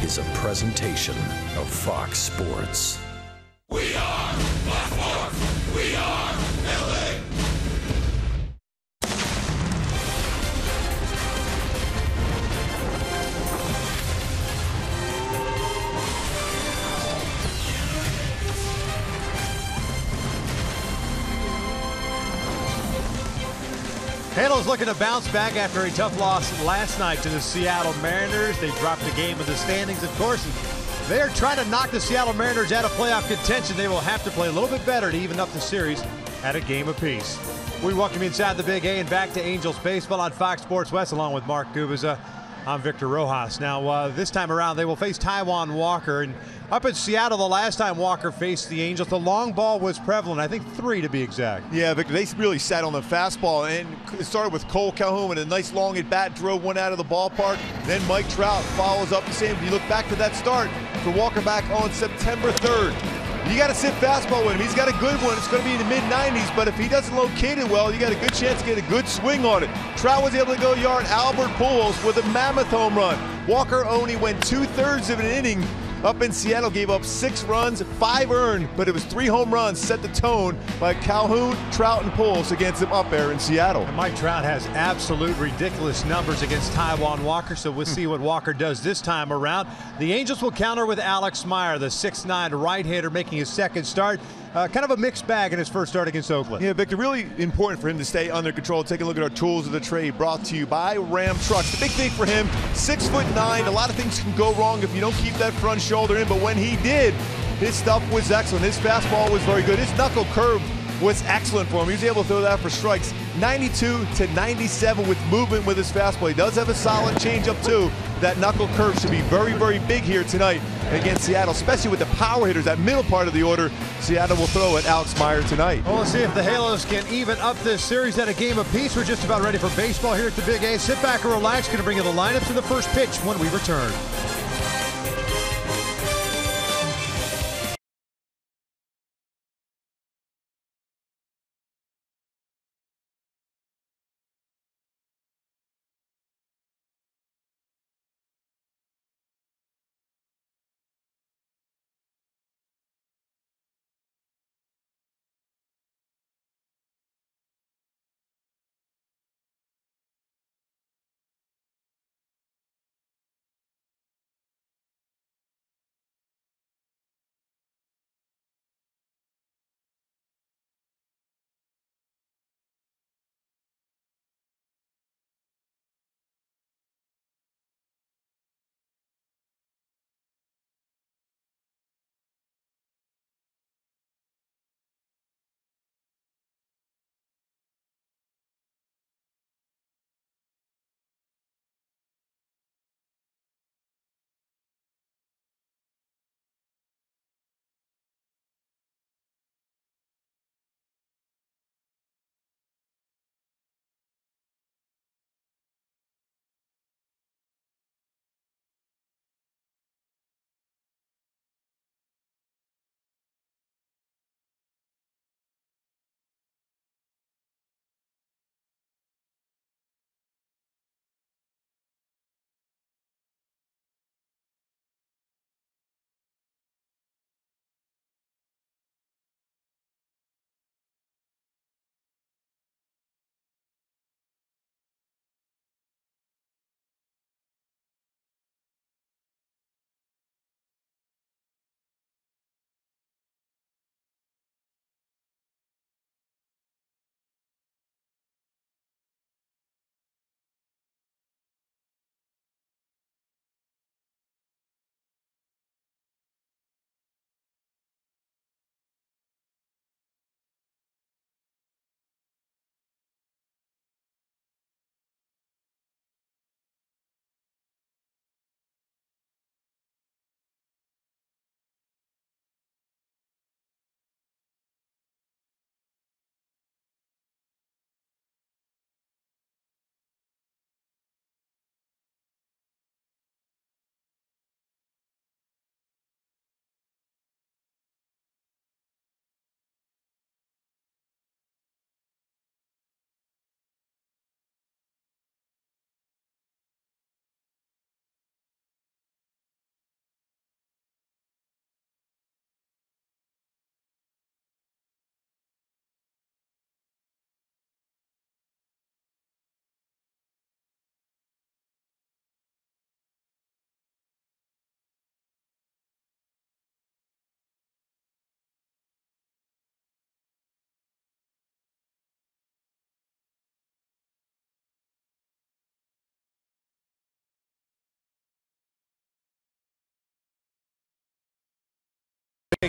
is a presentation of Fox Sports. We are Fox Sports. We are LA. Halos looking to bounce back after a tough loss last night to the Seattle Mariners. They dropped the game of the standings, of course. They are trying to knock the Seattle Mariners out of playoff contention. They will have to play a little bit better to even up the series at a game apiece. We welcome you inside the Big A and back to Angels Baseball on Fox Sports West, along with Mark Gubiza. I'm Victor Rojas. Now, this time around, they will face Taijuan Walker. And up in Seattle, the last time Walker faced the Angels, the long ball was prevalent. I think 3 to be exact. Yeah, Victor, they really sat on the fastball, and it started with Cole Calhoun and a nice long at bat, drove one out of the ballpark. Then Mike Trout follows up the same. If you look back to that start for Walker back on September 3rd, you got to sit fastball with him. He's got a good one. It's going to be in the mid-90s, but if he doesn't locate it well, you got a good chance to get a good swing on it. Trout was able to go yard Albert Pujols with a mammoth home run. Walker only went 2/3 of an inning. Up in Seattle, gave up 6 runs, 5 earned, but it was 3 home runs set the tone by Calhoun, Trout, and Pujols against him up there in Seattle. And Mike Trout has absolute ridiculous numbers against Taijuan Walker, so we'll see what Walker does this time around. The Angels will counter with Alex Meyer, the 6'9" right-hander, making his second start. Kind of a mixed bag in his first start against Oakland. Yeah, Victor, really important for him to stay under control. Take a look at our tools of the trade brought to you by Ram Trucks. The big thing for him, 6'9". A lot of things can go wrong if you don't keep that front shoulder in, but when he did, his stuff was excellent. His fastball was very good. His knuckle curve was excellent for him. He was able to throw that for strikes. 92 to 97 with movement with his fastball. He does have a solid changeup too. That knuckle curve should be very, very big here tonight against Seattle, especially with the power hitters. That middle part of the order, Seattle will throw at Alex Meyer tonight. Well, let's see if the Halos can even up this series at a game apiece. We're just about ready for baseball here at the Big A. Sit back and relax. Going to bring you the lineups and the first pitch when we return.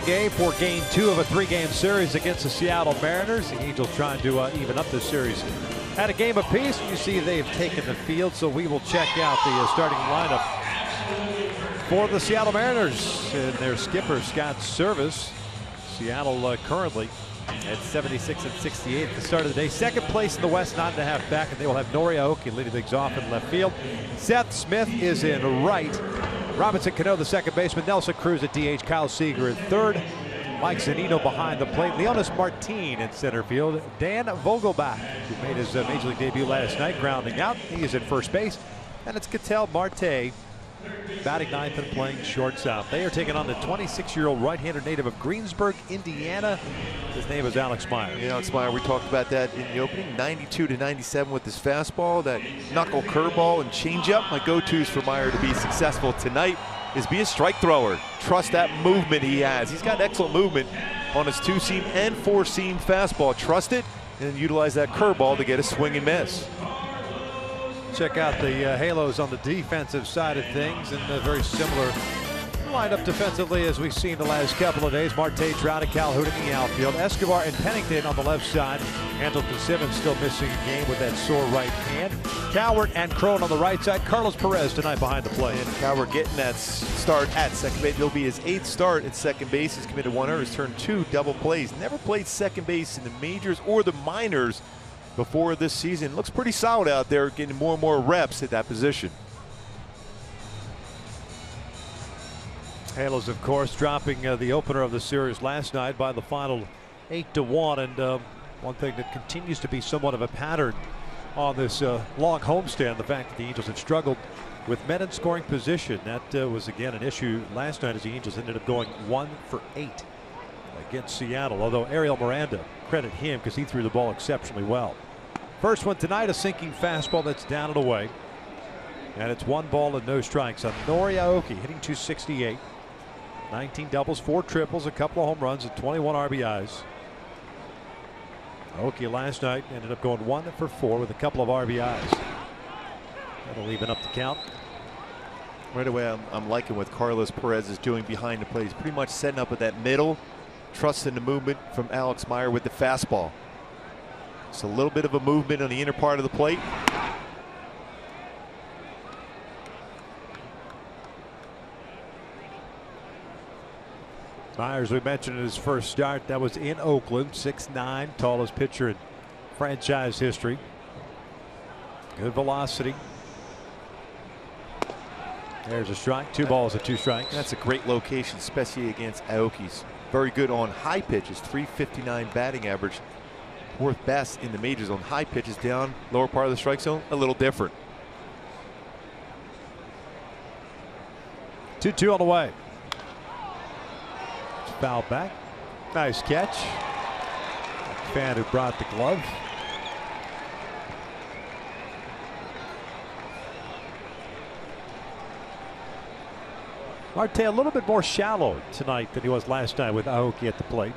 Game for game 2 of a 3-game series against the Seattle Mariners. The Angels trying to even up this series at a game apiece. You see they've taken the field, so we will check out the starting lineup for the Seattle Mariners and their skipper Scott Service. Seattle currently at 76 and 68 at the start of the day. Second place in the West, 9.5 back, and they will have NORICHIKA leading things off in left field. Seth Smith is in right. Robinson Cano, the second baseman. Nelson Cruz at DH. Kyle Seager at third. Mike ZUNINO behind the plate. Leonys Martin in center field. Dan VOGELBACH, who made his Major League debut last night, grounding out. He is at first base. And it's Ketel Marte batting ninth and playing shortstop. They are taking on the 26-year-old right-hander native of Greensburg, Indiana. His name is Alex Meyer. Yeah, Alex Meyer, we talked about that in the opening. 92 to 97 with his fastball, that knuckle curveball and changeup. My go-tos for Meyer to be successful tonight is be a strike thrower. Trust that movement he has. He's got excellent movement on his 2-seam and 4-seam fastball. Trust it and then utilize that curveball to get a swing and miss. Check out the halos on the defensive side of things, and a very similar lineup defensively as we've seen the last couple of days. Marte, Trout, and Calhoun in the outfield. Escobar and Pennington on the left side. Andrelton Simmons still missing a game with that sore right hand. COWART and Crone on the right side. Carlos Perez tonight behind the plate. And COWART getting that start at second base. It'll be his 8th start at second base. He's committed 1 error. He's turned 2 double plays. Never played second base in the majors or the minors before this season. Looks pretty solid out there, getting more and more reps at that position. Halos, of course, dropping the opener of the series last night by the final 8-1. And one thing that continues to be somewhat of a pattern on this long homestand, the fact that the Angels have struggled with men in scoring position. That was again an issue last night as the Angels ended up going 1 for 8 against Seattle. Although Ariel Miranda, credit him because he threw the ball exceptionally well. First one tonight, a sinking fastball that's down and away. And it's 1 ball and no strikes on NORICHIKA, hitting .268. 19 doubles, 4 triples, a couple of home runs, and 21 RBIs. AOKI last night ended up going 1 for 4 with a couple of RBIs. That'll even up the count. Right away, I'm liking what Carlos Perez is doing behind the plate. He's pretty much setting up at that middle, trusting the movement from Alex Meyer with the fastball. It's a little bit of a movement on the inner part of the plate. Myers, we mentioned in his first start, that was in Oakland, 6'9", tallest pitcher in franchise history. Good velocity. There's a strike, 2 balls and 2 strikes. That's a great location, especially against AOKI's. Very good on high pitches, .359 batting average. 4th best in the majors on high pitches. Down lower part of the strike zone, a little different. 2-2 on the way. Foul back. Nice catch. Fan who brought the glove. Marte a little bit more shallow tonight than he was last night with AOKI at the plate.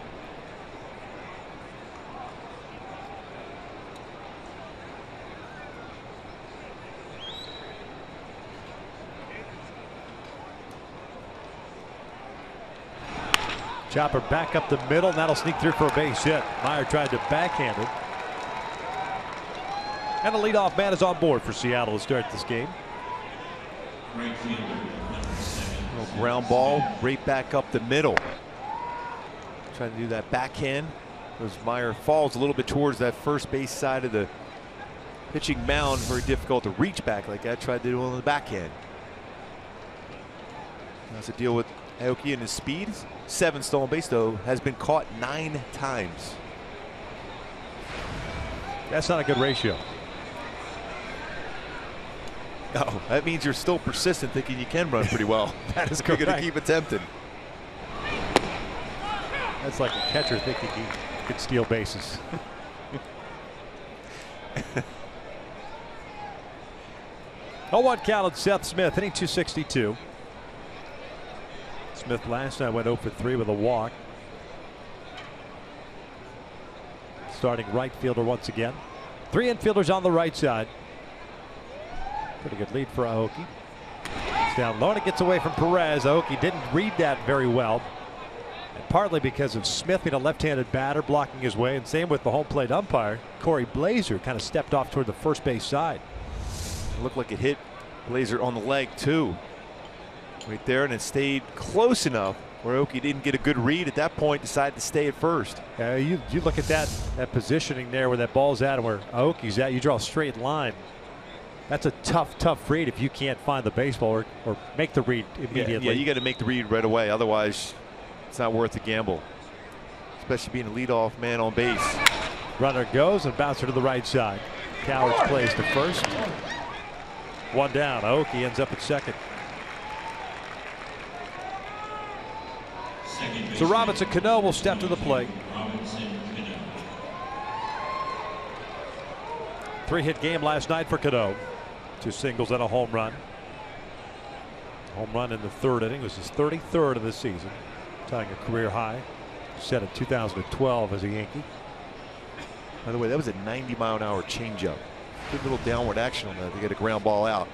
Chopper back up the middle, and that'll sneak through for a base hit. Meyer tried to backhand it. And the leadoff man is on board for Seattle to start this game. Little ground ball right back up the middle. Trying to do that backhand. As Meyer falls a little bit towards that first base side of the pitching mound. Very difficult to reach back like that. Tried to do it on the backhand. That's a deal with AOKI and his speed. 7 stolen base, though, has been caught 9 times. That's not a good ratio. No, that means you're still persistent, thinking you can run pretty well. That is You're correct. going to keep attempting. That's like a catcher thinking he could steal bases. 0-1 count on Seth Smith, hitting .262. Smith last night went 0 for 3 with a walk. Starting right fielder once again. 3 infielders on the right side. Pretty good lead for AOKI. It's down low and it gets away from Perez. AOKI didn't read that very well. Partly because of Smith being a left-handed batter blocking his way, and same with the home plate umpire. Corey Blazer kind of stepped off toward the first base side. It looked like it hit Blazer on the leg too. Right there, and it stayed close enough where AOKI didn't get a good read at that point, decided to stay at first. You look at that positioning there where that ball's at and where AOKI's at, you draw a straight line. That's a tough read if you can't find the baseball or make the read immediately. Yeah, you got to make the read right away. Otherwise, it's not worth the gamble, especially being a leadoff man on base. Runner goes and bouncer to the right side. COWART plays to first. One down. AOKI ends up at second. So Robinson Cano will step to the plate. 3-hit game last night for Cano. 2 singles and a home run. Home run in the 3rd inning was his 33rd of the season, tying a career high set in 2012 as a Yankee. By the way, that was a 90-mile-an-hour changeup. Good little downward action on that to get a ground ball out.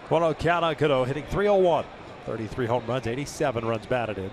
One-out count on Cano, hitting .301. 33 home runs, 87 runs batted in.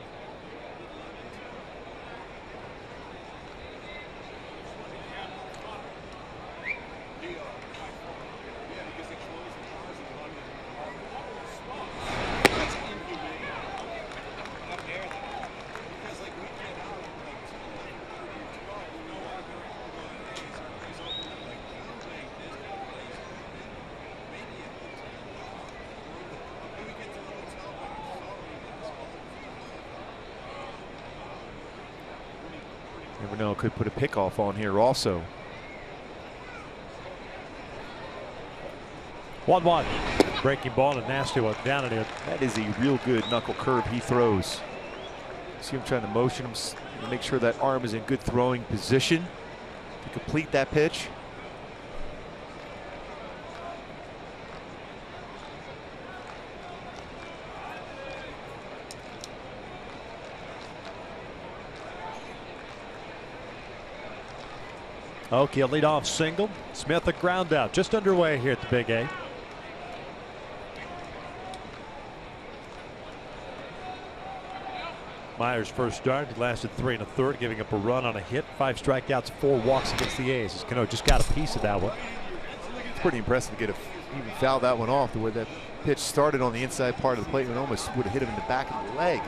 Never know, could put a pickoff on here also. 1-1. Breaking ball and a nasty one down in here. That is a real good knuckle curve he throws. See him trying to motion him, make sure that arm is in good throwing position to complete that pitch. AOKI a leadoff single. Smith a ground out. Just underway here at the Big A. Myers' first start lasted 3 1/3, giving up a run on a hit, 5 strikeouts, 4 walks against the A's. As Cano just got a piece of that one. It's pretty impressive to get even foul that one off. The way that pitch started on the inside part of the plate and almost would have hit him in the back of the leg.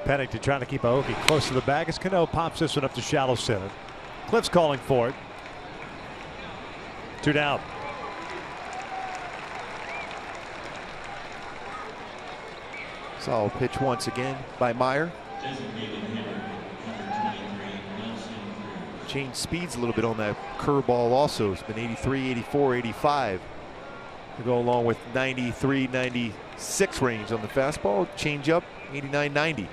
Pennington trying to keep AOKI close to the bag as Cano pops this one up to shallow center. Cliff's calling for it. 2 down. Solid pitch once again by Meyer. Changed speeds a little bit on that curveball also. It's been 83, 84, 85. To go along with 93, 96 range on the fastball. Change up 89, 90.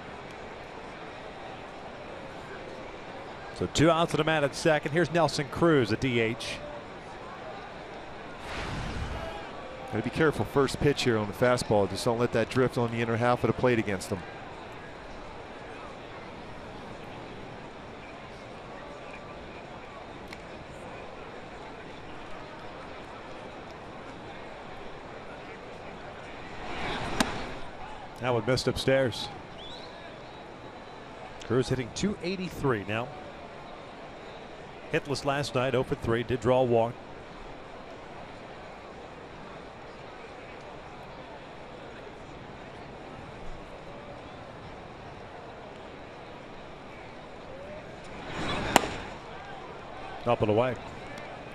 So 2 outs and a man at second. Here's Nelson Cruz, a DH. Gotta be careful first pitch here on the fastball. Just don't let that drift on the inner half of the plate against them. That one missed upstairs. Cruz hitting .283 now. Hitless last night, 0 for 3, did draw a walk. Up and away.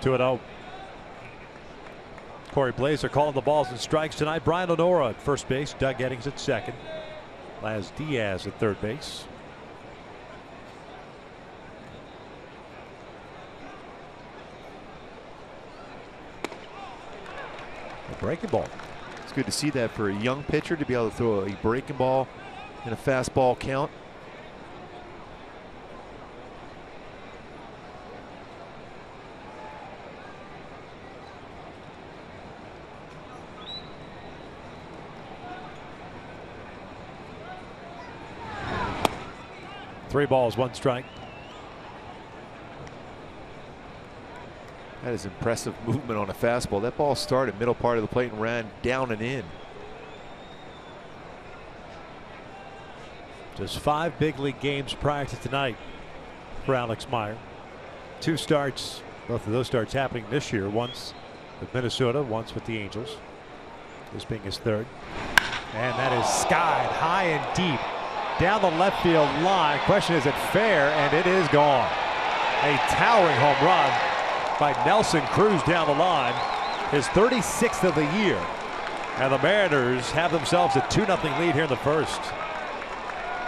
2-0. Corey Blazer calling the balls and strikes tonight. Brian Honora at first base. Doug Eddings at second. Laz Diaz at third base. Breaking ball. It's good to see that for a young pitcher to be able to throw a breaking ball and a fastball count. Three balls, one strike. That is impressive movement on a fastball. That ball started middle part of the plate and ran down and in. Just 5 big league games prior to tonight for Alex Meyer. 2 starts, both of those starts happening this year. Once with Minnesota, once with the Angels. This being his 3rd. And that is skied high and deep down the left field line. Question, is it fair? And it is gone. A towering home run by Nelson Cruz down the line. His 36th of the year. And the Mariners have themselves a 2-0 lead here in the first.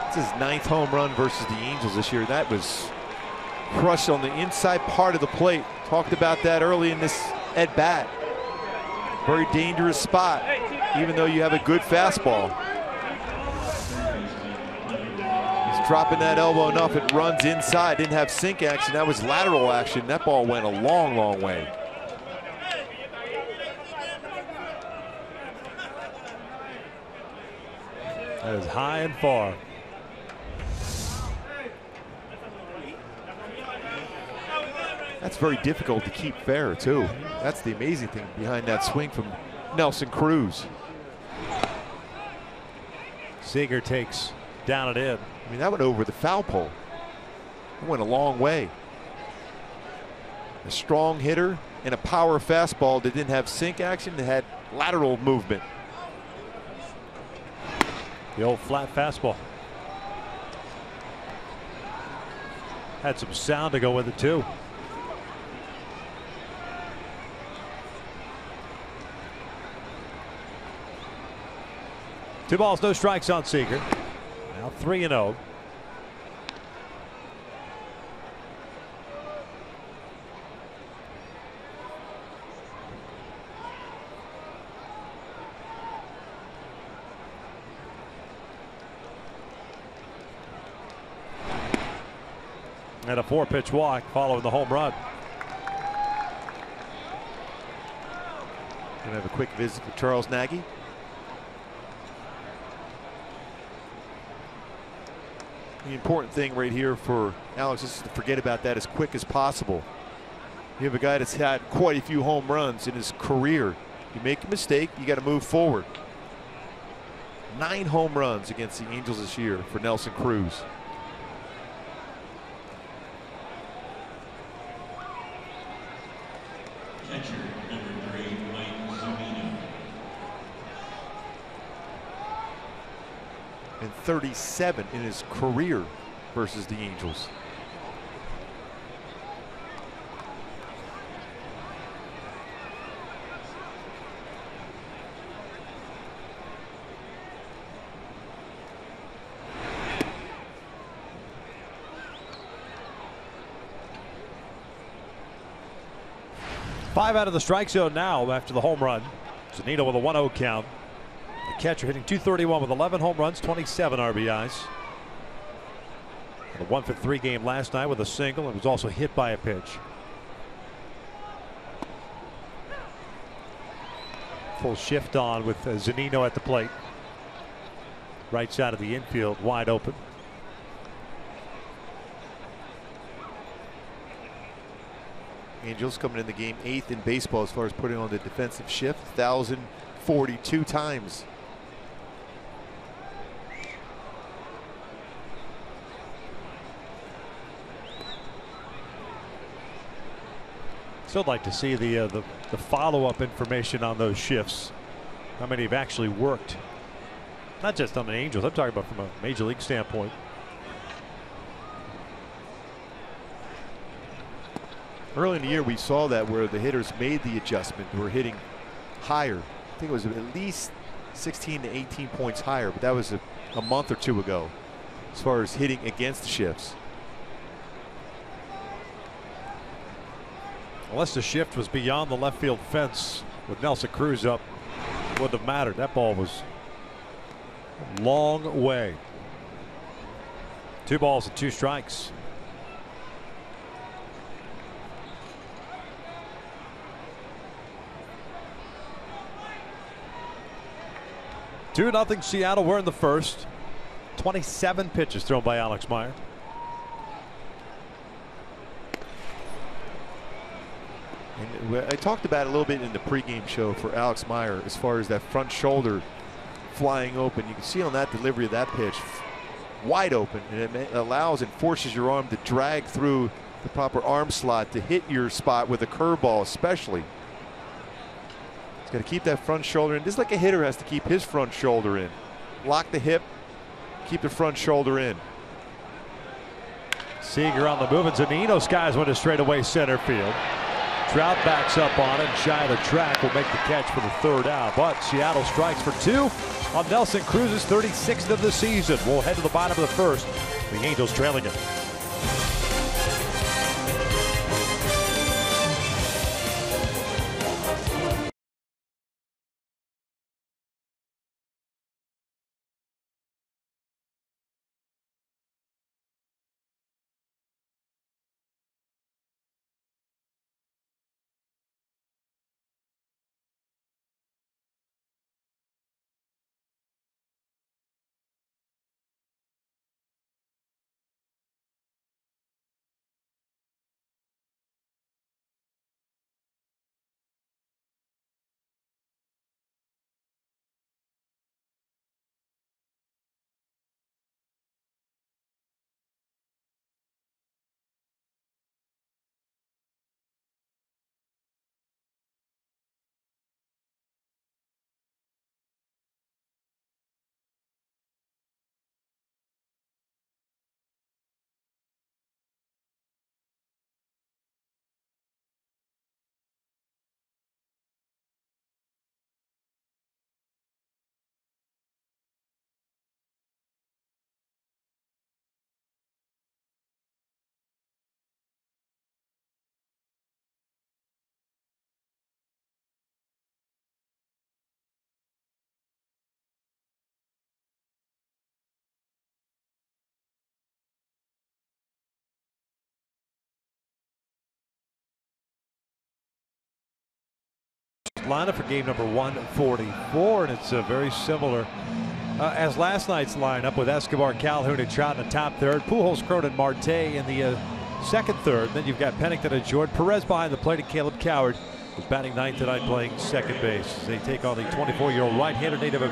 It's his 9th home run versus the Angels this year. That was crushed on the inside part of the plate. Talked about that early in this at bat. Very dangerous spot, even though you have a good fastball. He's dropping that elbow enough, it runs inside. Didn't have sink action, that was lateral action. That ball went a long, long way. That is high and far. That's very difficult to keep fair, too. That's the amazing thing behind that swing from Nelson Cruz. Seager takes down and in. I mean, that went over the foul pole. It went a long way. A strong hitter and a power fastball that didn't have sink action, that had lateral movement. The old flat fastball. Had some sound to go with it, too. Two balls, no strikes on Seager. Now 3-0. And a 4-pitch walk following the home run. Gonna have a quick visit with Charles Nagy. The important thing right here for Alex is to forget about that as quick as possible. You have a guy that's had quite a few home runs in his career. You make a mistake, you got to move forward. 9 home runs against the Angels this year for Nelson Cruz. Catcher number 3, ZUNINO. And 37 in his career versus the Angels. Five out of the strike zone now after the home run. ZUNINO with a 1-0 count. The catcher hitting .231 with 11 home runs, 27 RBIs. A 1-for-3 game last night with a single, and was also hit by a pitch. Full shift on with ZUNINO at the plate. Right side of the infield wide open. Angels coming in the game 8th in baseball as far as putting on the defensive shift, 1,042 times. Still like to see the follow-up information on those shifts. How many have actually worked? Not just on the Angels. I'm talking about from a major league standpoint. Early in the year, we saw that where the hitters made the adjustment, were hitting higher. I think it was at least 16 to 18 points higher, but that was a month or two ago as far as hitting against the shifts. Unless the shift was beyond the left field fence with Nelson Cruz up wouldn't have mattered. That ball was a long way. 2 balls and 2 strikes. Two nothing Seattle. We're in the first. 27 pitches thrown by Alex Meyer. And I talked about it a little bit in the pregame show for Alex Meyer as far as that front shoulder flying open. You can see on that delivery of that pitch, wide open, and it allows and forces your arm to drag through the proper arm slot to hit your spot with a curveball especially. He's got to keep that front shoulder in. Just like a hitter has to keep his front shoulder in. Lock the hip, keep the front shoulder in. Seager on the move, and ZUNINO skies one to straightaway center field. Trout backs up on it, and shy of the track will make the catch for the 3rd out. But Seattle strikes for 2 on Nelson Cruz's 36th of the season. We'll head to the bottom of the 1st. The Angels trailing it. Lineup for game number 144, and it's very similar as last night's lineup with Escobar, Calhoun, and Trout in the top 3rd. Pujols, Cronin, Marte in the 2nd 3rd. Then you've got Pennington and Jordan Perez behind the plate, and KALEB Coward is batting 9th tonight, playing 2nd base. They take on the 24-year-old right-hander native of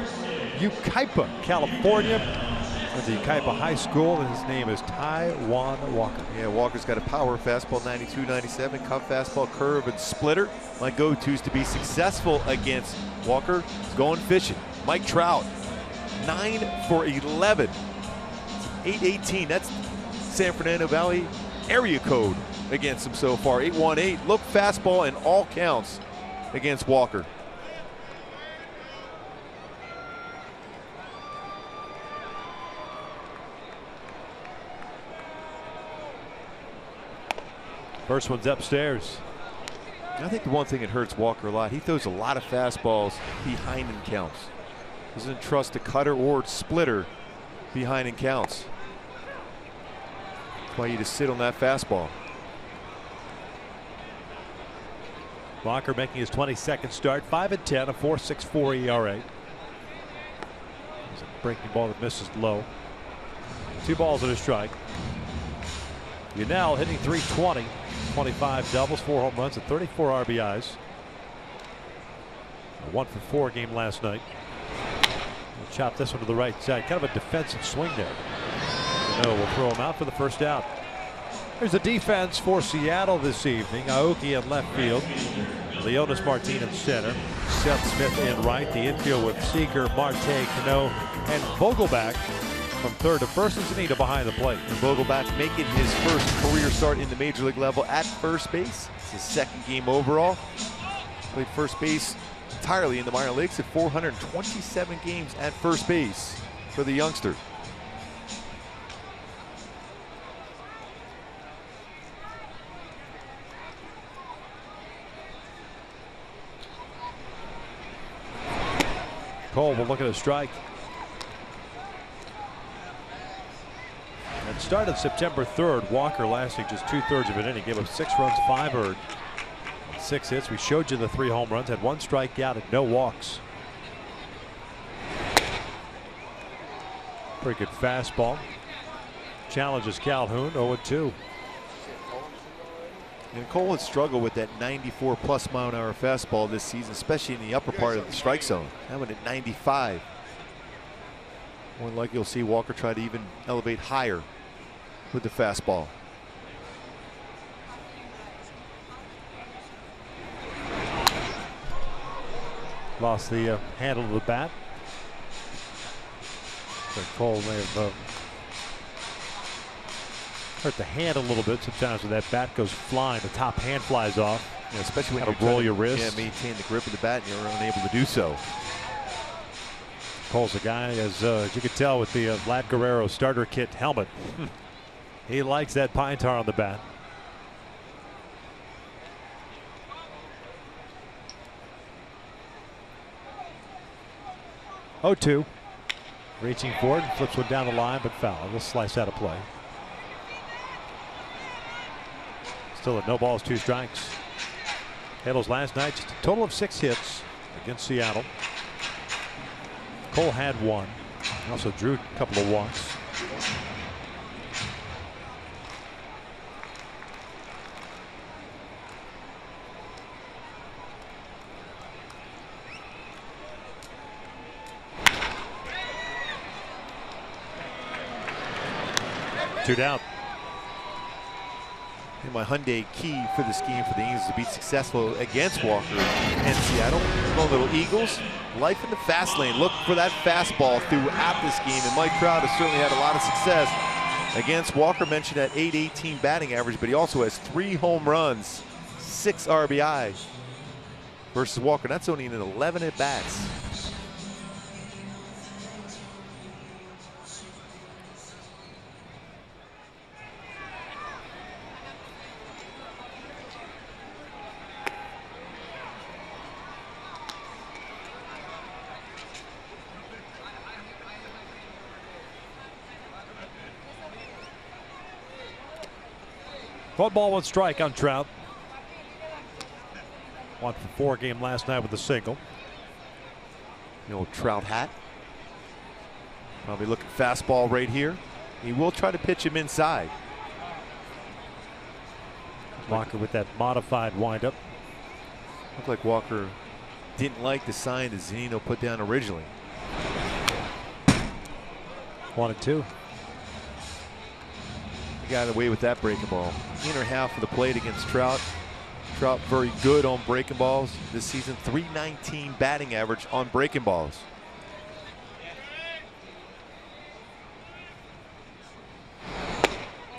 Yucaipa, California, at the Yucaipa High School, and his name is Taijuan Walker. Yeah, Walker's got a power fastball, 92, 97, cut fastball, curve, and splitter. My go-tos to be successful against Walker is going fishing. Mike Trout, 9 for 11, 818. That's San Fernando Valley area code against him so far. 818. Look fastball in all counts against Walker. First one's upstairs. I think the one thing that hurts Walker a lot, he throws a lot of fastballs behind in counts. Doesn't trust a cutter or splitter behind in counts. That's why you just sit on that fastball. Walker making his 22nd start, 5-10, a 4.64 ERA. There's a breaking ball that misses low. 2 balls and a strike. Yanel hitting .320, 25 doubles, 4 home runs, and 34 RBIs. A 1-for-4 game last night. We'll chop this one to the right side. Kind of a defensive swing there. No, we'll throw him out for the 1st out. There's the defense for Seattle this evening. AOKI in left field. LEONYS, Martin in center. Seth Smith in right. The infield with Seager, Marte, Cano, and VOGELBACH from 3rd to 1st, and ZUNINO behind the plate. And VOGELBACH making his first career start in the major league level at first base. It's his 2nd game overall. Played first base entirely in the minor leagues at 427 games at first base for the youngster. Cole will look at a strike. It started September 3rd. Walker lasting just 2/3 of an inning. Gave up 6 runs, 5 earned, 6 hits. We showed you the 3 home runs. Had 1 strikeout and no walks. Pretty good fastball. Challenges Calhoun, 0-2. And Cole had struggled with that 94+ mile-an-hour fastball this season, especially in the upper part of the strike zone. That went at 95. More than likely you'll see Walker try to even elevate higher with the fastball. Lost the handle of the bat. So Cole may have hurt the hand a little bit. Sometimes when that bat goes flying, the top hand flies off. Yeah, especially when you roll your wrist. Yeah, maintain the grip of the bat, and you're unable to do so. Cole's a guy, as you can tell with the Vlad Guerrero starter kit helmet. He likes that pine tar on the bat. Oh, 2. Reaching for it, flips one down the line, but foul. We'll slice out of play. Still at no balls, 2 strikes. Halos last night, just a total of 6 hits against Seattle. Cole had 1. He also drew a couple of walks. Two down. And my Hyundai key for this game for the Eagles to be successful against Walker and Seattle. Well, little Eagles, life in the fast lane. Look for that fastball throughout this game, and Mike Trout has certainly had a lot of success against Walker. Mentioned at .818 batting average, but he also has 3 home runs, 6 RBI versus Walker. That's only in 11 at bats. One ball, 1 strike on Trout. 1 for 4 game last night with a single. The old Trout hat. Probably looking fastball right here. He will try to pitch him inside. Walker with that modified windup. Looked like Walker didn't like the sign that ZUNINO put down originally. 1-2. He got away with that breaking ball. Inner half of the plate against Trout. Trout very good on breaking balls this season. .319 batting average on breaking balls.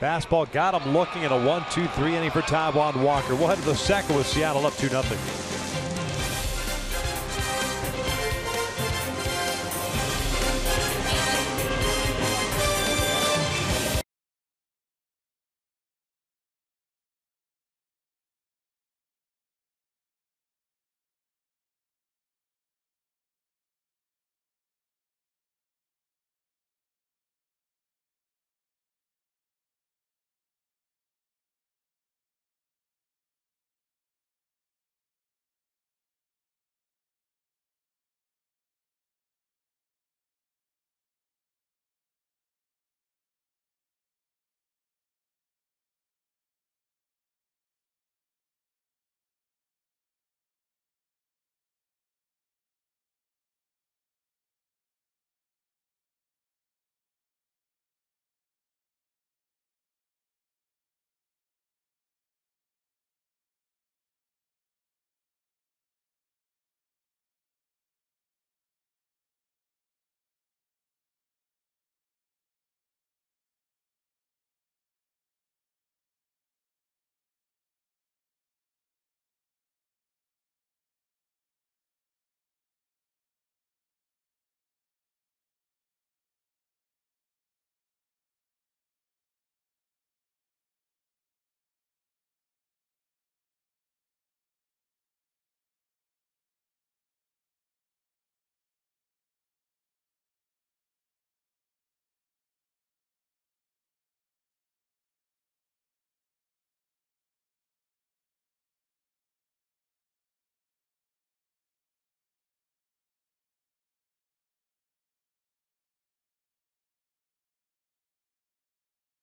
Fastball got him looking at a 1-2-3 inning for Taijuan Walker. We'll head to the second with Seattle up 2-0.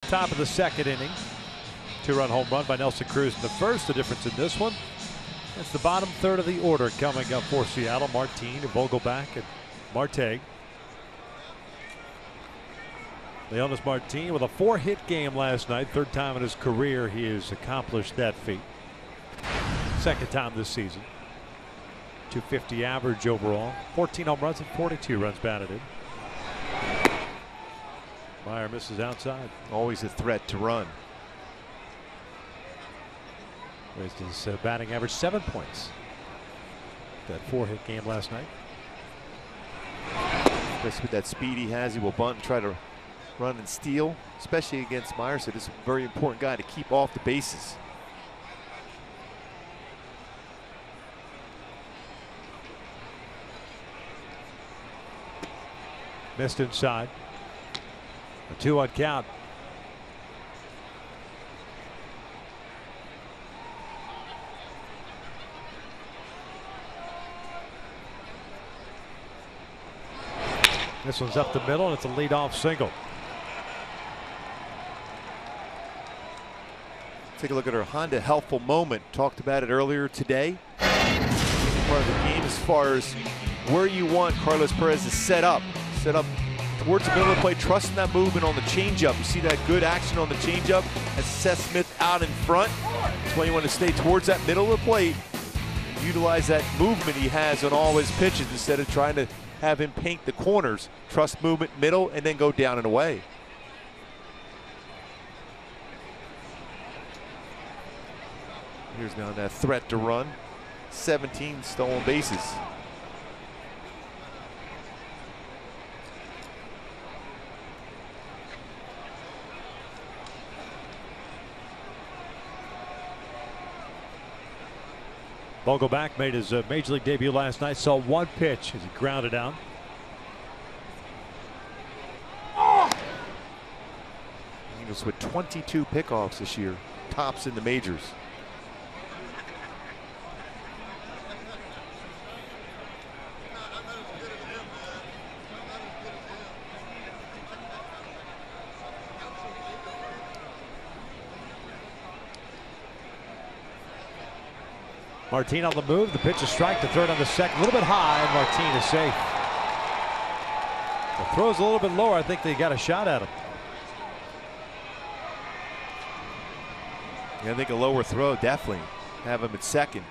Top of the second inning. 2-run home run by Nelson Cruz in the first. The difference in this one, it's the bottom third of the order coming up for Seattle. Martin, Vogelbach, and Marte. Leonys Martin with a 4-hit game last night. Third time in his career he has accomplished that feat. Second time this season. .250 average overall. 14 home runs and 42 runs batted in. Meyer misses outside. Always a threat to run. Raised his batting average 7 points. That 4-hit game last night. Especially with that speed he has, he will bunt and try to run and steal, especially against Meyer. So this is a very important guy to keep off the bases. Missed inside. A 2-1 count. This one's up the middle, and it's a leadoff single. Take a look at her Honda helpful moment. Talked about it earlier today. Part of the game as far as where you want Carlos Perez to set up. Set up towards the middle of the plate, trusting that movement on the changeup. You see that good action on the changeup as Seth Smith out in front. That's why you want to stay towards that middle of the plate. Utilize that movement he has on all his pitches instead of trying to have him paint the corners. Trust movement middle and then go down and away. Here's now that threat to run. 17 stolen bases. Vogelbach made his major league debut last night. Saw one pitch as he grounded out. He was with 22 pickoffs this year, tops in the majors. Martin on the move. The pitch is strike to third on the second. A little bit high, and Martin is safe. The throw's a little bit lower. I think they got a shot at him. Yeah, I think a lower throw definitely have him at second.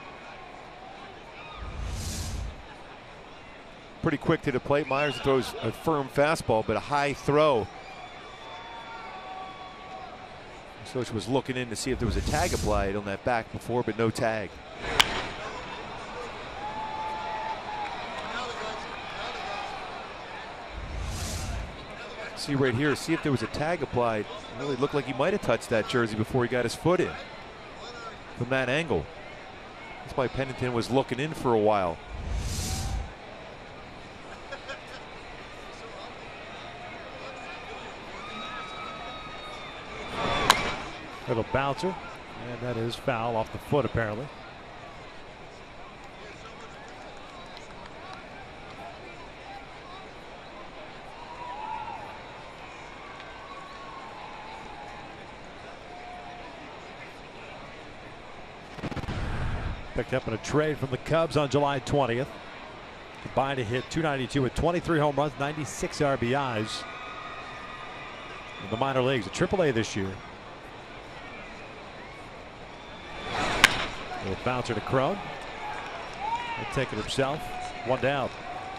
Pretty quick to the plate. Myers throws a firm fastball, but a high throw. Soch was looking in to see if there was a tag applied on that back before, but no tag. See right here, see if there was a tag applied. It really looked like he might have touched that jersey before he got his foot in from that angle. That's why Pennington was looking in for a while. Little bouncer, and that is foul off the foot apparently. Picked up in a trade from the Cubs on July 20th. Combined to hit .292 with 23 home runs, 96 RBIs in the minor leagues, at AAA this year. Little bouncer to Crone. He'll take it himself. One down.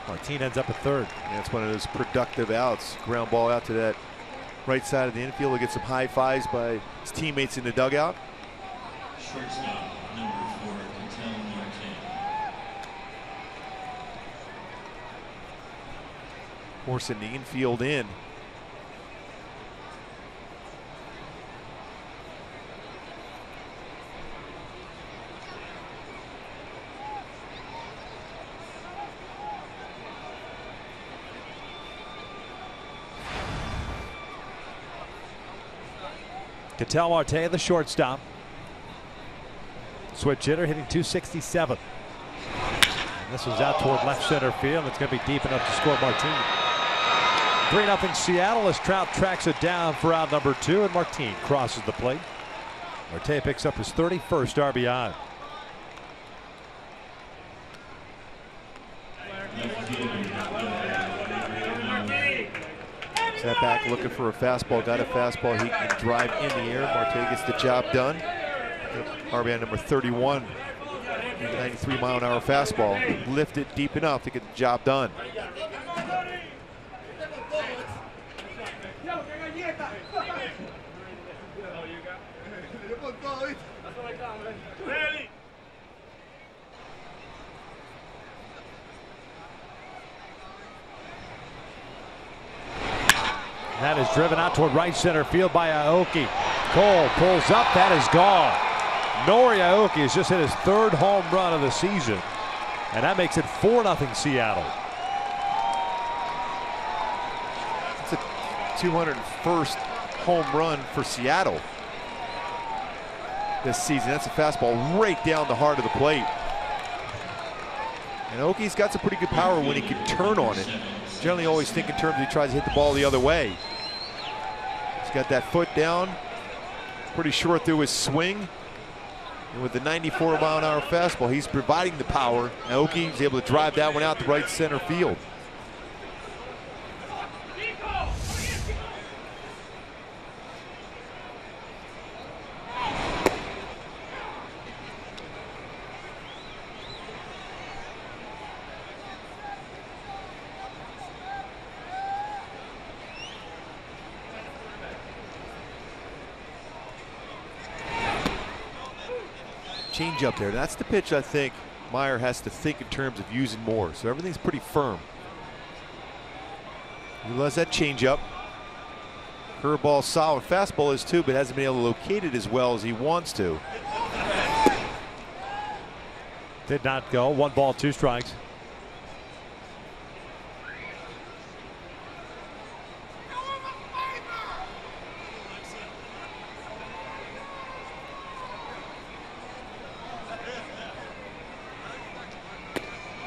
Martin ends up at third. Yeah, it's one of those productive outs. Ground ball out to that right side of the infield. He'll get some high fives by his teammates in the dugout. Shortstop, number 4, Forcing the infield in. Ketel Marte, the shortstop. Switch hitter hitting .267. And this was out toward left center field. It's going to be deep enough to score Martin. 3-0 Seattle as Trout tracks it down for out number 2, and Martin crosses the plate. Marte picks up his 31st RBI. Sat back looking for a fastball, got a fastball he can drive in the air. Marte gets the job done. RBI number 31, 93-mile-an-hour fastball. Lift it deep enough to get the job done. That is driven out toward right center field by AOKI. Cole pulls up, that is gone. Nori Aoki has just hit his 3rd home run of the season, and that makes it 4-0 Seattle. It's a 201st home run for Seattle this season. That's a fastball right down the heart of the plate. And Aoki's got some pretty good power when he can turn on it. Generally always think in terms he tries to hit the ball the other way. He's got that foot down, pretty short through his swing. And with the 94-mile-an-hour fastball, he's providing the power. Aoki is able to drive that one out to right center field. Change up there. That's the pitch I think Meyer has to think in terms of using more. So everything's pretty firm. He loves that change up. Curveball solid. Fastball is too, but hasn't been able to locate it as well as he wants to. Did not go. 1 ball, 2 strikes.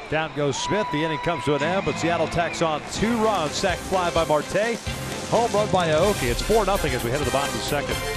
Down goes Smith. The inning comes to an end, but Seattle tacks on 2 runs. Sac fly by Marte. Home run by Aoki. It's 4-0 as we head to the bottom of the 2nd.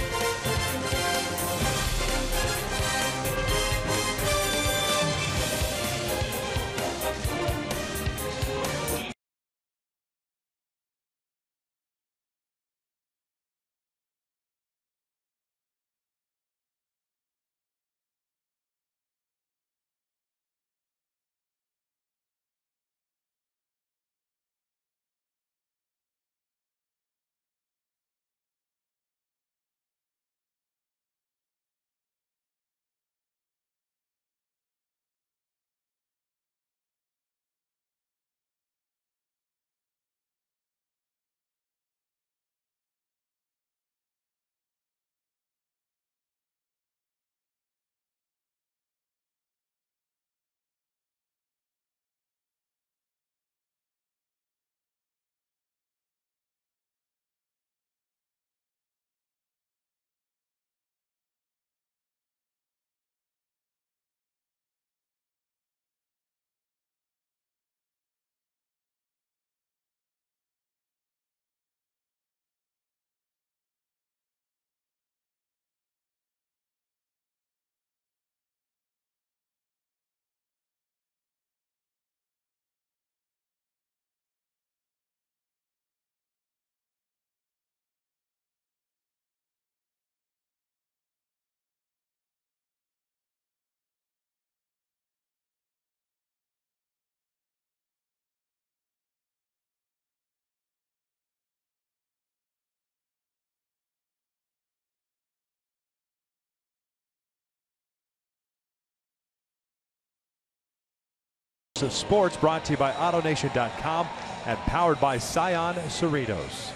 Of Sports brought to you by AutoNation.com and powered by Scion Cerritos.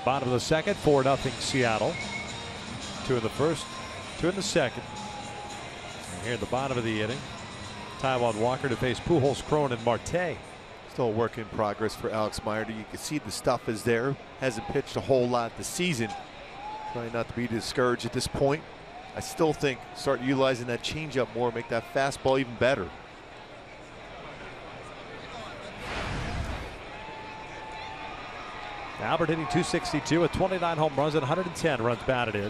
Bottom of the 2nd, 4-0 Seattle. 2 in the 1st, 2 in the 2nd. And here at the bottom of the inning, Taijuan Walker to face Pujols, Cron, and Marte. Still a work in progress for Alex Meyer. You can see the stuff is there. Hasn't pitched a whole lot this season. Trying not to be discouraged at this point. I still think start utilizing that changeup more, make that fastball even better. Albert hitting .262 with 29 home runs and 110 runs batted in.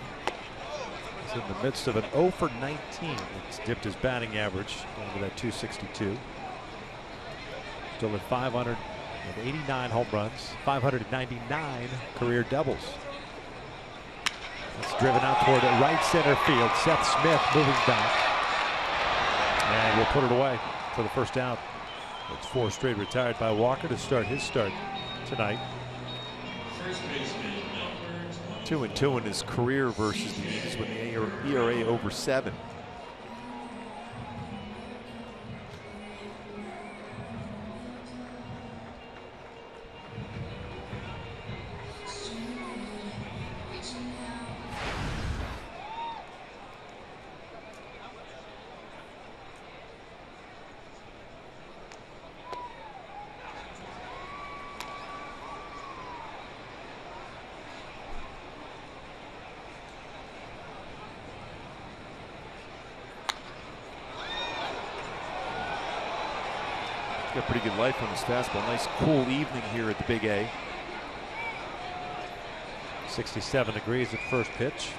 He's in the midst of an 0 for 19. It's dipped his batting average down to that .262. Still at 589 home runs, 599 career doubles. It's driven out toward the right center field. Seth Smith moving back. And we'll put it away for the first out. It's 4 straight retired by Walker to start his start tonight. 2-2 in his career versus the Yankees with the ERA over 7. Got pretty good life on his fastball. Nice cool evening here at the Big A. 67 degrees at first pitch.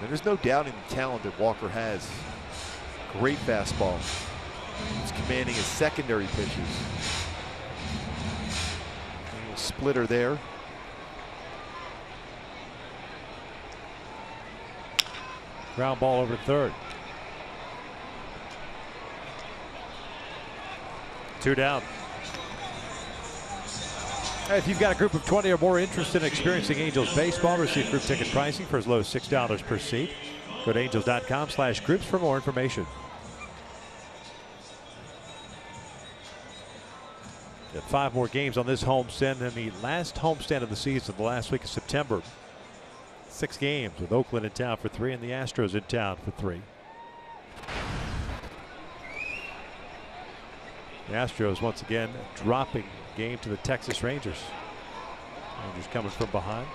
And there's no doubting the talent that Walker has. Great fastball. He's commanding his secondary pitches. A little splitter there. Ground ball over to third. 2 down. Hey, if you've got a group of 20 or more interested in experiencing Angels baseball, receive group ticket pricing for as low as $6 per seat. Go to angels.com/groups for more information. Got 5 more games on this homestand than the last homestand of the season, the last week of September. 6 games with Oakland in town for 3 and the Astros in town for 3. The Astros once again dropping game to the Texas Rangers. Rangers coming from behind.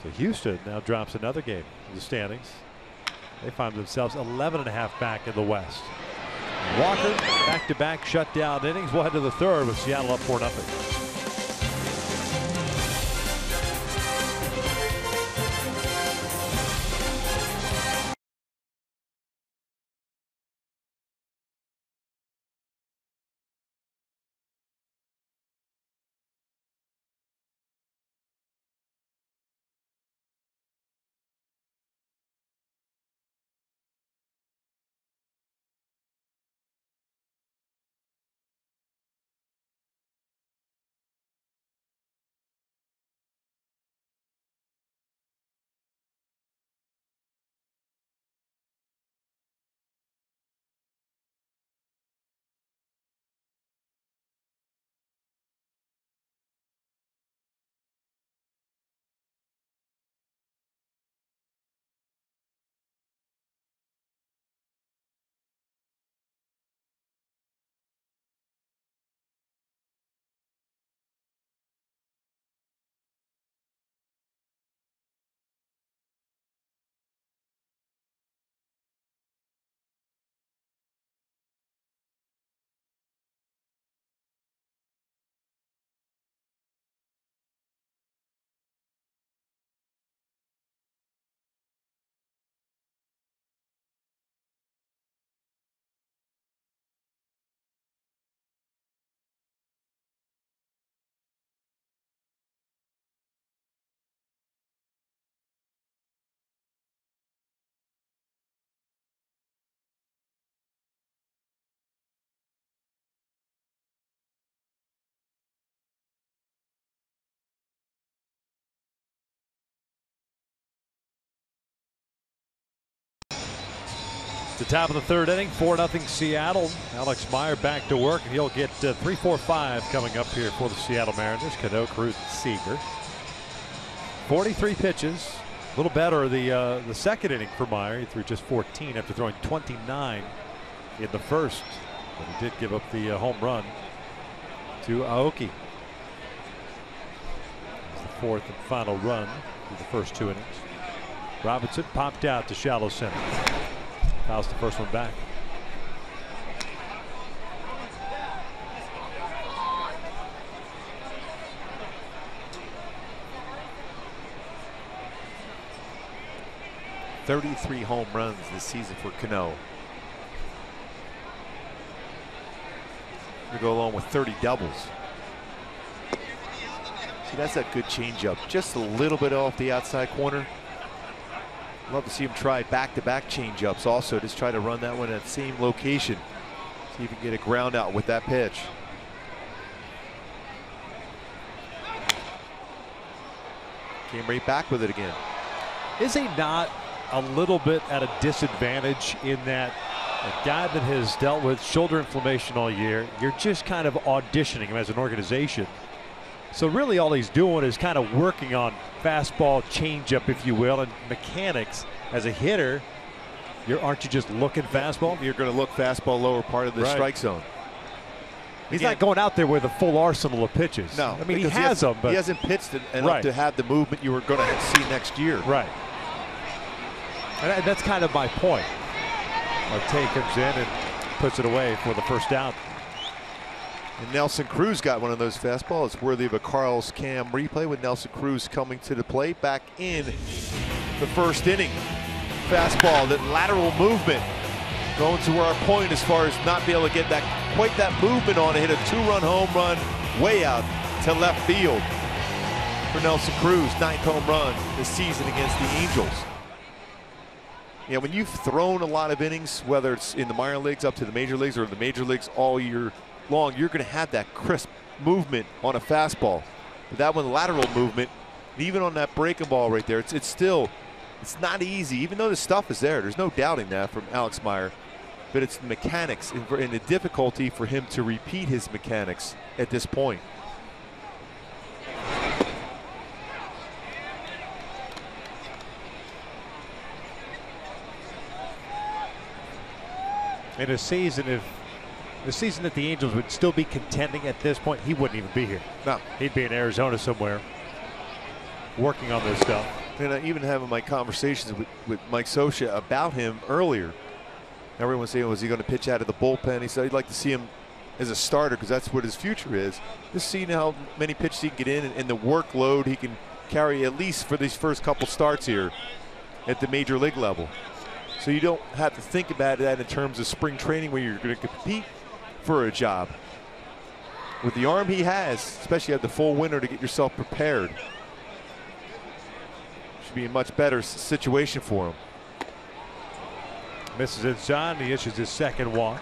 So Houston now drops another game in the standings. They find themselves 11.5 back in the West. Walker back-to-back shutdown innings. We'll head to the third with Seattle up 4-0. The top of the third inning, 4-0 Seattle. Alex Meyer back to work, and he'll get 3-4-5 coming up here for the Seattle Mariners. Cano, Cruz, and Seager. 43 pitches, a little better the second inning for Meyer. He threw just 14 after throwing 29 in the first, but he did give up the home run to AOKI. It's the 4th and final run through the first 2 innings. Robinson popped out to shallow center. Fouls the first one back. "33 home runs this season for Cano. To go along with 30 doubles. See, that's a good changeup. Just a little bit off the outside corner. Love to see him try back-to-back changeups also. Just try to run that one at the same location. See if he can get a ground out with that pitch. Came right back with it again. Is he not a little bit at a disadvantage in that a guy that has dealt with shoulder inflammation all year, you're just kind of auditioning him as an organization. So really all he's doing is kind of working on fastball, changeup, if you will, and mechanics. As a hitter, aren't you just looking fastball? You're going to look fastball lower part of the strike zone. He's not going out there with a full arsenal of pitches. No. I mean, he has them, but he hasn't pitched enough to have the movement you were going to see next year. Right. And that's kind of my point. Marte comes in and puts it away for the first out. And Nelson Cruz got one of those fastballs. It's worthy of a Carl's Cam replay with Nelson Cruz coming to the plate back in the first inning. Fastball, that lateral movement going to our point as far as not be able to get quite that movement on it. Hit a two-run home run way out to left field for Nelson Cruz. 9th home run this season against the Angels. Yeah, when you've thrown a lot of innings, whether it's in the minor leagues up to the major leagues or the major leagues all year long, you're going to have that crisp movement on a fastball. But that one, lateral movement, even on that breaking ball right there, it's not easy, even though the stuff is there. There's no doubting that from Alex Meyer. But it's the mechanics and the difficulty for him to repeat his mechanics at this point. In a season, if the season that the Angels would still be contending at this point, he wouldn't even be here. No. He'd be in Arizona somewhere working on this stuff. And I even having my conversations with Mike Scioscia about him earlier. Everyone's saying, was he going to pitch out of the bullpen? He said he'd like to see him as a starter because that's what his future is. Just seeing how many pitches he can get in and the workload he can carry at least for these first couple starts here at the major league level. So you don't have to think about that in terms of spring training where you're going to compete for a job. With the arm he has, especially have the full winter to get yourself prepared. Should be a much better situation for him. Misses inside, he issues his second walk.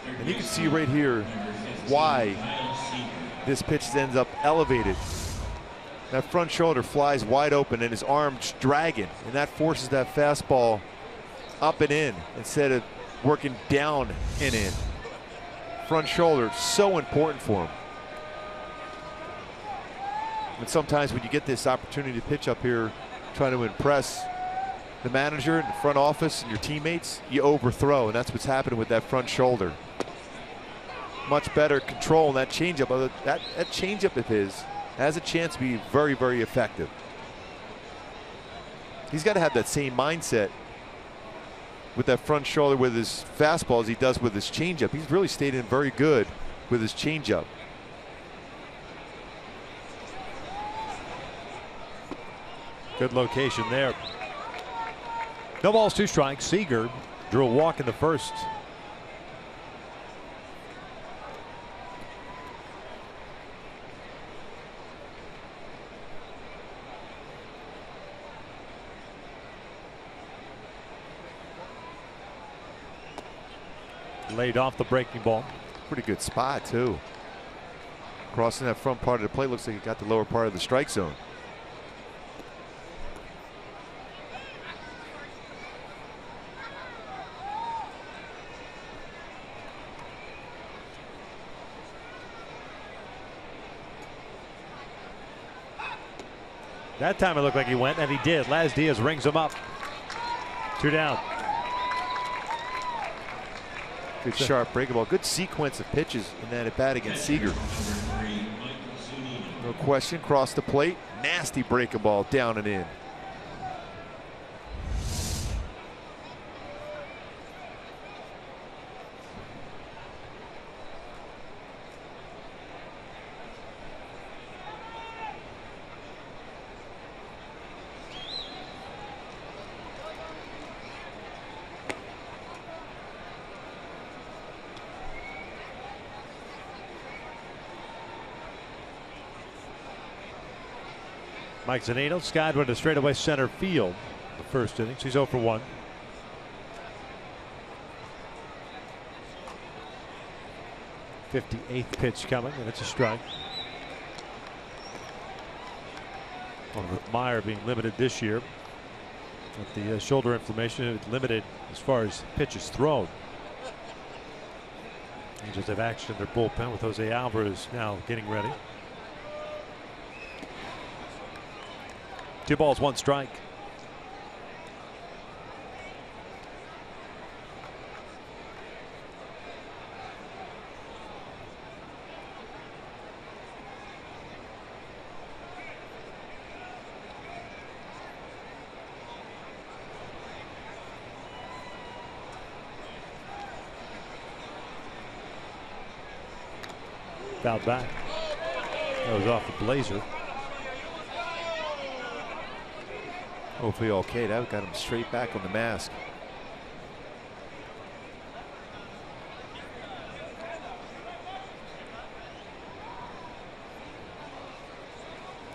And you can see right here why this pitch ends up elevated. That front shoulder flies wide open and his arm's dragging, and that forces that fastball up and in instead of working down and in. Front shoulder, so important for him. And sometimes when you get this opportunity to pitch up here, trying to impress the manager and the front office and your teammates, you overthrow, and that's what's happening with that front shoulder. Much better control in that changeup. That changeup of his has a chance to be very, very effective. He's got to have that same mindset with that front shoulder with his fastball as he does with his changeup. He's really stayed in very good with his changeup. Good location there. No balls, 2 strikes. Seager drew a walk in the first. Laid off the breaking ball. Pretty good spot too. Crossing that front part of the plate, looks like he got the lower part of the strike zone. That time it looked like he went, and he did. Laz Diaz rings him up. 2 down. Good sharp breaking ball. Good sequence of pitches in that at bat against Seager. No question, cross the plate. Nasty breaking ball down and in. Mike ZUNINO skied one to straightaway center field the first innings. He's 0 for 1. '58th pitch coming, and it's a strike. Well, with Meyer being limited this year with the shoulder inflammation, limited as far as pitches thrown. Angels have action in their bullpen with Jose Alvarez now getting ready. 2 balls, 1 strike. Fouled back. That was off the blazer. Hopefully okay. That got him straight back on the mask.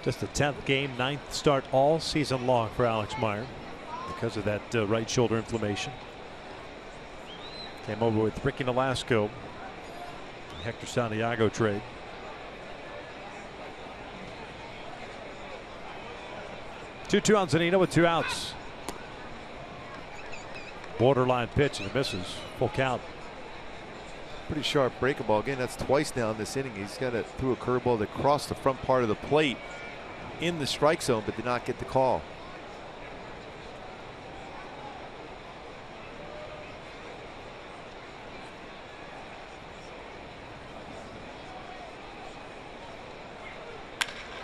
Just the 10th game, 9th start all season long for Alex Meyer because of that right shoulder inflammation. Came over with Ricky Nolasco, Hector Santiago trade. Two on ZUNINO with 2 outs. Borderline pitch and it misses. Full count. Pretty sharp breaking ball. Again, that's twice now in this inning. He's got it through a curveball that crossed the front part of the plate in the strike zone, but did not get the call.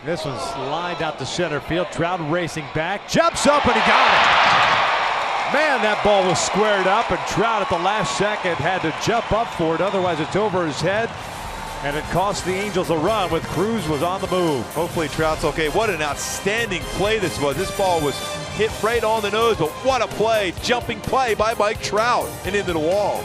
This one's lined out to center field. Trout racing back, jumps up, and he got it. Man, that ball was squared up, and Trout at the last second had to jump up for it. Otherwise, it's over his head, and it cost the Angels a run with Cruz was on the move. Hopefully Trout's okay. What an outstanding play this was. This ball was hit right on the nose, but what a play. Jumping play by Mike Trout and into the wall.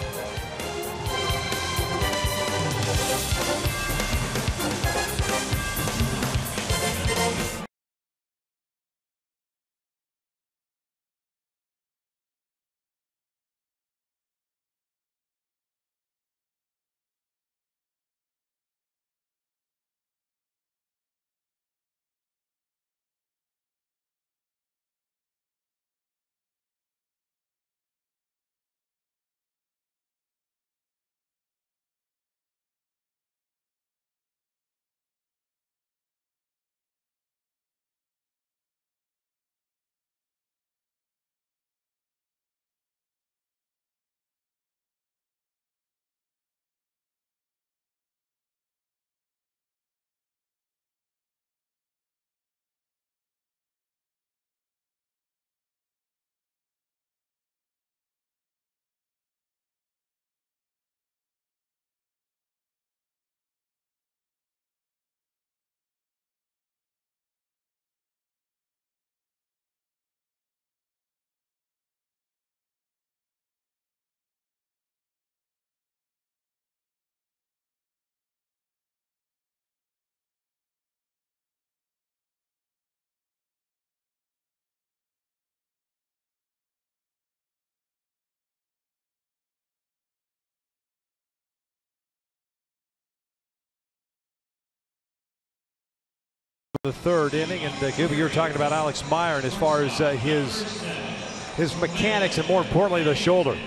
The 3rd inning, and Gibby, you were talking about Alex Meyer and as far as his mechanics and more importantly the shoulder.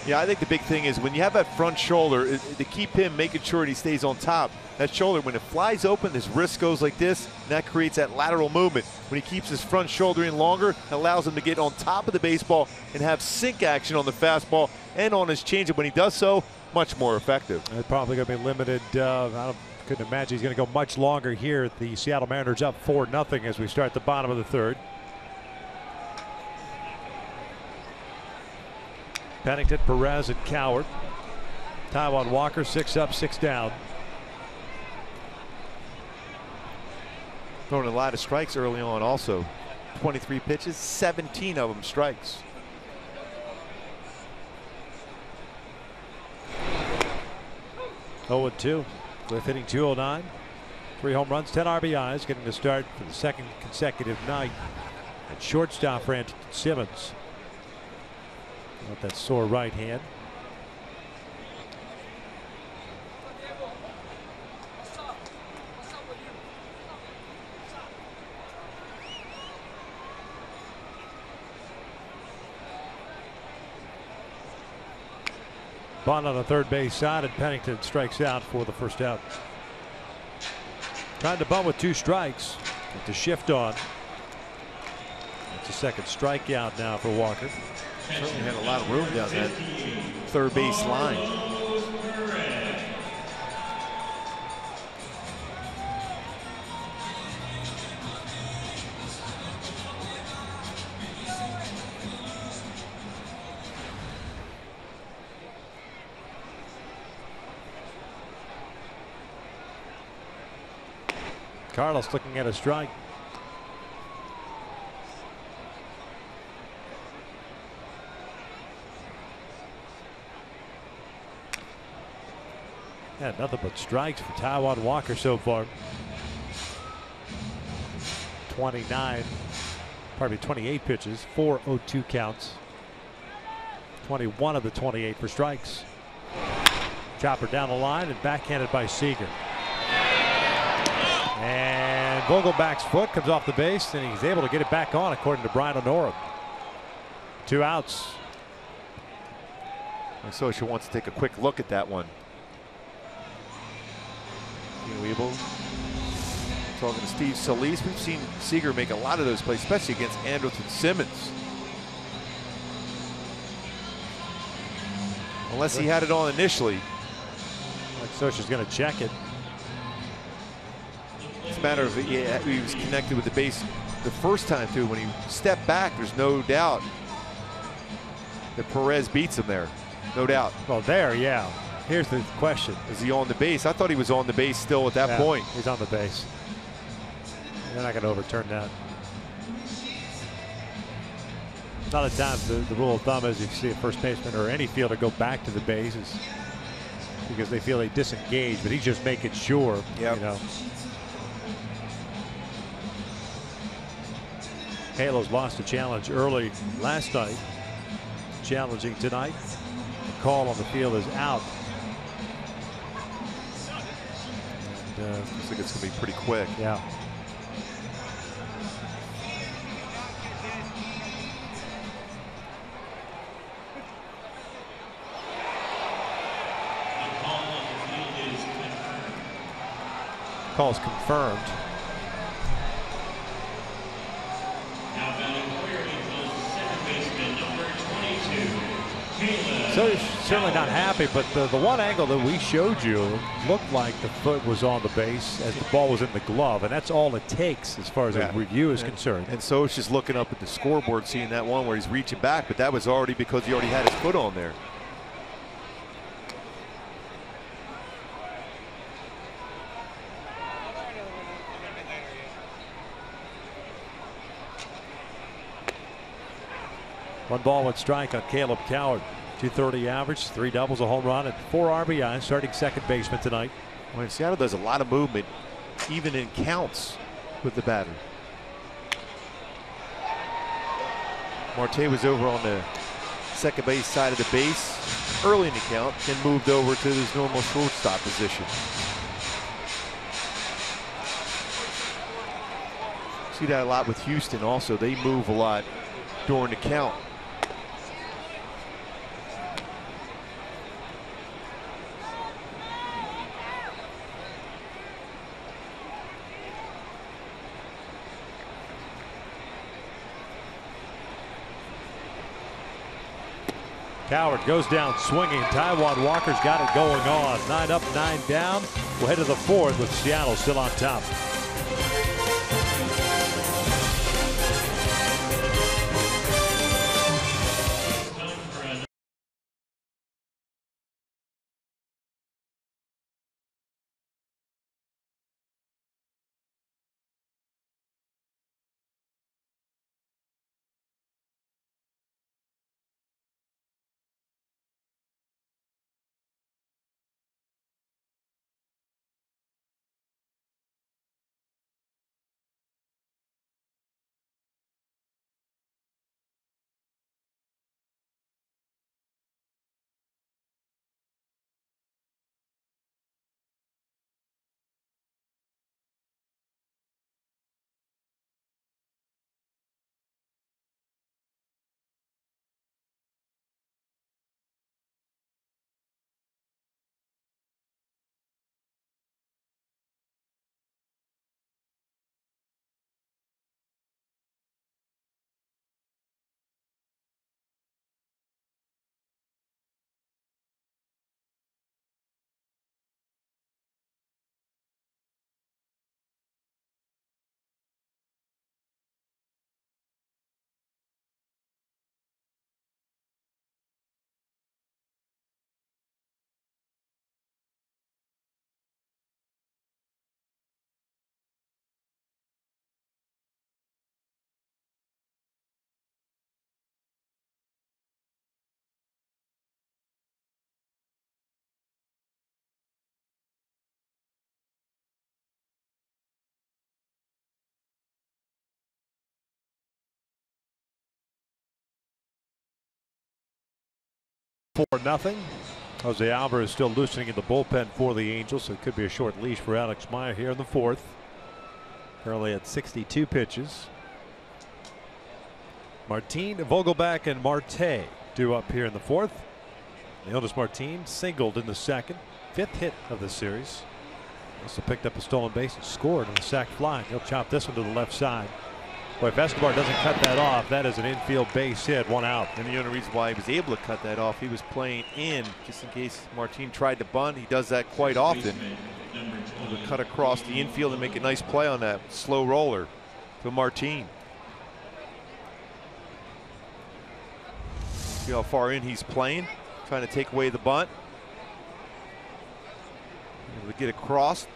Yeah, I think the big thing is when you have that front shoulder, to keep him making sure he stays on top. That shoulder, when it flies open, his wrist goes like this, and that creates that lateral movement. When he keeps his front shoulder in longer, it allows him to get on top of the baseball and have sink action on the fastball and on his changeup. When he does so, much more effective. It's probably going to be limited. Couldn't imagine he's going to go much longer here. The Seattle Mariners up 4-0 as we start the bottom of the third. Pennington, Perez, and Cowart. Taijuan Walker 6 up, 6 down. Throwing a lot of strikes early on also. 23 pitches, 17 of them strikes. Oh, 2. Cliff hitting .209. 3 home runs, 10 RBIs, getting the start for the second consecutive night at shortstop for Andrelton Simmons. With that sore right hand. Bunt on the third base side, and Pennington strikes out for the first out. Trying to bunt with 2 strikes. Get the shift on. It's a second strikeout now for Walker. Certainly had a lot of room down that third base line. Carlos looking at a strike. Yeah, nothing but strikes for Taijuan Walker so far. 28 pitches, 4 0-2 counts. 21 of the 28 for strikes. Chopper down the line and backhanded by Seager. And Vogelbach's foot comes off the base, and he's able to get it back on, according to Brian O'Nora. 2 outs. Sosha wants to take a quick look at that one. Weeble talking to Steve Solis. We've seen Seager make a lot of those plays, especially against Andrelton Simmons. Unless he had it on initially. Like Sosha's going to check it. It's a matter of he was connected with the base the first time too. When he stepped back, there's no doubt that Perez beats him there. No doubt. Well, there, yeah. Here's the question. Is he on the base? I thought he was on the base still at that point. He's on the base. They're not going to overturn that. A lot of times the rule of thumb is if you see a first baseman or any fielder go back to the base is because they feel they disengage, but he's just making sure. Yep. You know. Halos lost a challenge early last night. Challenging tonight. The call on the field is out. And, looks like it's going to be pretty quick. Yeah. Call's confirmed. So he's certainly not happy, but the one angle that we showed you looked like the foot was on the base as the ball was in the glove, and that's all it takes as far as a review is concerned. And so it's just looking up at the scoreboard, seeing that one where he's reaching back, but that was already because he already had his foot on there. One ball, 1 strike on Caleb Cowart. 230 average, 3 doubles, a home run, and 4 RBIs, starting second baseman tonight. Well, Seattle does a lot of movement, even in counts with the batter. Marte was over on the second base side of the base early in the count, then moved over to his normal shortstop position. See that a lot with Houston also. They move a lot during the count. COWART goes down swinging. Taijuan Walker's got it going on. 9 up, 9 down. We'll head to the 4th with Seattle still on top. For nothing. Jose Alvarez still loosening in the bullpen for the Angels, so it could be a short leash for Alex Meyer here in the 4th. Currently at 62 pitches. Martin, Vogelbach, and Marte due up here in the 4th. Leonys Martin singled in the 2nd, 5th hit of the series. Also picked up a stolen base and scored on the sac fly. He'll chop this one to the left side. Boy, if Escobar doesn't cut that off, that is an infield base hit, 1 out. And the only reason why he was able to cut that off, he was playing in just in case Martin tried to bunt. He does that quite often. He would cut across the infield and make a nice play on that slow roller to Martin. See how far in he's playing, trying to take away the bunt. Able to get across.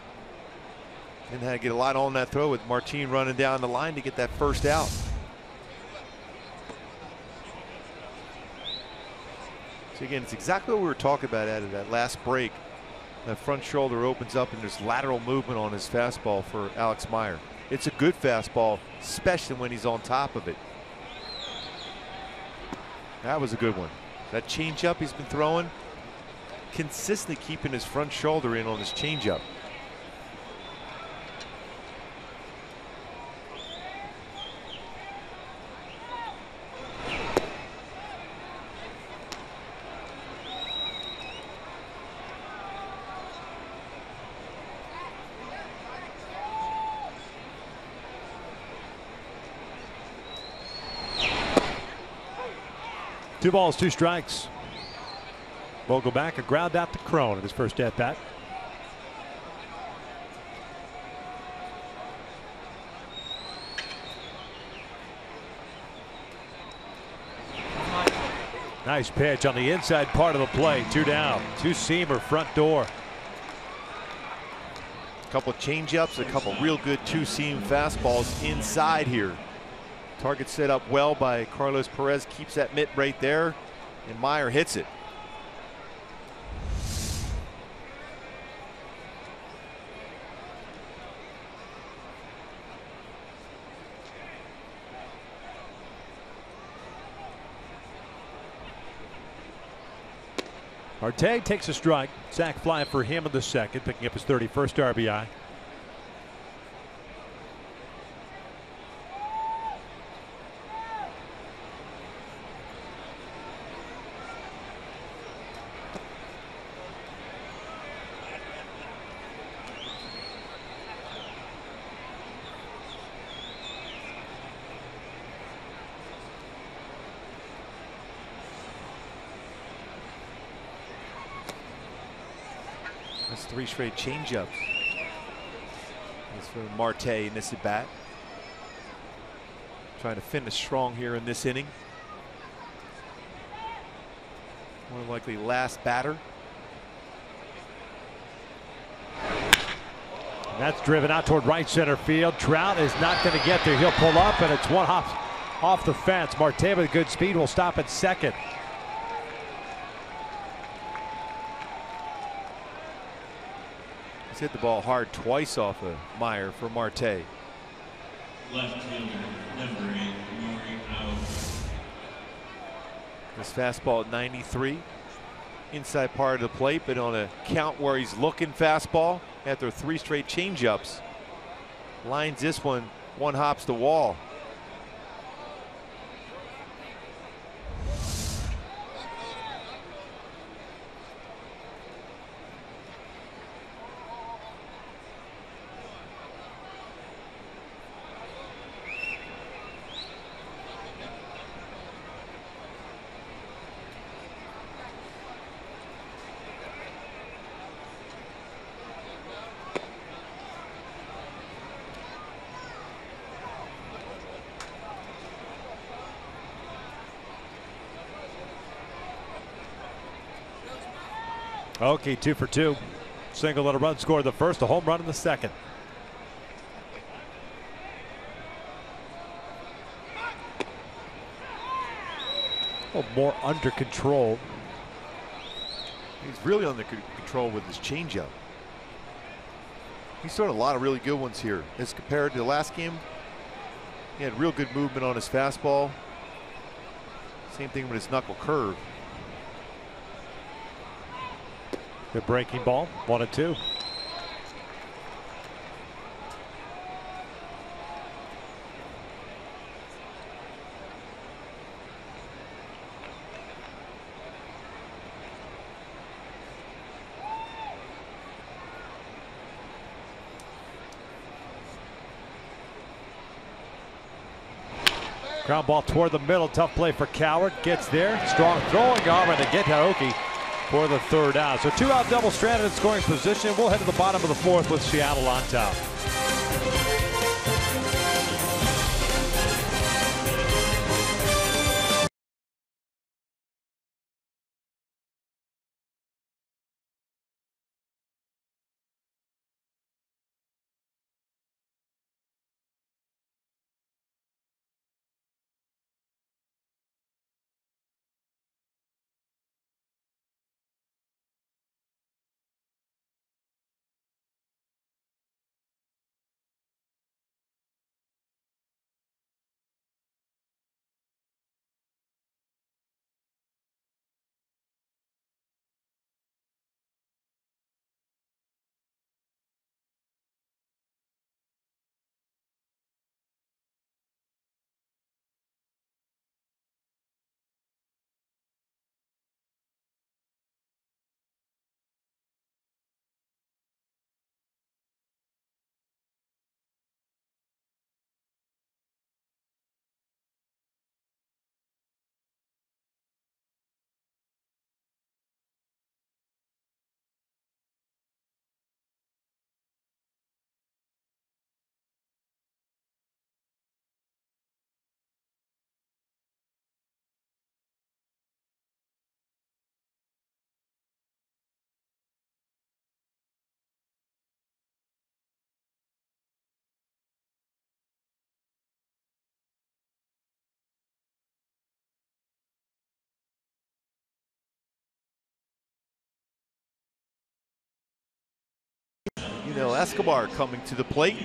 Didn't have to get a lot on that throw with Martin running down the line to get that first out. So again, it's exactly what we were talking about at that last break. That front shoulder opens up and there's lateral movement on his fastball for Alex Meyer. It's a good fastball, especially when he's on top of it. That was a good one. That changeup he's been throwing, consistently keeping his front shoulder in on his changeup. Two balls, 2 strikes. Vogelbach, a ground out to Crone in his first at bat. Nice pitch on the inside part of the plate. 2 down, 2-seamer front door. A couple of changeups, a couple real good 2-seam fastballs inside here. Target set up well by Carlos Perez, keeps that mitt right there, and Meyer hits it. Marte takes a strike. Sac fly for him in the 2nd, picking up his 31st RBI. That's 3 straight changeups. That's for Marte in this at bat. Trying to finish strong here in this inning. More likely last batter. And that's driven out toward right center field. Trout is not going to get there. He'll pull up, and it's one hop off the fence. Marte with good speed will stop at second. He's hit the ball hard twice off of Meyer for Marte. Left fielder, number 8, NORICHIKA. This fastball at 93. Inside part of the plate, but on a count where he's looking fastball after 3 straight changeups. Lines this one hops the wall. AOKI 2 for 2. Single and a run scored the first, a home run in the second. A little more under control. He's really under control with his changeup. He's thrown a lot of really good ones here. As compared to the last game, he had real good movement on his fastball. Same thing with his knuckle curve. Good breaking ball, 1-2. Ground ball toward the middle, tough play for COWART. Gets there, strong throwing arm, and to get AOKI for the third out. So 2-out double stranded in scoring position. We'll head to the bottom of the fourth with Seattle on top. You know, Escobar coming to the plate.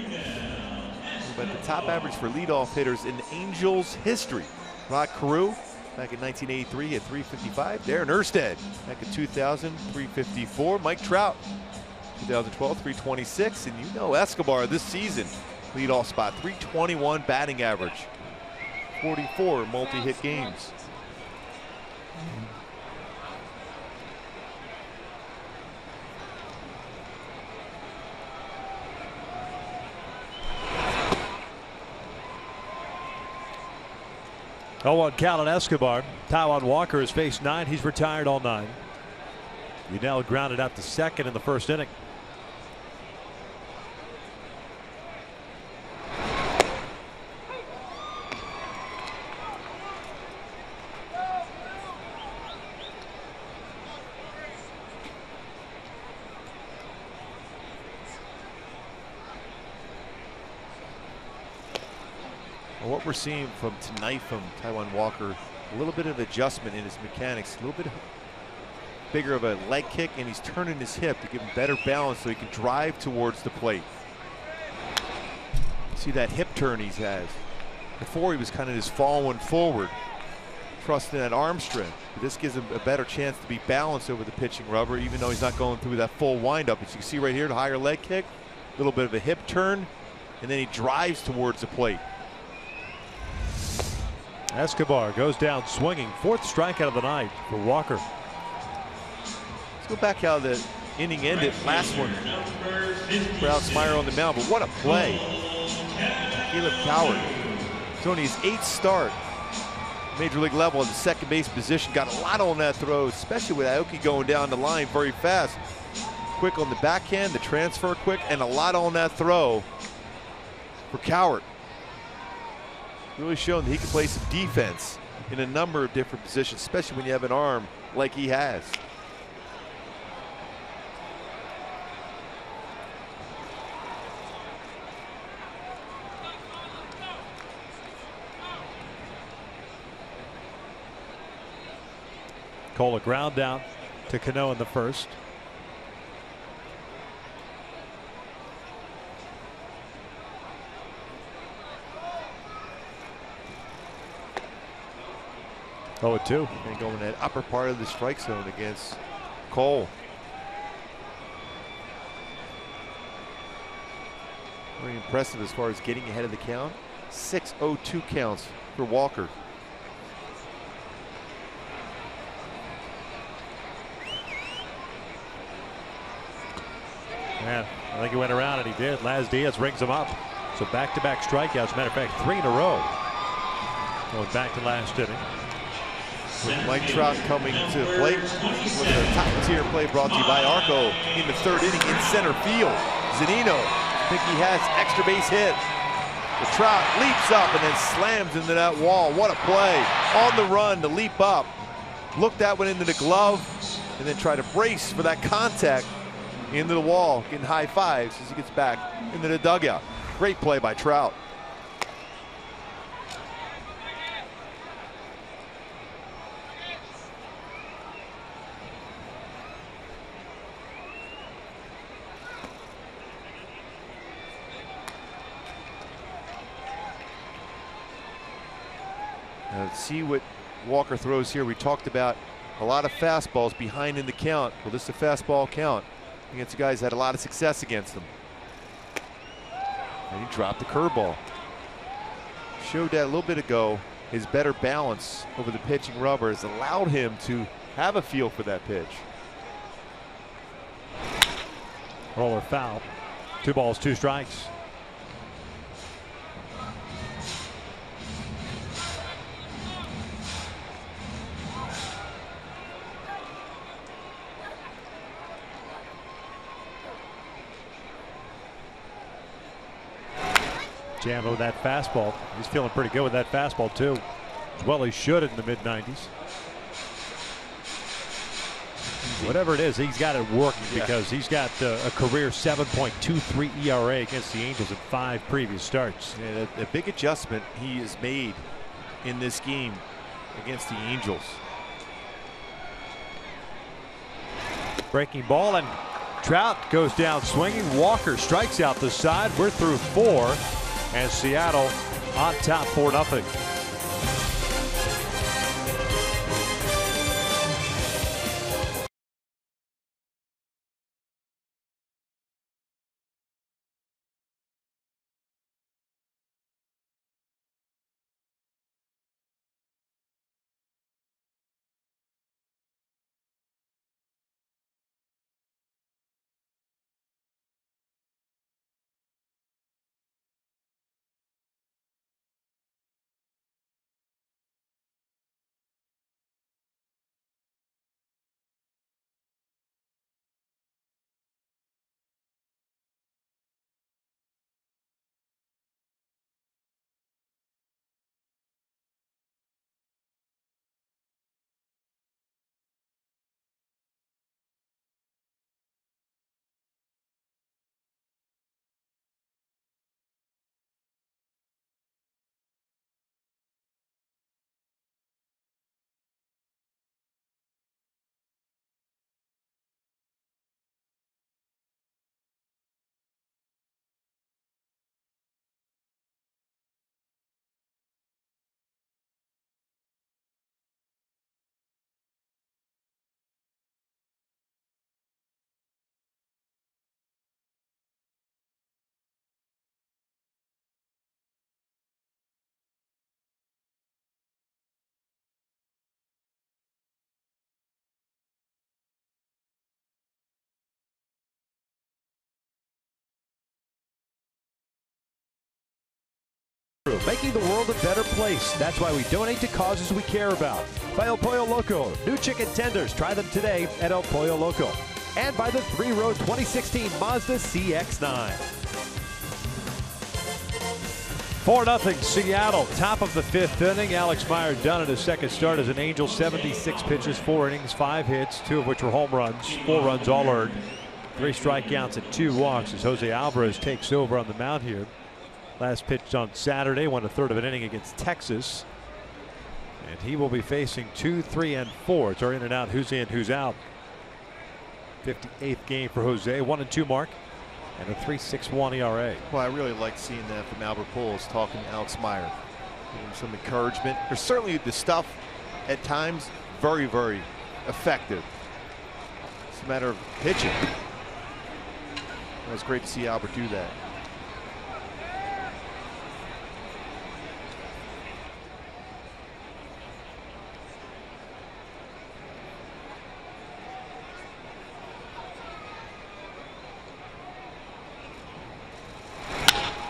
But the top average for leadoff hitters in Angels history. Rod Carew back in 1983 at 355. Darren Erstad back in 2000, 354. Mike Trout, 2012, 326. And you know Escobar this season, leadoff spot, 321 batting average. 44 multi-hit games. Oh, on count on Escobar. Taijuan Walker has faced 9. He's retired all 9. Udell grounded out to second in the first inning. What we're seeing from tonight from Taijuan Walker, a little bit of adjustment in his mechanics, a little bit bigger of a leg kick, and he's turning his hip to give him better balance so he can drive towards the plate. See that hip turn he has. Before he was kind of just following forward, trusting that arm strength. But this gives him a better chance to be balanced over the pitching rubber, even though he's not going through that full windup. As you can see right here, the higher leg kick, a little bit of a hip turn, and then he drives towards the plate. Escobar goes down swinging. 4th strikeout of the night for Walker. Let's go back how the inning ended. Last one. Crowd Smyer on the mound, but what a play. KALEB COWART. It's only his 8th start. Major league level at the second base position. Got a lot on that throw, especially with AOKI going down the line very fast. Quick on the backhand, the transfer quick, and a lot on that throw for COWART. Really showing that he can play some defense in a number of different positions, especially when you have an arm like he has. Cole a ground down to Cano in the first. Oh, 2. And going that upper part of the strike zone against Cole. Very impressive as far as getting ahead of the count. 6-0-2 counts for Walker. Yeah, I think he went around and he did. Laz Diaz rings him up. So back-to-back strikeouts. Matter of fact, 3 in a row. Going back to last inning. With Mike Trout coming to the plate. With a top-tier play brought to you by Arco in the 3rd inning in center field. ZUNINO, I think he has extra base hit. The Trout leaps up and then slams into that wall. What a play. On the run to leap up. Look that one into the glove and then try to brace for that contact into the wall. Getting high fives as he gets back into the dugout. Great play by Trout. Let's see what Walker throws here. We talked about a lot of fastballs behind in the count. Well, this is a fastball count against the guys that had a lot of success against them. And he dropped the curveball. Showed that a little bit ago. His better balance over the pitching rubber has allowed him to have a feel for that pitch. Roller foul. 2 balls, 2 strikes. Jambo with that fastball. He's feeling pretty good with that fastball too. As well he should in the mid-90s. Whatever it is, he's got it working because he's got a career 7.23 ERA against the Angels in 5 previous starts. Yeah, a big adjustment he has made in this game against the Angels. Breaking ball and Trout goes down swinging. Walker strikes out the side. We're through 4. And Seattle on top 4-0. making the world a better place. That's why we donate to causes we care about. By El Pollo Loco, new chicken tenders. Try them today at El Pollo Loco. And by the 3-row 2016 Mazda CX-9. 4-0 Seattle, top of the 5th inning. Alex Meyer done in his second start as an Angel. 76 pitches, 4 innings, 5 hits, 2 of which were home runs, 4 runs all earned, 3 strikeouts and 2 walks as Jose Alvarez takes over on the mound here. Last pitched on Saturday, won a third of an inning against Texas. And he will be facing 2, 3, and 4. It's our in and out, who's in, who's out. 58th game for Jose, 1-2 mark. And a 3.61 ERA. Well, I really like seeing that from Albert Pujols talking to Alex Meyer. Giving him some encouragement. There's certainly the stuff at times very, very effective. It's a matter of pitching. It's great to see Albert do that.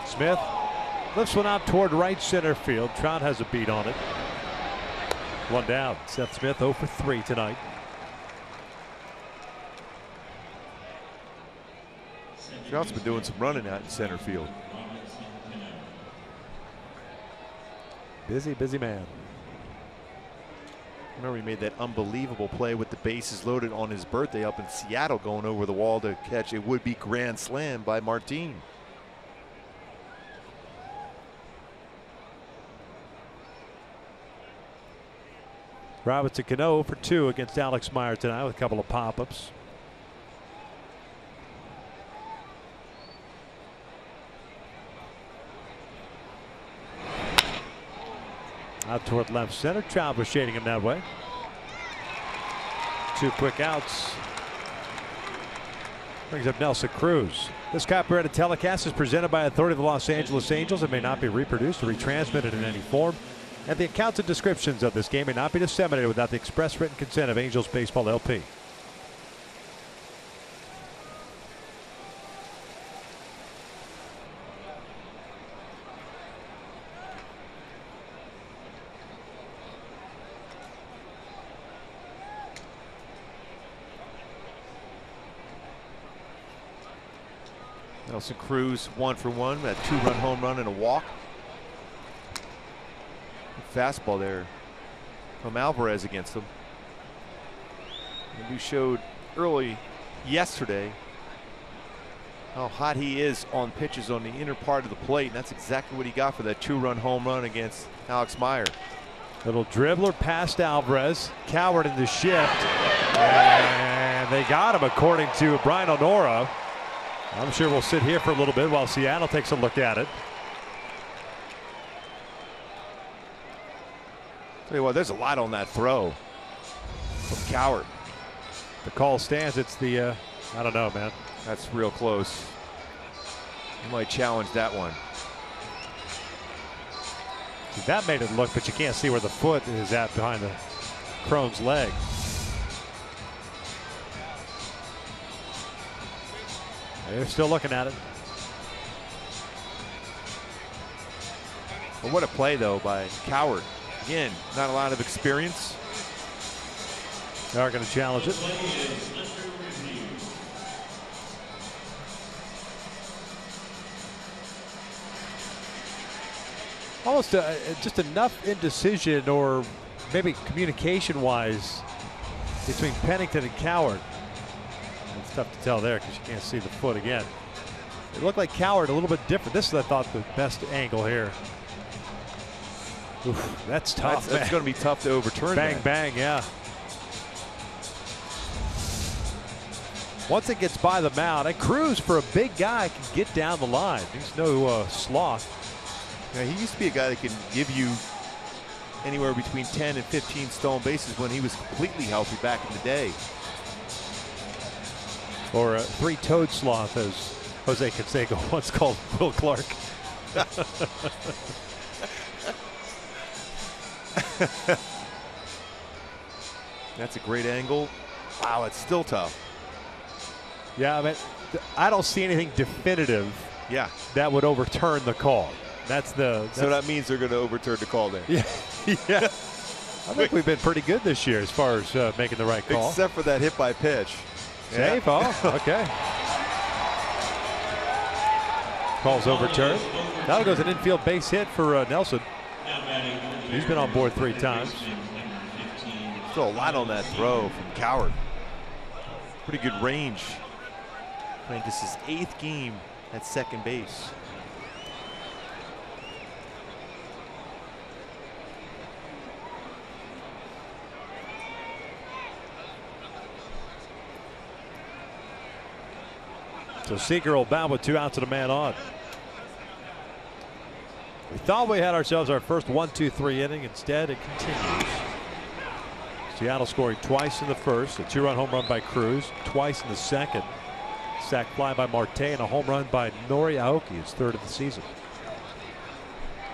Smith lifts one out toward right center field. Trout has a beat on it. 1 down. Seth Smith 0 for 3 tonight. Trout's been doing some running out in center field. Busy, busy man. Remember, he made that unbelievable play with the bases loaded on his birthday up in Seattle, going over the wall to catch a would-be grand slam by Martin. Robinson Cano for 2 against Alex Meyer tonight with a couple of pop-ups. Out toward left center. Trout was shading him that way. 2 quick outs. Brings up Nelson Cruz. This copyrighted telecast is presented by authority of the Los Angeles Angels and may not be reproduced or retransmitted in any form. And the accounts and descriptions of this game may not be disseminated without the express written consent of Angels Baseball LP. Nelson Cruz 1 for 1, that 2-run home run and a walk. Fastball there from Alvarez against him. And we showed early yesterday how hot he is on pitches on the inner part of the plate, and that's exactly what he got for that 2-run home run against Alex Meyer. Little dribbler past Alvarez. Cowart in the shift, and they got him according to Brian Honora. I'm sure we'll sit here for a little bit while Seattle takes a look at it. Tell you what, there's a lot on that throw from Cowart. The call stands. It's the I don't know, man. That's real close. You might challenge that one. See, that made it look, but you can't see where the foot is at behind the Crone's leg. They're still looking at it. Well, what a play though by Cowart. Again, not a lot of experience. They are going to challenge it. Almost just enough indecision, or maybe communication-wise, between Pennington and Cowart. It's tough to tell there because you can't see the foot again. It looked like Cowart a little bit different. This is, I thought, the best angle here. Oof, that's tough. That's going to be tough to overturn. Bang, bang, yeah. Once it gets by the mound, and Cruz, for a big guy, can get down the line. He's no sloth. Yeah, he used to be a guy that can give you anywhere between 10 and 15 stolen bases when he was completely healthy back in the day. Or a 3-toed sloth, as Jose Canseco once called Will Clark. That's a great angle. Wow, it's still tough. Yeah, I mean, I don't see anything definitive that would overturn the call. So that means they're going to overturn the call then. Yeah. Yeah. I think we've been pretty good this year as far as making the right call. Except for that hit by pitch. Safe, oh, okay. Call's overturned. Now goes an infield base hit for Nelson. He's been on board 3 times. Still a lot on that throw from COWART. Pretty good range. Playing this is his 8th game at second base. So Seager will bound with 2 outs and a man on. We thought we had ourselves our first 1-2-3 inning. Instead, it continues. Seattle scoring twice in the first, a 2-run home run by Cruz, twice in the second. Sac fly by Marte and a home run by AOKI, his 3rd of the season.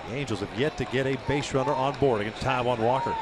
The Angels have yet to get a base runner on board against Taijuan Walker.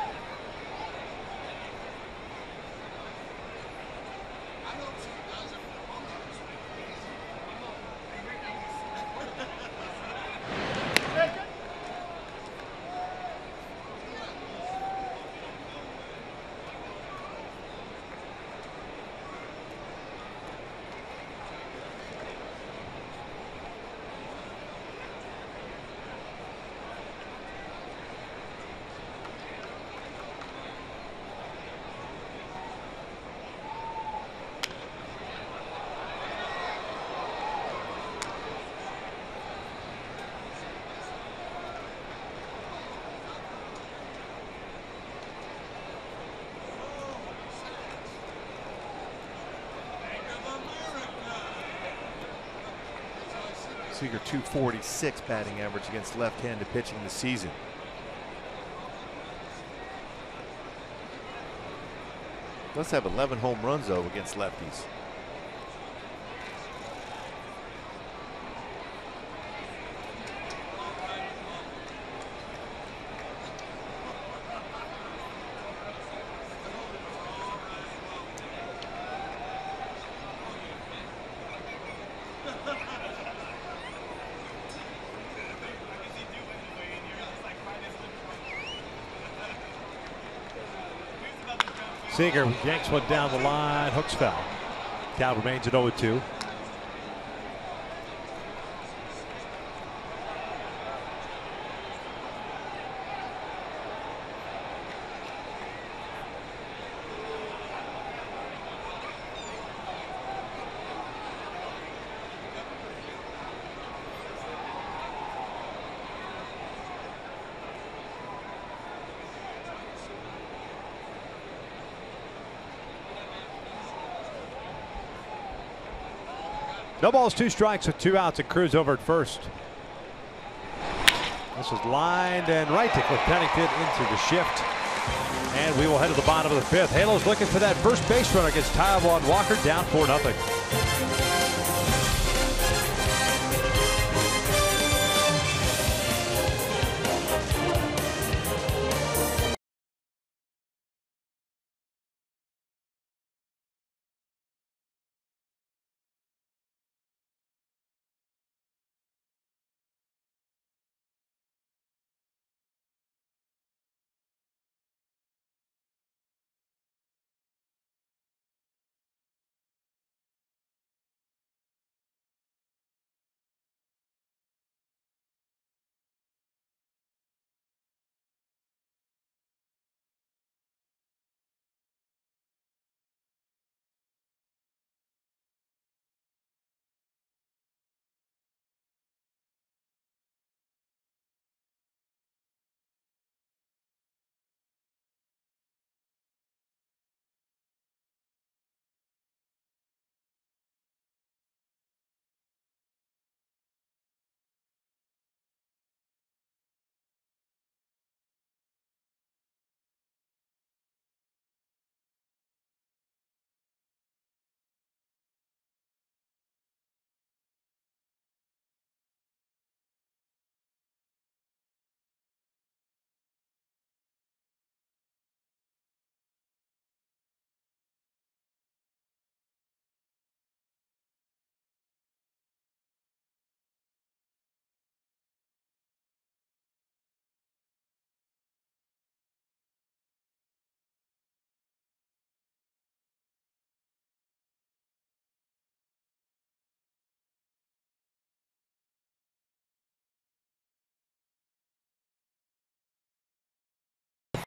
Seager 246 batting average against left-handed pitching this season. Does have 11 home runs though against lefties. Seager yanks one down the line, hooks foul. Count remains at 0-2. No balls, 2 strikes with 2 outs, and Cruz over at first. This is lined and right to Cliff Pennington into the shift. And we will head to the bottom of the 5th. Halos looking for that first base runner against Taijuan Walker, down 4-0.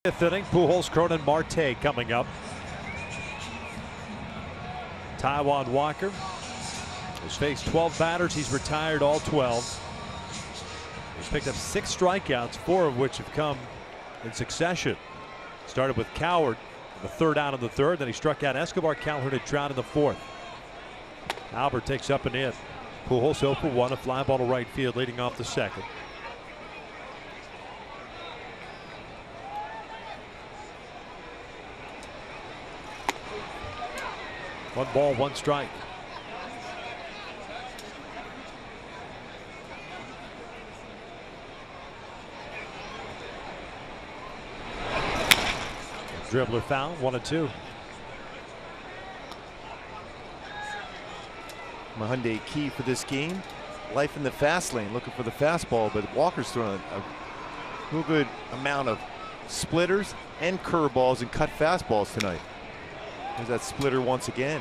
Fifth inning, Pujols, Cronin, Marte coming up. Taijuan Walker has faced 12 batters. He's retired all 12. He's picked up 6 strikeouts, 4 of which have come in succession. Started with COWART, the third out in the third. Then he struck out Escobar, Calhoun, and Trout in the fourth. Albert takes up and in. Pujols 0 for 1, a fly ball to right field, leading off the second. One ball, one strike. Dribbler foul, 1-2. Hyundai key for this game. Life in the fast lane, looking for the fastball, but Walker's throwing a real good amount of splitters and curveballs and cut fastballs tonight. There's that splitter once again.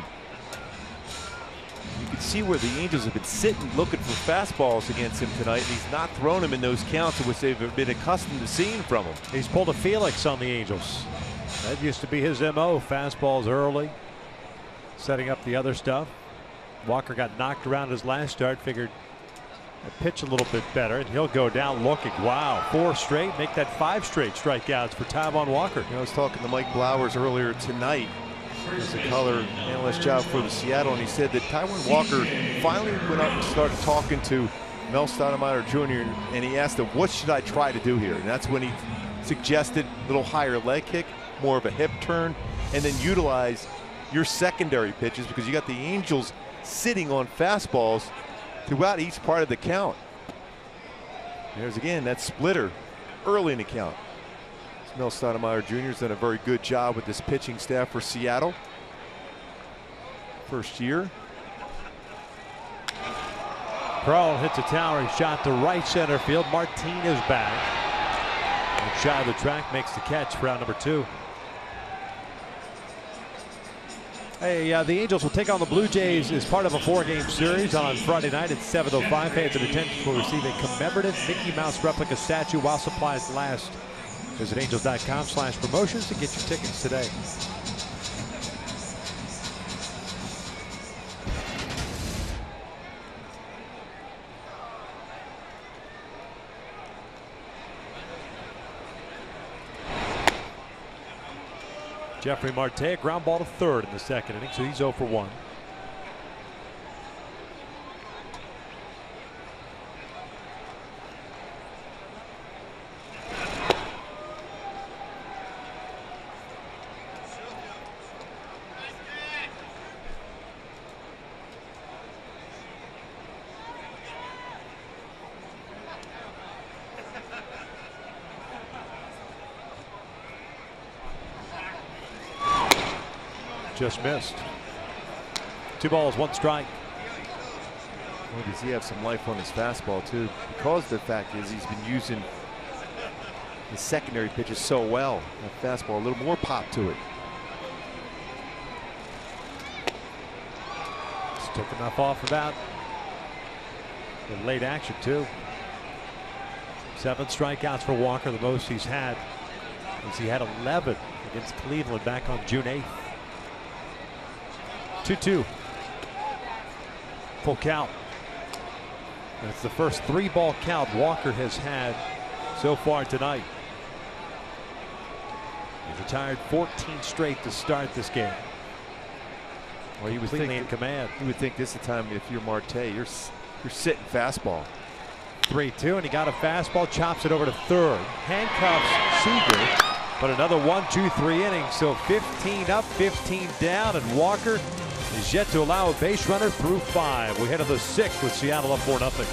You can see where the Angels have been sitting looking for fastballs against him tonight, and he's not throwing them in those counts in which they've been accustomed to seeing from him. He's pulled a Felix on the Angels. That used to be his MO. Fastballs early, setting up the other stuff. Walker got knocked around his last start, figured I'd pitch a little bit better, and he'll go down looking. Wow, 4 straight, make that 5 straight strikeouts for Taijuan Walker. I was talking to Mike Blowers earlier tonight, as a color analyst job for the Seattle, and he said that Taijuan Walker finally went up and started talking to Mel Stoudemire Jr. and he asked him, what should I try to do here? And that's when he suggested a little higher leg kick, more of a hip turn, and then utilize your secondary pitches, because you got the Angels sitting on fastballs throughout each part of the count. There's again that splitter early in the count. Mel Stoudemire Jr. has done a very good job with this pitching staff for Seattle. First year. Kroll hits a towering shot to right center field. Martinez back. And shy of the track, makes the catch for out number 2. Hey, the Angels will take on the Blue Jays as part of a 4-game series on Friday night at 7:05. Fans in attendance will receive a commemorative Mickey Mouse replica statue while supplies last. Visit angels.com/promotions to get your tickets today. Jeffrey Marte, a ground ball to third in the second inning, so he's 0 for 1. Just missed. 2 balls, 1 strike. Well, does he have some life on his fastball too? Because the fact is he's been using his secondary pitches so well. That fastball, a little more pop to it. Just took enough off of that. And late action too. 7 strikeouts for Walker, the most he's had. As he had 11 against Cleveland back on June 8th. 2-2. Full count. And it's the first 3-ball count Walker has had so far tonight. He's retired 14 straight to start this game. Well, you would Completely think in command. You would think this is the time if you're Marte, you're sitting fastball. 3-2, and he got a fastball, chops it over to third. Handcuffs Seager, but another 1-2-3 innings. So 15 up, 15 down, and Walker is yet to allow a base runner through 5. We head to the 6th with Seattle up 4-0.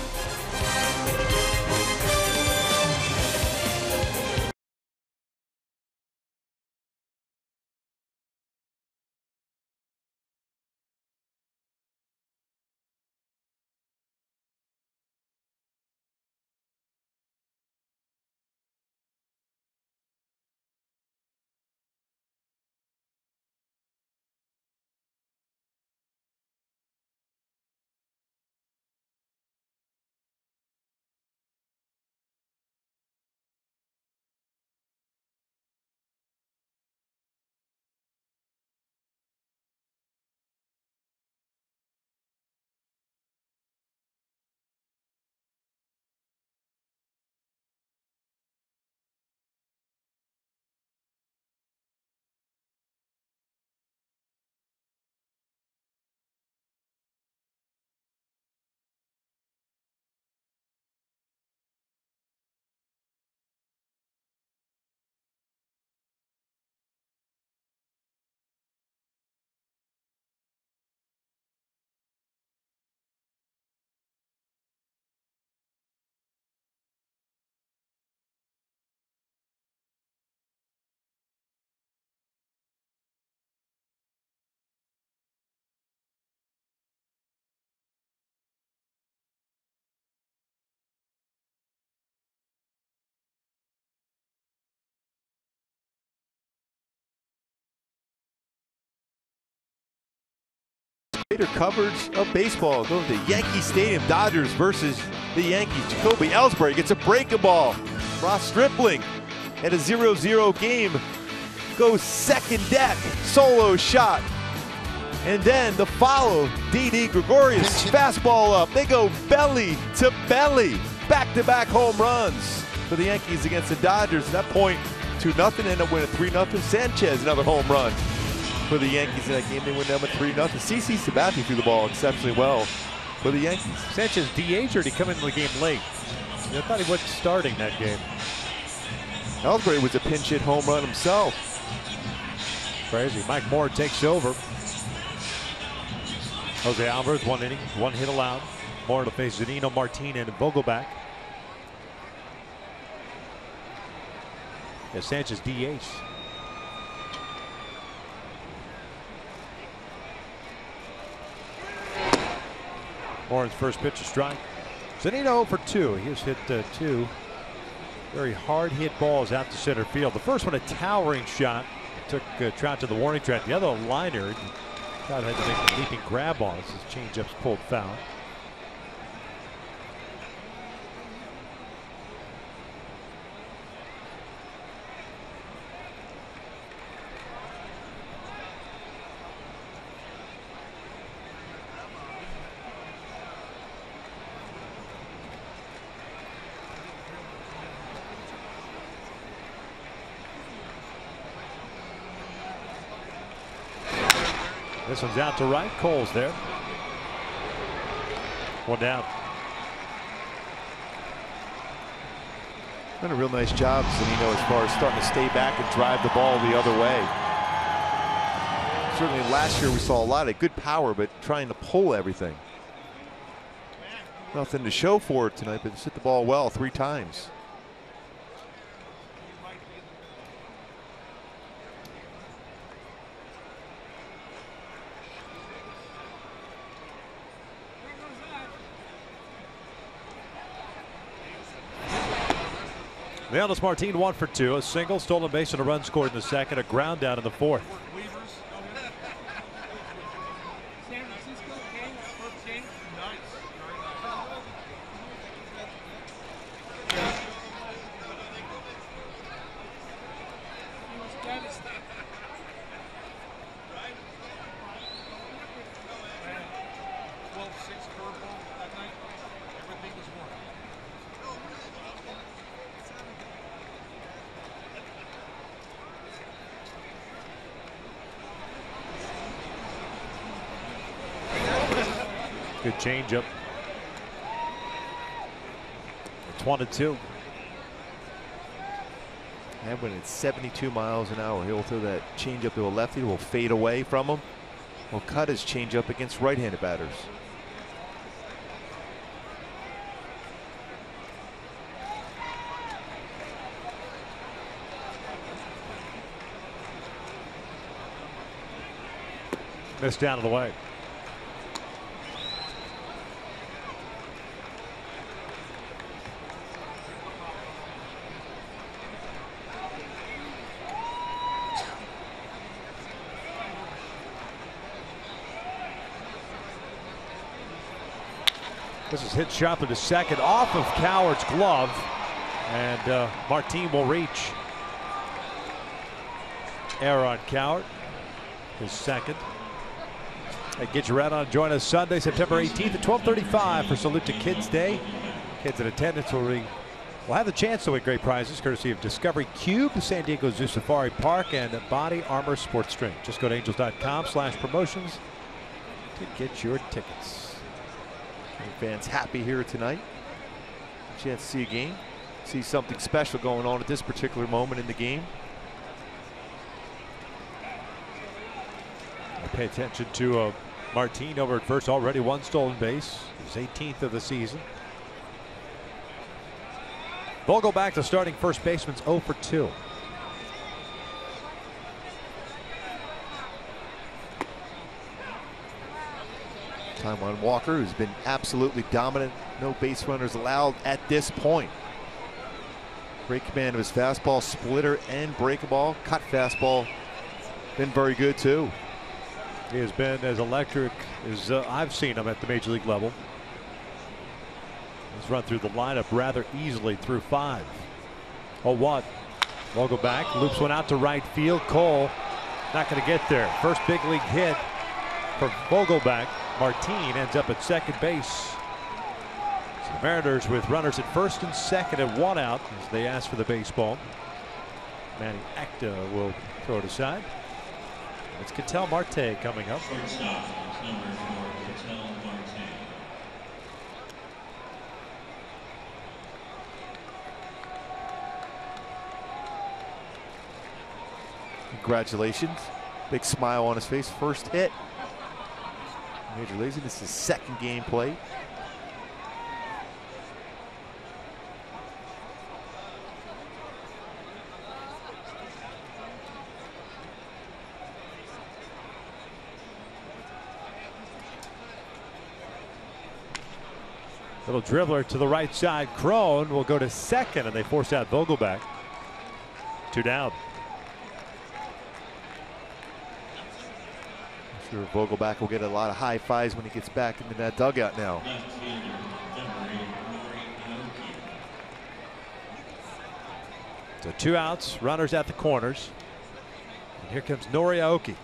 greater coverage of baseball. Going to Yankee Stadium, Dodgers versus the Yankees. Jacoby Ellsbury gets a breaking ball. Ross Stripling at a 0-0 game goes second deck, solo shot. And then the follow, Didi Gregorius, fastball up. They go belly to belly. Back-to-back home runs for the Yankees against the Dodgers. At that point, 2-0, end up winning 3-0. Sanchez, another home run for the Yankees in that game. They win them at 3-0. CC Sabathia threw the ball exceptionally well for the Yankees. Sanchez DH, or did he come into the game late? I thought he wasn't starting that game. Ellsbury was a pinch hit home run himself. Crazy. Mike Moore takes over. Jose Alvarez, 1 inning, 1 hit allowed. Moore to face ZUNINO, Martin, and VOGELBACH. Yeah, Sanchez DH. Moore's first pitch, a strike. ZUNINO for 2. He has hit 2 very hard hit balls out to center field. The first one, a towering shot, took Trout to the warning track. The other, a liner. Trout had to make a leaping grab on it. His changeup's pulled foul. This one's out to right. Cole's there. 1 down. Done a real nice job, ZUNINO, as far as starting to stay back and drive the ball the other way. Certainly last year we saw a lot of good power, but trying to pull everything. Nothing to show for it tonight, but hit the ball well 3 times. Leonys Martin 1 for 2. A single, stolen base, and a run scored in the second. A ground down in the fourth. Good changeup. It's 1-2. And when it's 72 miles an hour, he'll throw that changeup to a lefty. Will fade away from him. Will cut his changeup against right-handed batters. Missed down to the way. This is hit sharply to second, off of Coward's glove, and Martin will reach. Error on Coward, his second. Hey, get you right on. Join us Sunday, September 18th at 12:35 for Salute to Kids Day. Kids in attendance will have the chance to win great prizes courtesy of Discovery Cube, the San Diego Zoo Safari Park, and Body Armor Sports Drink. Just go to angels.com/promotions to get your tickets. Fans happy here tonight. A chance to see a game, see something special going on at this particular moment in the game. Pay attention to Martin over at first, already 1 stolen base, his 18th of the season. VOGELBACH, the starting first baseman's 0 for 2. Taijuan Walker, who's been absolutely dominant. No base runners allowed at this point. Great command of his fastball, splitter, and breakable. Cut fastball. Been very good too. He has been as electric as I've seen him at the major league level. He's run through the lineup rather easily through 5. 0-1. Vogelbach loops one out to right field. Cole not going to get there. First big league hit for Vogelbach. Martin ends up at second base. So the Mariners with runners at first and second and 1 out as they ask for the baseball. Manny Acta will throw it aside. It's Ketel Marte coming up. Shortstop, number 4, Ketel Marte. Congratulations. Big smile on his face. First hit. Major League. This is his second game played. Little dribbler to the right side. Crone will go to second, and they force out Vogelbach. 2 down. I'm sure Vogelbach will get a lot of high fives when he gets back into that dugout now. Left fielder, number 8, NORICHIKA. So 2 outs, runners at the corners. And here comes AOKI.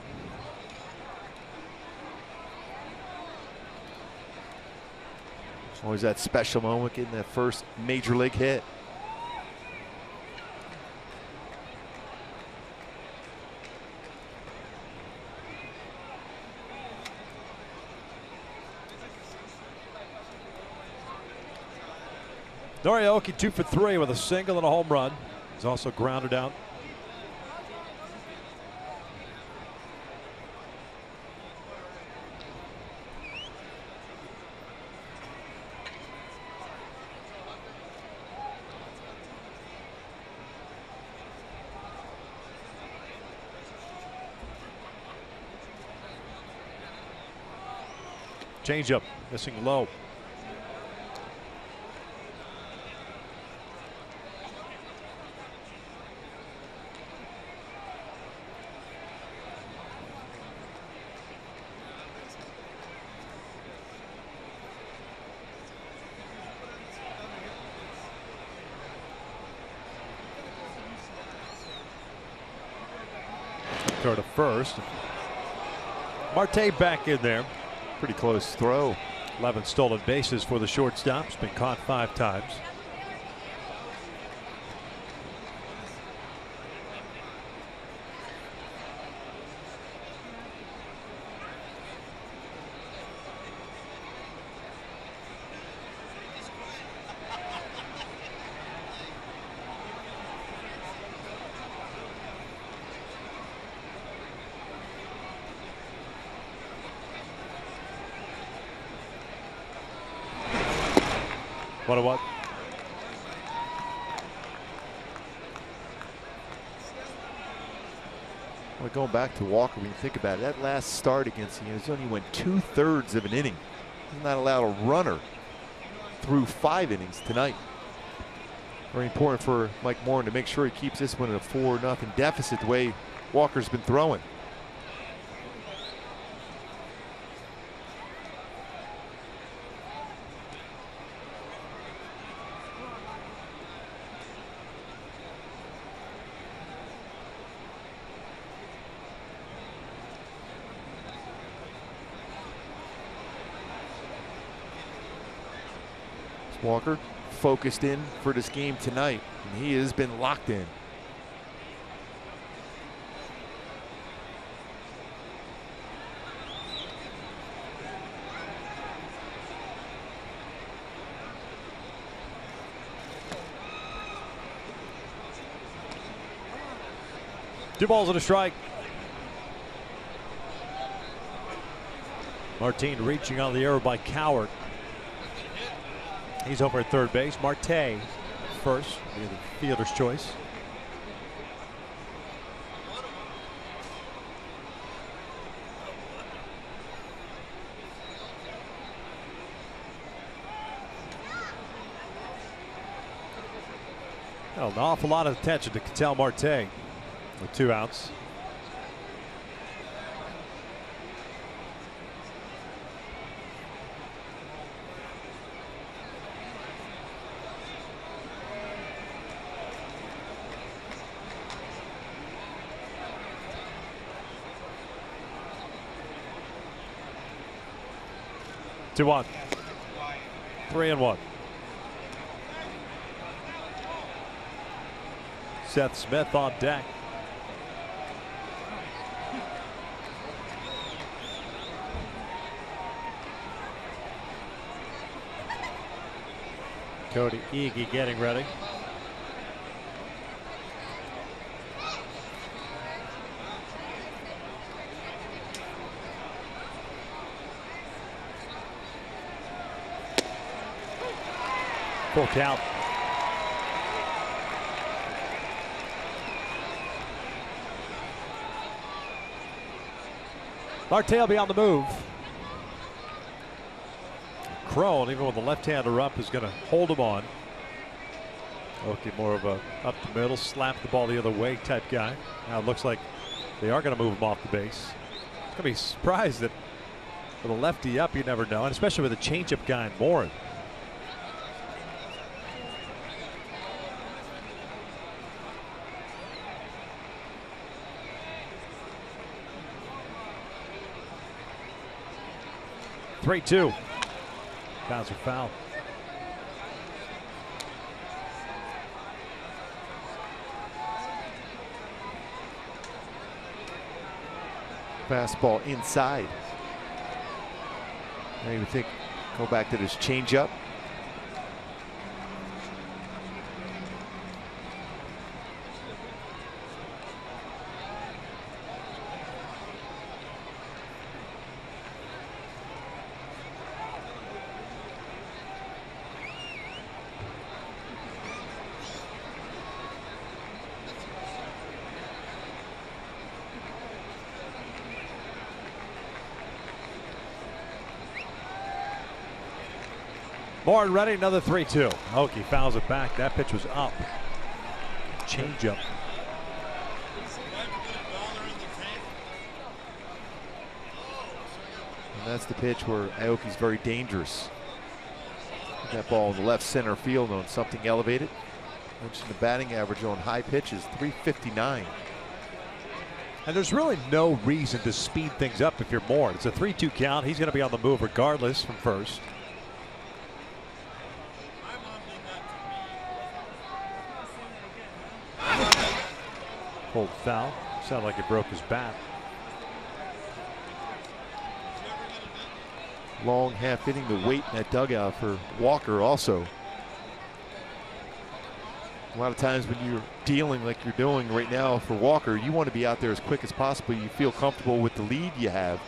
Always that special moment getting that first major league hit. AOKI 2 for 3 with a single and a home run. He's also grounded out. Changeup missing low. Throw to first. Marte back in there. Pretty close throw. 11 stolen bases for the shortstop. He's been caught 5 times. What? Well, going back to Walker, when you think about it, that last start against the Yankees only went 2/3 of an inning. He's not allowed a runner through 5 innings tonight. Very important for Mike Morin to make sure he keeps this one in a 4-0 deficit the way Walker's been throwing. Walker focused in for this game tonight, and he has been locked in. Two balls and a strike. Martin reaching on the arrow by COWART. He's over at third base. Marte first, the fielder's choice. Well, an awful lot of attention to Ketel Marte with 2 outs. 2-1. 3-1. Seth Smith on deck. Cody Eagy getting ready. Full count. Marte will be on the move. Crone, even with the left-hander up, is going to hold him on. Okay, more of a up the middle, slap the ball the other way type guy. Now it looks like they are going to move him off the base. It's going to be surprised that with a lefty up, you never know, and especially with a changeup guy in Morin. Three-two. Bouncer foul. Fastball inside. I even think go back to this changeup. Morin ready, another 3-2. Aoki fouls it back. That pitch was up. Changeup. And that's the pitch where Aoki's very dangerous. That ball in the left center field on something elevated. Mentioned the batting average on high pitches, 359. And there's really no reason to speed things up if you're Morin. It's a 3-2 count. He's going to be on the move regardless from first. Pulled foul. Sounded like he broke his bat. Long half inning to wait in that dugout for Walker also. A lot of times when you're dealing like you're doing right now for Walker, you want to be out there as quick as possible. You feel comfortable with the lead you have.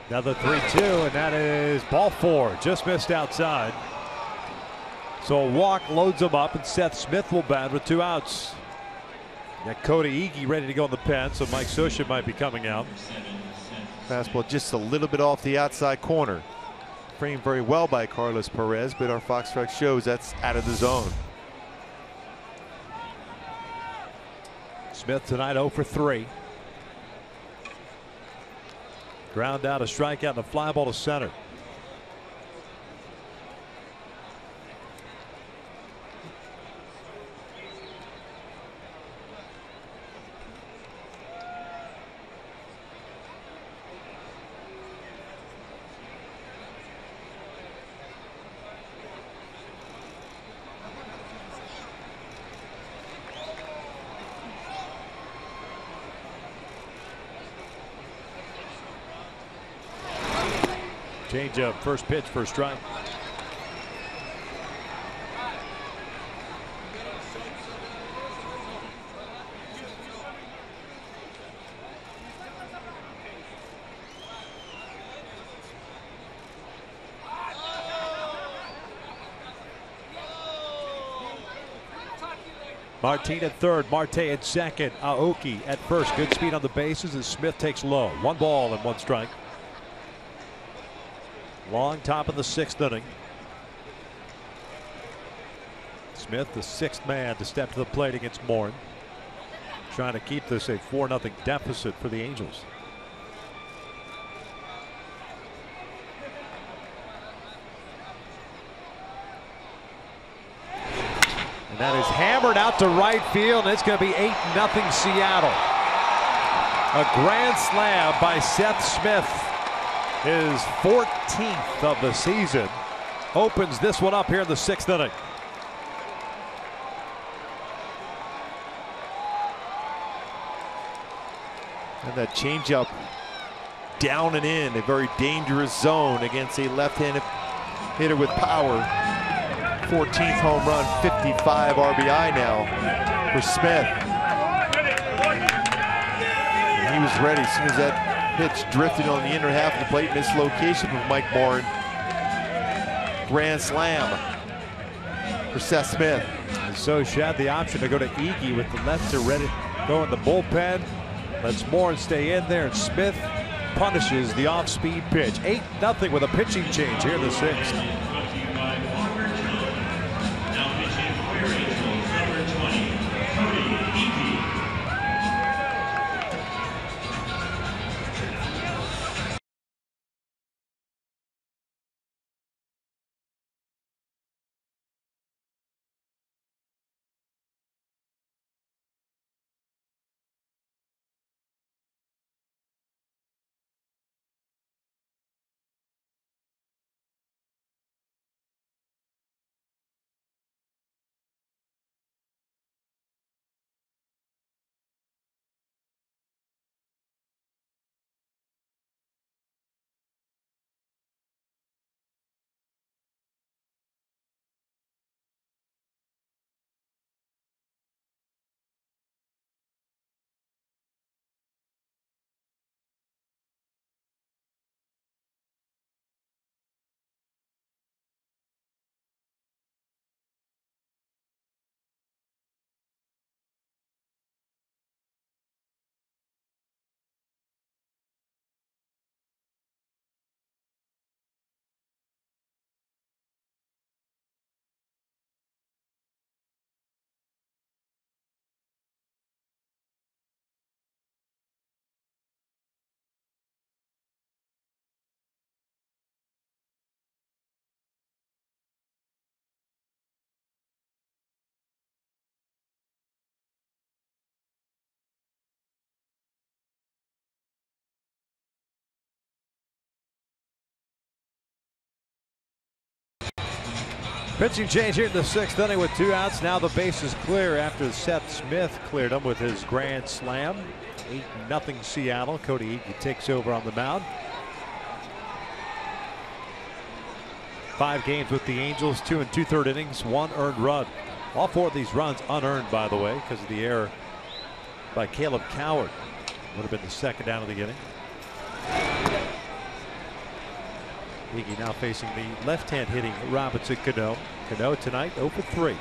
Another 3-2, and that is ball four. Just missed outside. So a walk loads him up, and Seth Smith will bat with 2 outs. Got Cody Eagy ready to go in the pen, so Mike Scioscia might be coming out. Fastball just a little bit off the outside corner. Framed very well by Carlos Perez, but our Fox Strike shows that's out of the zone. Smith tonight 0 for 3. Ground out, a strikeout, and a fly ball to center. Change up, first pitch for a strike. Martin at third, Marte at second, Aoki at first. Good speed on the bases as Smith takes low. 1 ball and 1 strike. Long top of the 6th inning. Smith, the sixth man to step to the plate against Morin, trying to keep this a 4-0 deficit for the Angels. And that is hammered out to right field, and it's going to be 8-0 Seattle. A grand slam by Seth Smith, his 14th of the season, opens this one up here in the 6th inning. And that changeup down and in, a very dangerous zone against a left-handed hitter with power. 14th home run, 55 RBI now for Smith. And he was ready as soon as that pitch drifted on the inner half of the plate. Mislocation from Mike Morin. Grand slam for Seth Smith. And so she had the option to go to Iggy with the lefter ready to go in the bullpen. Lets Morin stay in there, and Smith punishes the off-speed pitch. 8-0 with a pitching change here in the 6th. Now pitching for your Angels, number 20, Iggy. Pitching change here in the 6th inning with 2 outs. Now the base is clear after Seth Smith cleared them with his grand slam. 8-0 Seattle. Cody Iggy takes over on the mound. 5 games with the Angels, 2 2/3 innings, 1 earned run. All 4 of these runs unearned, by the way, because of the error by Caleb Cowart. Would have been the 2nd down of the inning. Iggy now facing the left-hand hitting Robinson Cano. Cano tonight 0 for 3.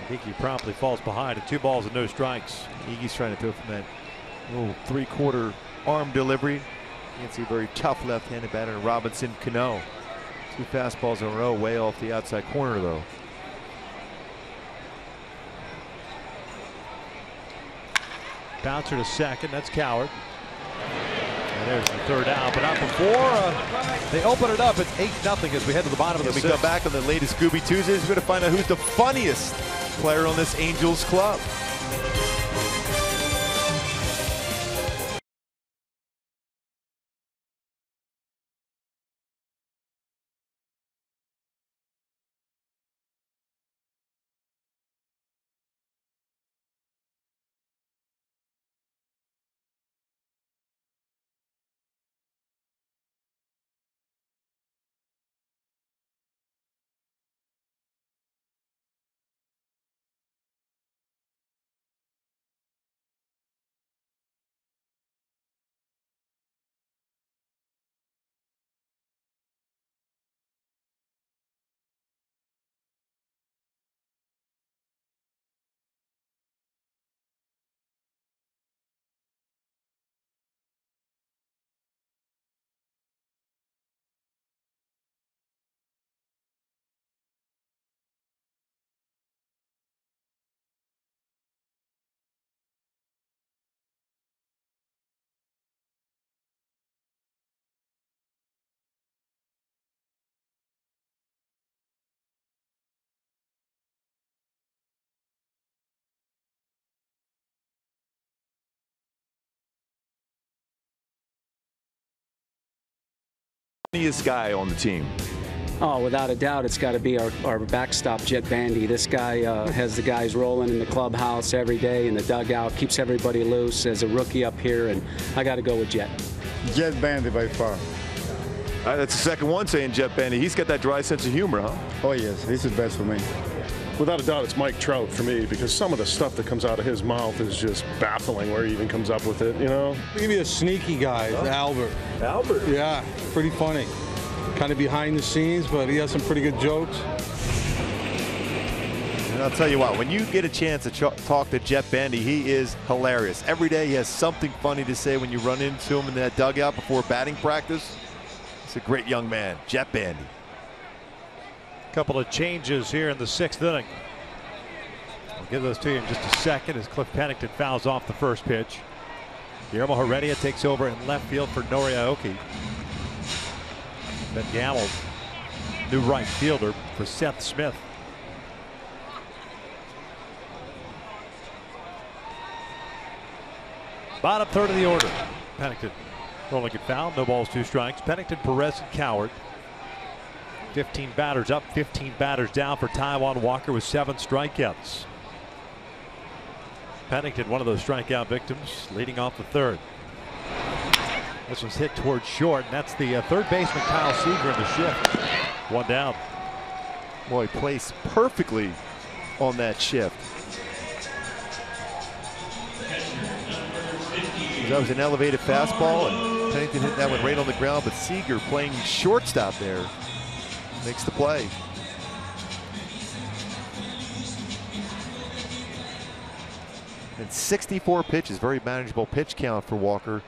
Iggy promptly falls behind at 2 balls and no strikes. Iggy's trying to throw from that little 3/4 arm delivery against a very tough left-handed batter, Robinson Cano. 2 fastballs in a row, way off the outside corner though. Bouncer to second. That's Cowart. And there's the 3rd out, but not before they open it up. It's 8-0 as we head to the bottom of the 6th. We come back on the latest Scooby Tuesdays. We're going to find out who's the funniest player on this Angels club. Funniest guy on the team? Oh, without a doubt, it's got to be our backstop, Jet Bandy. This guy has the guys rolling in the clubhouse every day in the dugout, keeps everybody loose as a rookie up here, and I got to go with Jet. Jet Bandy by far. That's the second one saying Jet Bandy. He's got that dry sense of humor, huh? Oh, yes. He's the best for me. Without a doubt, it's Mike Trout for me, because some of the stuff that comes out of his mouth is just baffling where he even comes up with it, you know? I'll give you a sneaky guy, Albert. Albert? Yeah, pretty funny. Kind of behind the scenes, but he has some pretty good jokes. And I'll tell you what, when you get a chance to talk to Jet Bandy, he is hilarious. Every day he has something funny to say when you run into him in that dugout before batting practice. He's a great young man, Jet Bandy. Couple of changes here in the 6th inning. I'll give those to you in just a second as Cliff Pennington fouls off the first pitch. Guillermo Heredia takes over in left field for NORICHIKA. Ben Gamble, new right fielder for Seth Smith. Bottom third of the order. Pennington rolling it foul. No balls, 2 strikes. Pennington, Perez, and Cowart. 15 batters up, 15 batters down for Taijuan Walker with 7 strikeouts. Pennington, one of those strikeout victims, leading off the 3rd. This was hit towards short, and that's the third baseman Kyle Seager in the shift. 1 down. Boy, he placed perfectly on that shift. That was an elevated fastball, and Pennington hit that one right on the ground, but Seager playing shortstop there makes the play. And 64 pitches, very manageable pitch count for Walker.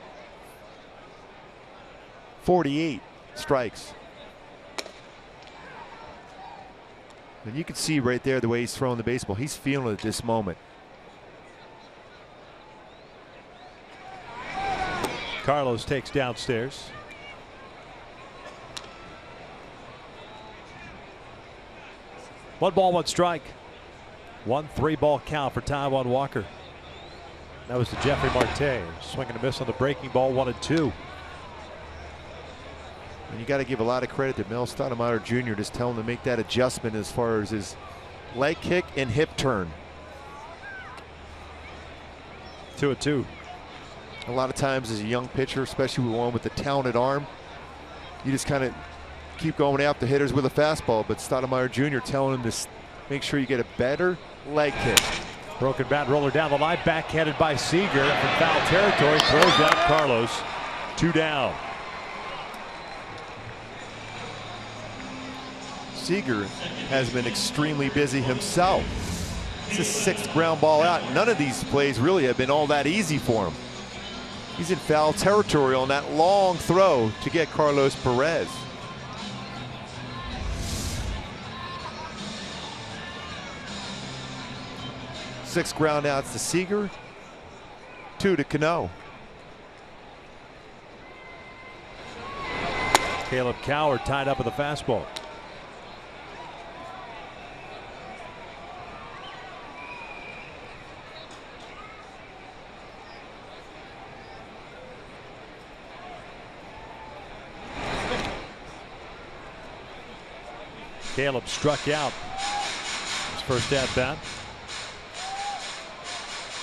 48 strikes. And you can see right there the way he's throwing the baseball. He's feeling it at this moment. Carlos takes downstairs. One ball, 1 strike. 1 3-ball count for Taijuan Walker. That was to Jeffrey Marte. Swing and a miss on the breaking ball, 1-2. And you got to give a lot of credit to Mel Stoudemire Jr. just telling him to make that adjustment as far as his leg kick and hip turn. 2-2. A lot of times as a young pitcher, especially with one with a talented arm, you just kind of keep going after hitters with a fastball, but Stoudemire Jr. telling him to make sure you get a better leg kick. Broken bat roller down the line, backhanded by Seager from foul territory, throws out Carlos. 2 down. Seager has been extremely busy himself. It's his 6th ground ball out. None of these plays really have been all that easy for him. He's in foul territory on that long throw to get Carlos Perez. Six ground outs to Seager, 2 to Cano. Caleb Cowart tied up with a fastball. Caleb struck out his first at bat.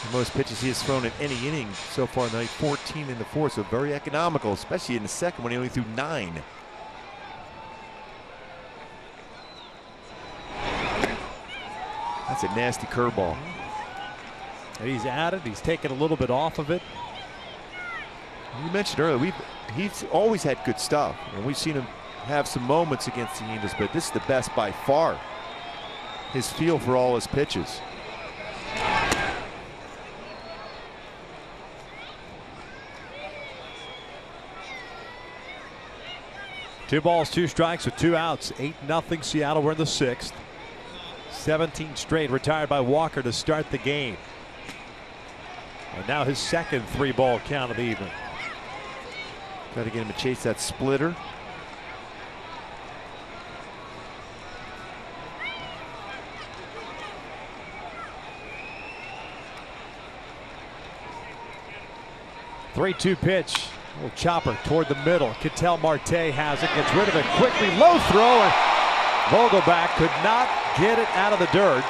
The most pitches he has thrown in any inning so far tonight, 14 in the 4th, so very economical, especially in the 2nd when he only threw 9. That's a nasty curveball. And he's at it. He's taken a little bit off of it. You mentioned earlier, he's always had good stuff, and we've seen him have some moments against the Angels, but this is the best by far. His feel for all his pitches. Two balls, 2 strikes with 2 outs. 8-0 Seattle. We're in the 6th. 17 straight retired by Walker to start the game. And now his 2nd 3-ball count of the evening. Got to get him to chase that splitter. Three-two pitch Little chopper toward the middle. Ketel Marte has it, gets rid of it quickly. Low throw, and VOGELBACH could not get it out of the dirt.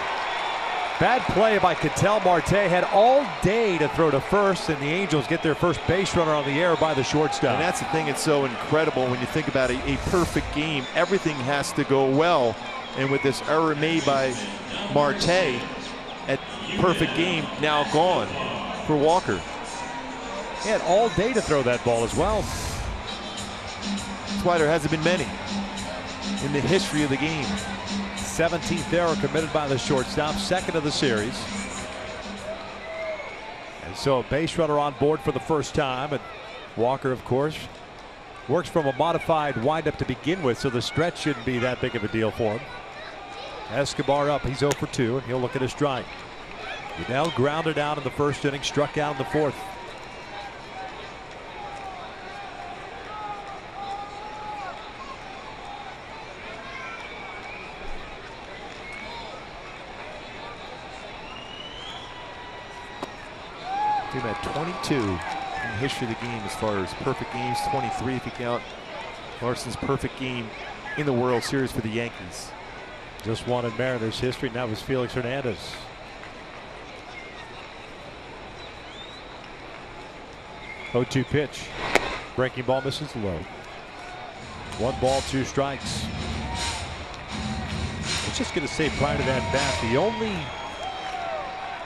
Bad play by Ketel Marte. Had all day to throw to first, and the Angels get their first base runner on the air by the shortstop. And that's the thing that's so incredible when you think about a perfect game. Everything has to go well. And with this error made by Marte at perfect game, now gone for Walker. He had all day to throw that ball as well. That's why there hasn't been many in the history of the game. 17th error committed by the shortstop, second of the series. And so a base runner on board for the first time. And Walker, of course, works from a modified windup to begin with, so the stretch shouldn't be that big of a deal for him. Escobar up, he's 0 for 2, and he'll look at his strike. Udell grounded out in the first inning, struck out in the fourth. Team had 22 in the history of the game as far as perfect games, 23 if you count Larson's perfect game in the World Series for the Yankees. Just one in Mariners history, and that was Felix Hernandez. 0-2 pitch. Breaking ball misses low. 1 ball, 2 strikes. I was just going to say prior to that bat,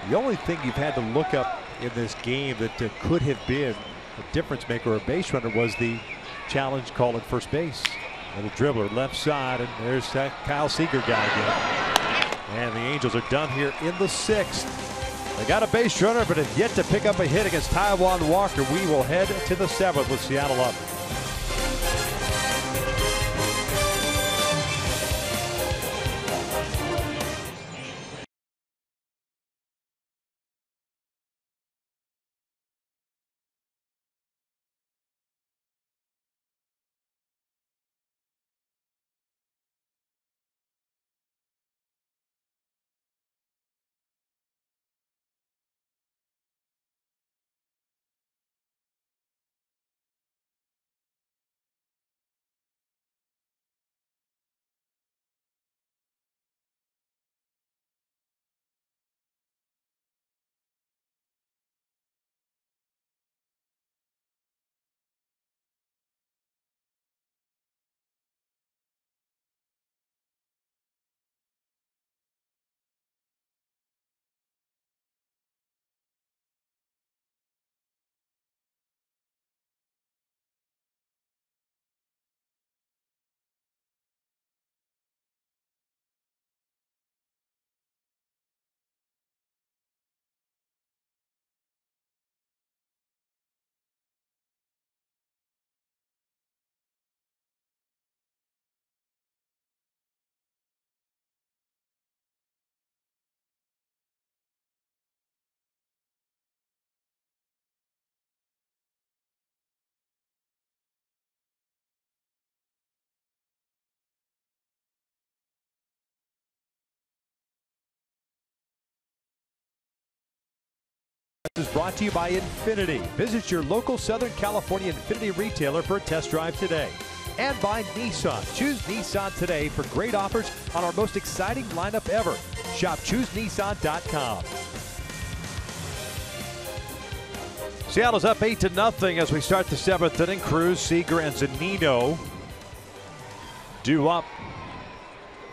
the only thing you've had to look up in this game that could have been a difference maker or a base runner was the challenge call at first base. Little dribbler left side, and there's that Kyle Seager guy again. And the Angels are done here in the 6th. They got a base runner, but have yet to pick up a hit against Taijuan Walker. We will head to the 7th with Seattle up. This is brought to you by Infinity. Visit your local Southern California Infinity retailer for a test drive today. And by Nissan. Choose Nissan today for great offers on our most exciting lineup ever. Shop ChooseNissan.com. Seattle's up 8-0 as we start the 7th inning. Cruz, Seager, and ZUNINO due up.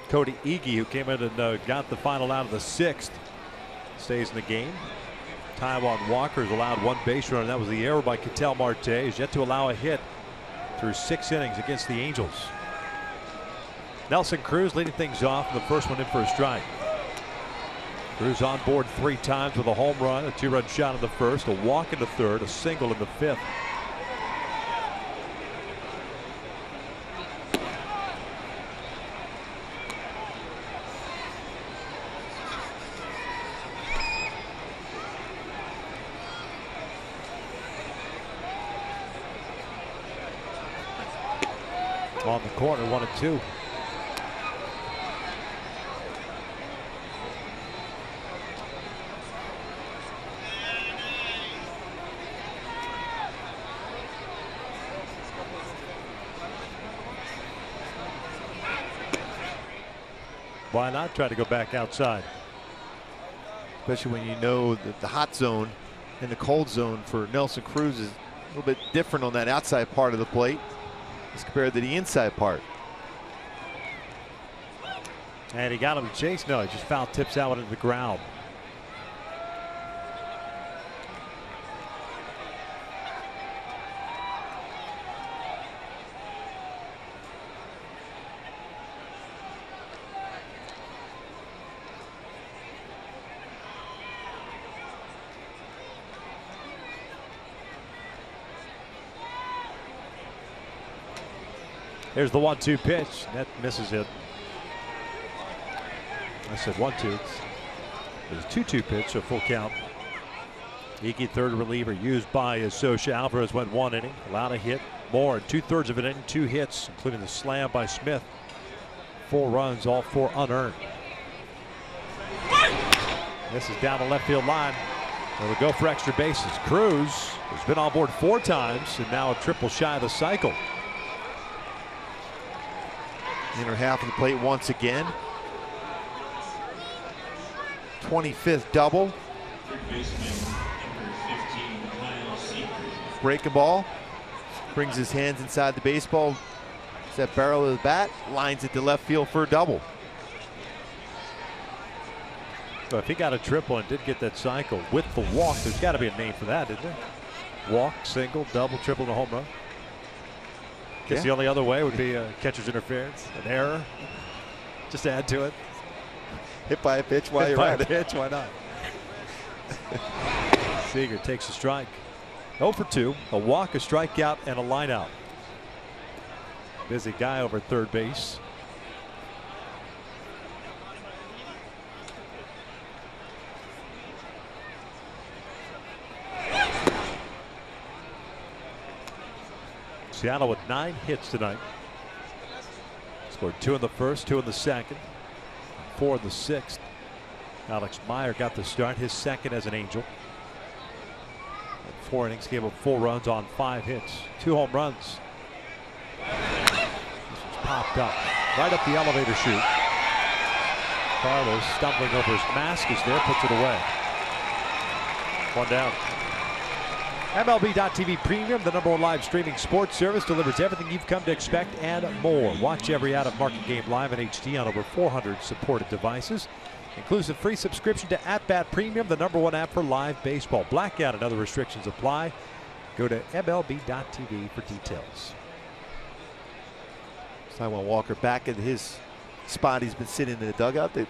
Cody Ege, who came in and got the final out of the 6th, stays in the game. Taijuan Walker has allowed 1 base runner, and that was the error by Ketel Marte. He's yet to allow a hit through 6 innings against the Angels. Nelson Cruz leading things off, and the first one in for a strike. Cruz on board 3 times with a home run, a 2-run shot in the first, a walk in the third, a single in the 5th. On the corner, 1-2. Why not try to go back outside? Especially when you know that the hot zone and the cold zone for Nelson Cruz is a little bit different on that outside part of the plate as compared to the inside part. And he got him to chase. No, he just foul tips out into the ground. Here's the 1-2 pitch. That misses it. I said 1-2. It was a 2-2 pitch, so full count. AOKI, third reliever, used by Socia. Alvarez went 1 inning, allowed a hit. More in 2/3 of an inning, 2 hits, including the slam by Smith. 4 runs, all 4 unearned. This is down the left field line. They'll go for extra bases. Cruz has been on board 4 times and now a triple shy of the cycle. Inner half of the plate once again. 25th double. Breaking ball. Brings his hands inside the baseball. It's that barrel of the bat. Lines it to left field for a double. So if he got a triple and did get that cycle with the walk, there's got to be a name for that, isn't there? Walk, single, double, triple, and a home run. Guess the only other way would be a catcher's interference, an error. Just add to it. Hit by a pitch while you're at it. Pitch, why not? Seager takes a strike. 0 for 2, a walk, a strikeout, and a line out. Busy guy over third base. Seattle with 9 hits tonight. Scored 2 in the first, 2 in the second, 4 in the sixth. Alex Meyer got the start, his second as an Angel. In 4 innings, gave up 4 runs on 5 hits, 2 home runs. This one's popped up, right up the elevator chute. Carlos stumbling over his mask is there, puts it away. 1 down. MLB.TV Premium, the #1 live streaming sports service, delivers everything you've come to expect and more. Watch every out-of-market game live in HD on over 400 supported devices. Includes a free subscription to @Bat Premium, the #1 app for live baseball. Blackout and other restrictions apply. Go to MLB.TV for details. Taijuan Walker back in his spot. He's been sitting in the dugout. The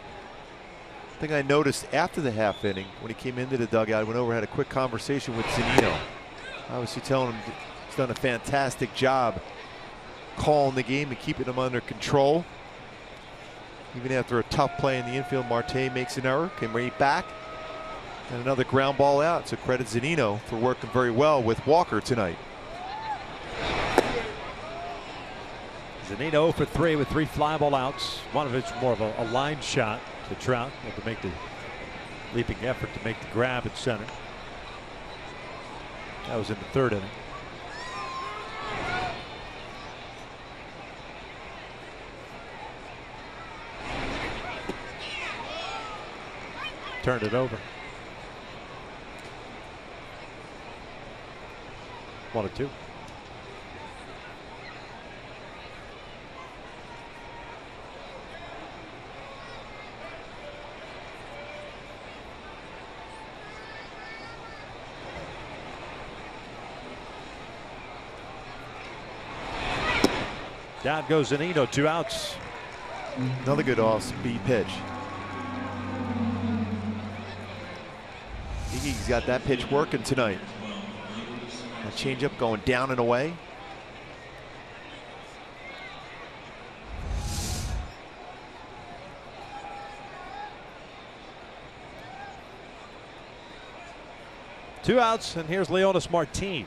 thing I noticed after the half inning, when he came into the dugout, went over, had a quick conversation with ZUNINO. Obviously telling him he's done a fantastic job calling the game and keeping him under control. Even after a tough play in the infield, Marte makes an error, came right back, and another ground ball out. So credit ZUNINO for working very well with Walker tonight. ZUNINO 0 for 3 with 3 fly ball outs. One of it's more of a line shot to Trout, to make the leaping effort to make the grab at center. That was in the 3rd inning. Turned it over. 1-2. Down goes ZUNINO, 2 outs. Another good off-speed pitch. He's got that pitch working tonight. That changeup going down and away. Two outs, and here's Leonys Martin.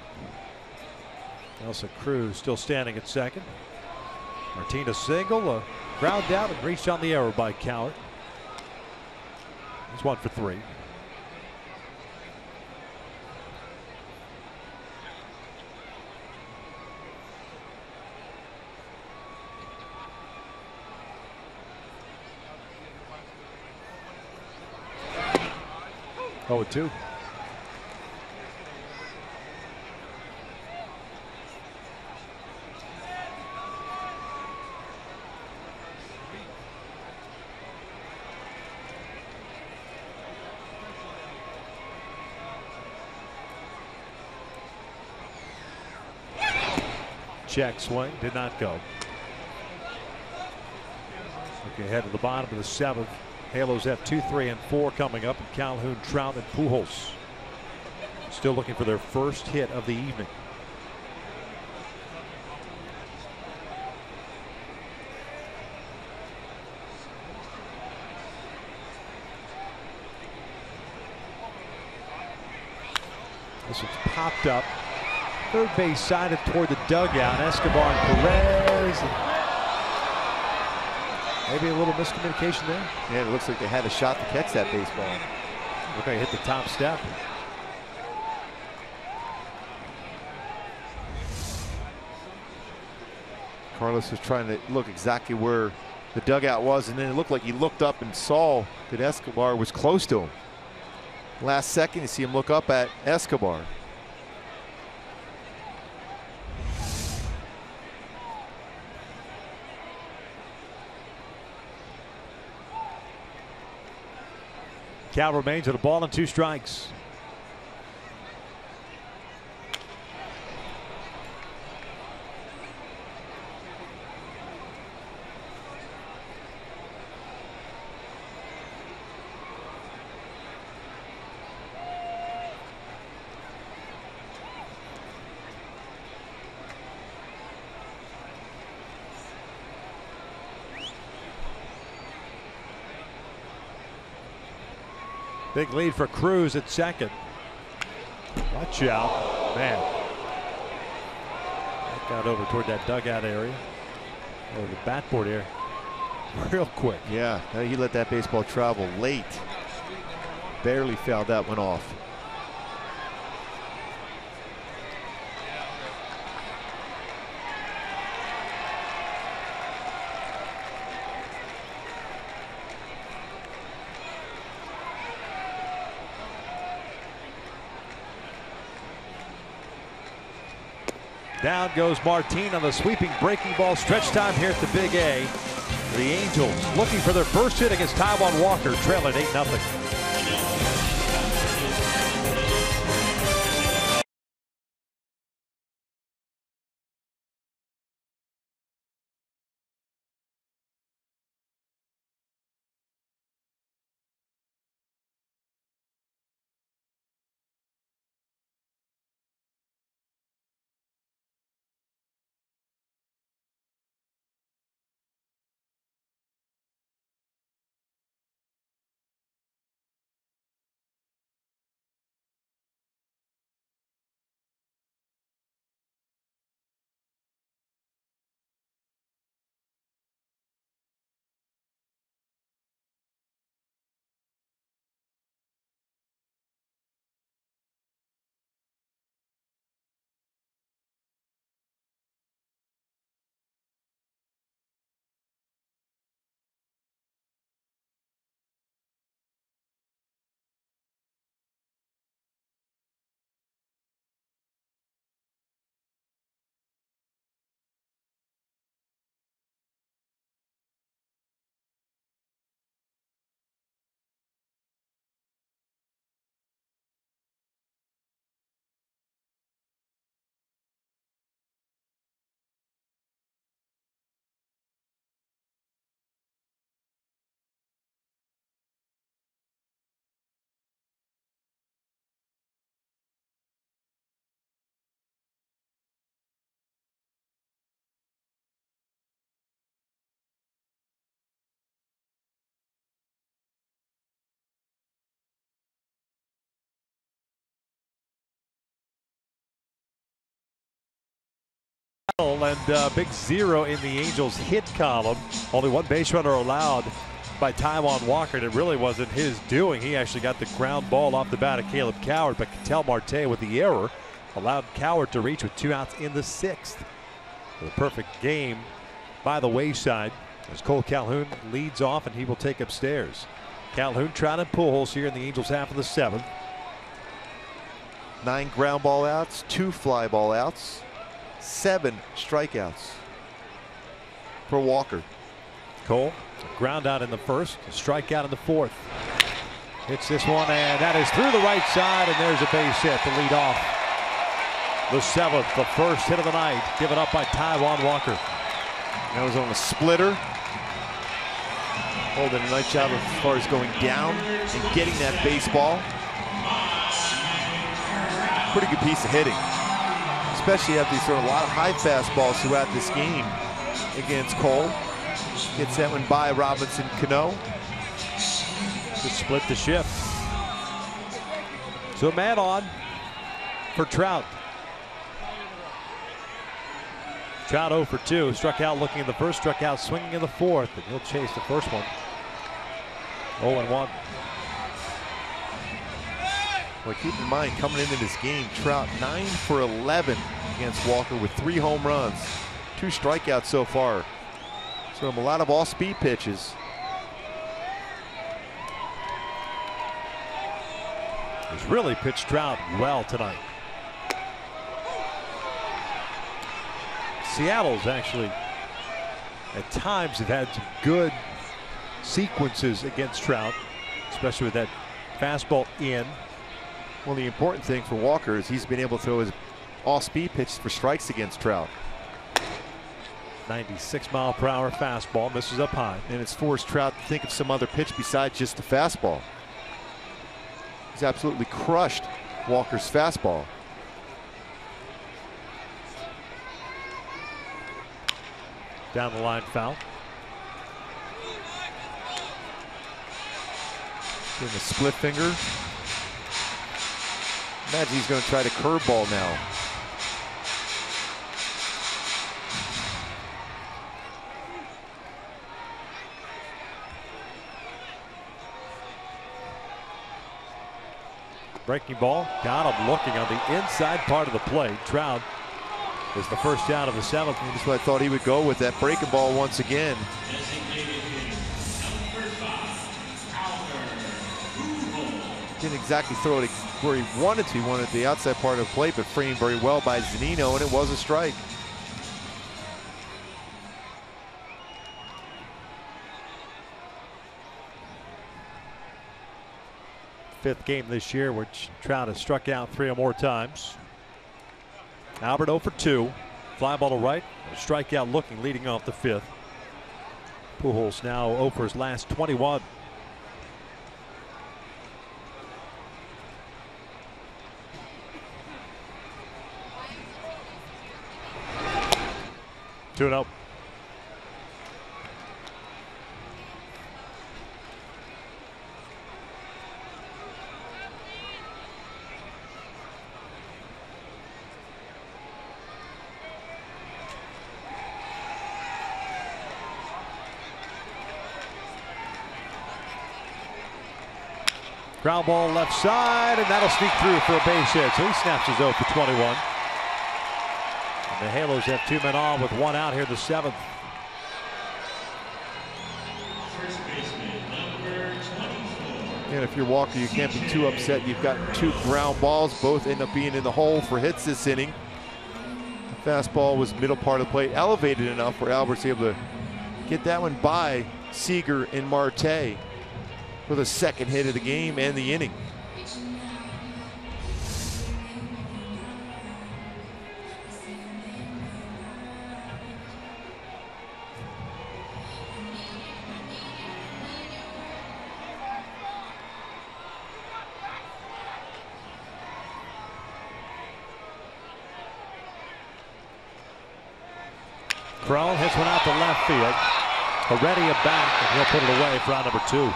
Nelson Cruz still standing at second. Martin a single, a ground out, and reached on the error by COWART. He's 1 for 3. 0-2. Check swing, did not go. Looking ahead to the bottom of the 7th. Halos have 2, 3, and 4 coming up. And Calhoun, Trout, and Pujols still looking for their first hit of the evening. This one's popped up. Third base sided toward the dugout. Escobar and Perez. Maybe a little miscommunication there. Yeah, it looks like they had a shot to catch that baseball. Look like hit the top step. Carlos was trying to look exactly where the dugout was, and then it looked like he looked up and saw that Escobar was close to him. Last second, you see him look up at Escobar. Cal remains with a ball and 2 strikes. Big lead for Cruz at second. Watch out, man. That got over toward that dugout area. Or the batboard area. Real quick. Yeah, he let that baseball travel late. Barely fouled that one off. Down goes Martin on the sweeping breaking ball. Stretch time here at the Big A. The Angels looking for their first hit against Taijuan Walker, trailing 8-0. And big 0 in the Angels hit column. Only 1 base runner allowed by Taijuan Walker, and it really wasn't his doing. He actually got the ground ball off the bat of KALEB COWART, but Ketel Marte with the error allowed COWART to reach with 2 outs in the 6th. The perfect game by the wayside as Cole Calhoun leads off, and he will take upstairs. Calhoun, Trout, and Pujols here in the Angels half of the 7th. 9 ground ball outs, 2 fly ball outs, 7 strikeouts for Walker. Cole, ground out in the 1st, strikeout in the 4th. Hits this one, and that is through the right side, and there's a base hit to lead off the 7th, the first hit of the night, given up by Taijuan Walker. That was on a splitter. Holding a nice job as far as going down and getting that baseball. Pretty good piece of hitting, especially after he's thrown a lot of high fastballs throughout this game against Cole. Gets that one by Robinson Cano. Just split the shift. So a man on for Trout. Trout 0 for 2. Struck out looking in the 1st, struck out swinging in the 4th, and he'll chase the 1st one. 0-1. Well, keep in mind, coming into this game, Trout 9 for 11 against Walker with 3 home runs, 2 strikeouts so far. So a lot of all-speed pitches. He's really pitched Trout well tonight. Seattle's actually at times have had some good sequences against Trout, especially with that fastball in. Well, the important thing for Walker is he's been able to throw his all-speed pitches for strikes against Trout. 96-mile-per-hour fastball, misses up high. And it's forced Trout to think of some other pitch besides just the fastball. He's absolutely crushed Walker's fastball. Down the line foul. Getting a split finger. Imagine he's going to try to curveball now. Breaking ball, got him looking on the inside part of the plate. Trout is the first out of the 7th. That's what I thought he would go with, that breaking ball once again. Didn't exactly throw it where he wanted to. He wanted the outside part of the plate, but framed very well by ZUNINO, and it was a strike. Fifth game this year, which Trout has struck out 3 or more times. Albert 0 for 2. Fly ball to right. A strikeout looking, leading off the 5th. Pujols now 0 for his last 21. Two and 0. Ground ball left side, and that'll sneak through for a base hit. So he snaps his 0 for 21. And the Halos have 2 men on with 1 out here in the 7th. And if you're Walker, you can't be too upset. You've got 2 ground balls, both end up being in the hole for hits this inning. The fastball was middle part of the plate, elevated enough where Albert's able to get that one by Seager and Marte for the 2nd hit of the game and the inning. Crone hits one out to left field. Heredia back, and he'll put it away for out number 2.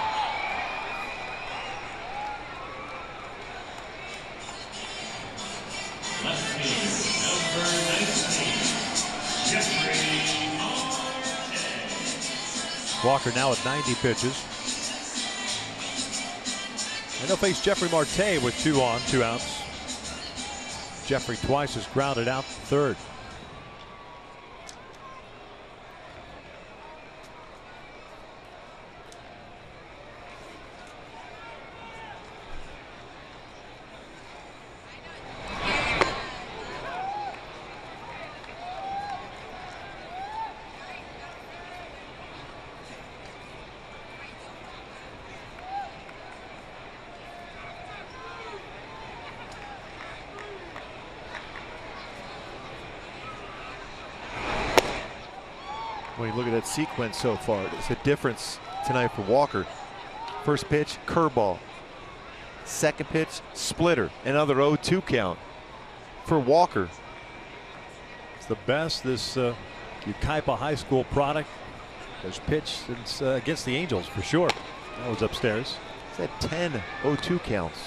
Walker now at 90 pitches. And they'll face Jeffrey Marte with 2 on, 2 outs. Jeffrey twice has grounded out 3rd. Look at that sequence so far. It's a difference tonight for Walker. First pitch, curveball. Second pitch, splitter. Another 0-2 count for Walker. It's the best this Ukaipa High School product has pitched since against the Angels for sure. That was upstairs. It's at 10 0-2 counts.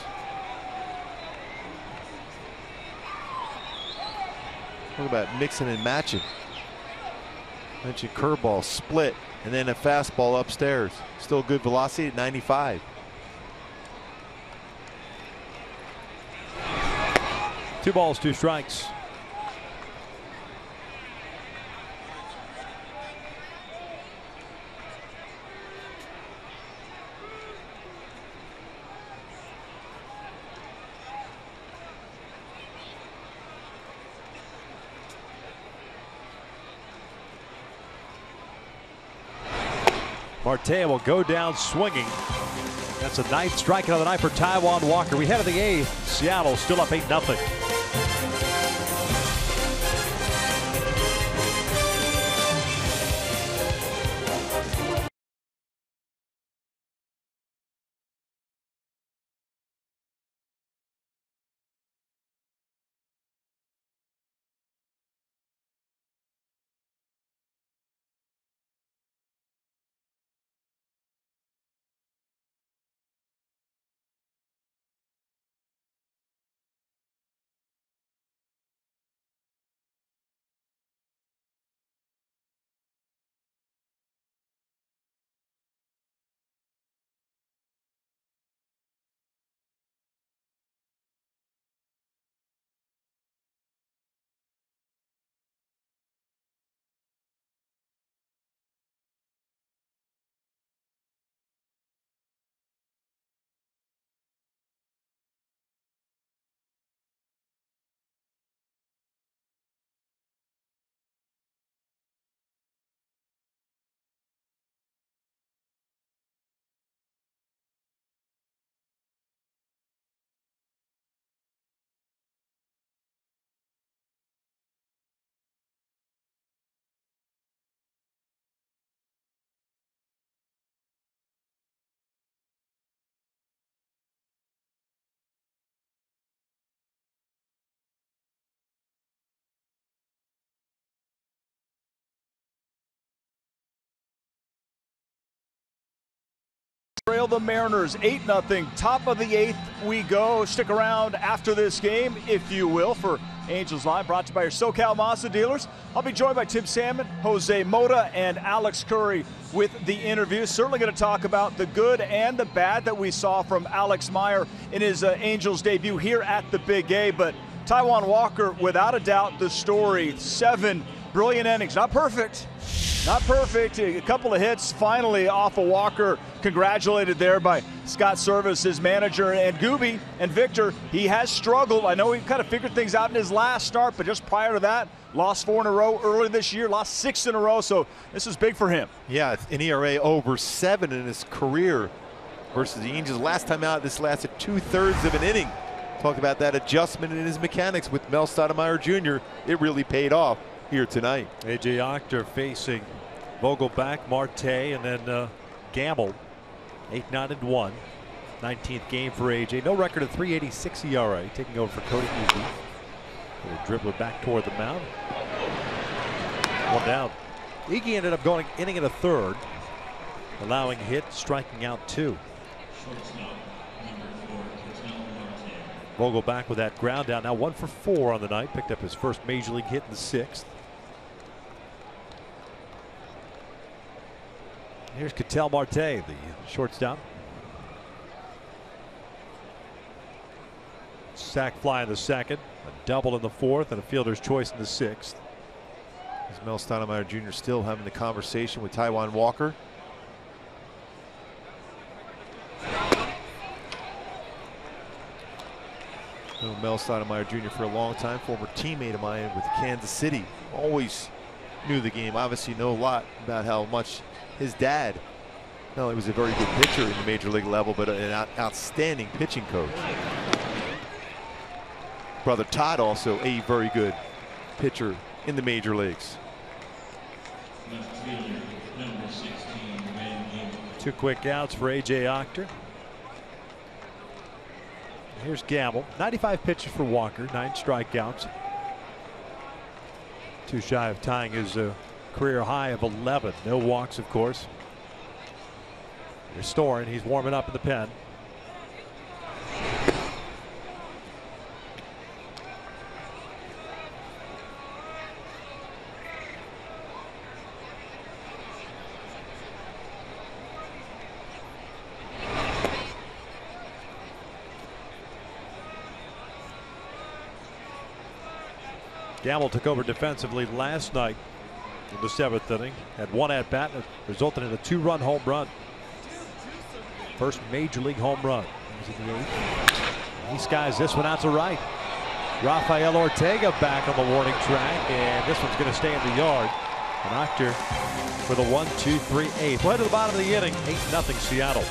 Talk about mixing and matching. Mentioned curveball, split, and then a fastball upstairs. Still good velocity at 95. Two balls, two strikes. Marte will go down swinging. That's a ninth strikeout of the night for Taijuan Walker. We head to the eighth. Seattle still up 8-0. Trail the Mariners 8-0, top of the 8th we go. Stick around after this game, if you will, for Angels Live, brought to you by your SoCal Mazda dealers. I'll be joined by Tim Salmon, Jose Mota, and Alex Curry with the interview. Certainly going to talk about the good and the bad that we saw from Alex Meyer in his Angels debut here at the Big A. But Taijuan Walker, without a doubt, the story. 7 brilliant innings. Not perfect. Not perfect. A couple of hits finally off of Walker. Congratulated there by Scott Service, his manager, and Gooby and Victor. He has struggled. I know he kind of figured things out in his last start, but just prior to that, lost 4 in a row earlier this year, lost 6 in a row. So this is big for him. Yeah, it's an ERA over 7 in his career versus the Angels. Last time out, this lasted 2/3 of an inning. Talk about that adjustment in his mechanics with Mel Stoudemire Jr. It really paid off here tonight. A.J. Octor facing Vogelbach, Marte, and then Gamble. 8-9-1. 19th game for A.J. No record of 3.86 ERA. Taking over for Cody Easy. Dribbler back toward the mound. 1 down. Iggy ended up going inning and a third, allowing hit, striking out 2. Vogelbach with that ground down. Now 1 for 4 on the night. Picked up his first major league hit in the 6th. Here's Ketel Marte, the shortstop. Sac fly in the 2nd, a double in the 4th, and a fielder's choice in the 6th. Is Mel Stoudemire Jr. still having the conversation with Taijuan Walker? Known Mel Stoudemire Jr. for a long time, former teammate of mine with Kansas City. Always knew the game. Obviously know a lot about how much his dad not only was a very good pitcher in the major league level, but an outstanding pitching coach. Brother Todd also a very good pitcher in the major leagues. Left fielder, number 16, Van Gable. 2 quick outs for A.J. Octor. Here's Gamble. 95 pitches for Walker, 9 strikeouts. 2 shy of tying his career high of 11. No walks, of course. Here's Storin. He's warming up in the pen. Gamble took over defensively last night in the 7th inning. Had 1 at bat, and it resulted in a 2-run home run. First major league home run. He was in the 8th. He skies this one out to right. Rafael Ortega back on the warning track, and this one's going to stay in the yard. And Octor for the 1-2-3 8th. Well, to the bottom of the inning, 8-0 Seattle.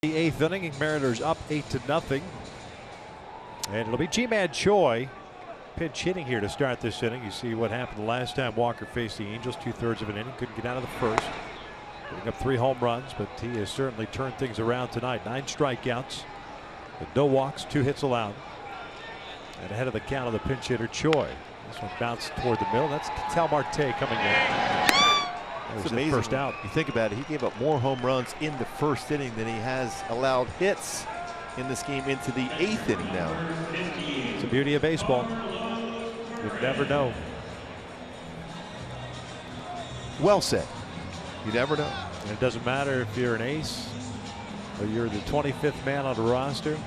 The 8th inning, Mariners up 8-0. And it'll be G-Man Choi pinch hitting here to start this inning. You see what happened the last time Walker faced the Angels, 2/3 of an inning. Couldn't get out of the first. Putting up 3 home runs, but he has certainly turned things around tonight. 9 strikeouts, with no walks, 2 hits allowed. And ahead of the count of the pinch hitter Choi. This one bounced toward the middle. That's Ketel Marte coming in. It's amazing. First out. You think about it, he gave up more home runs in the 1st inning than he has allowed hits in this game into the 8th inning now. It's the beauty of baseball. You never know. Well said. You never know. And it doesn't matter if you're an ace or you're the 25th man on the roster.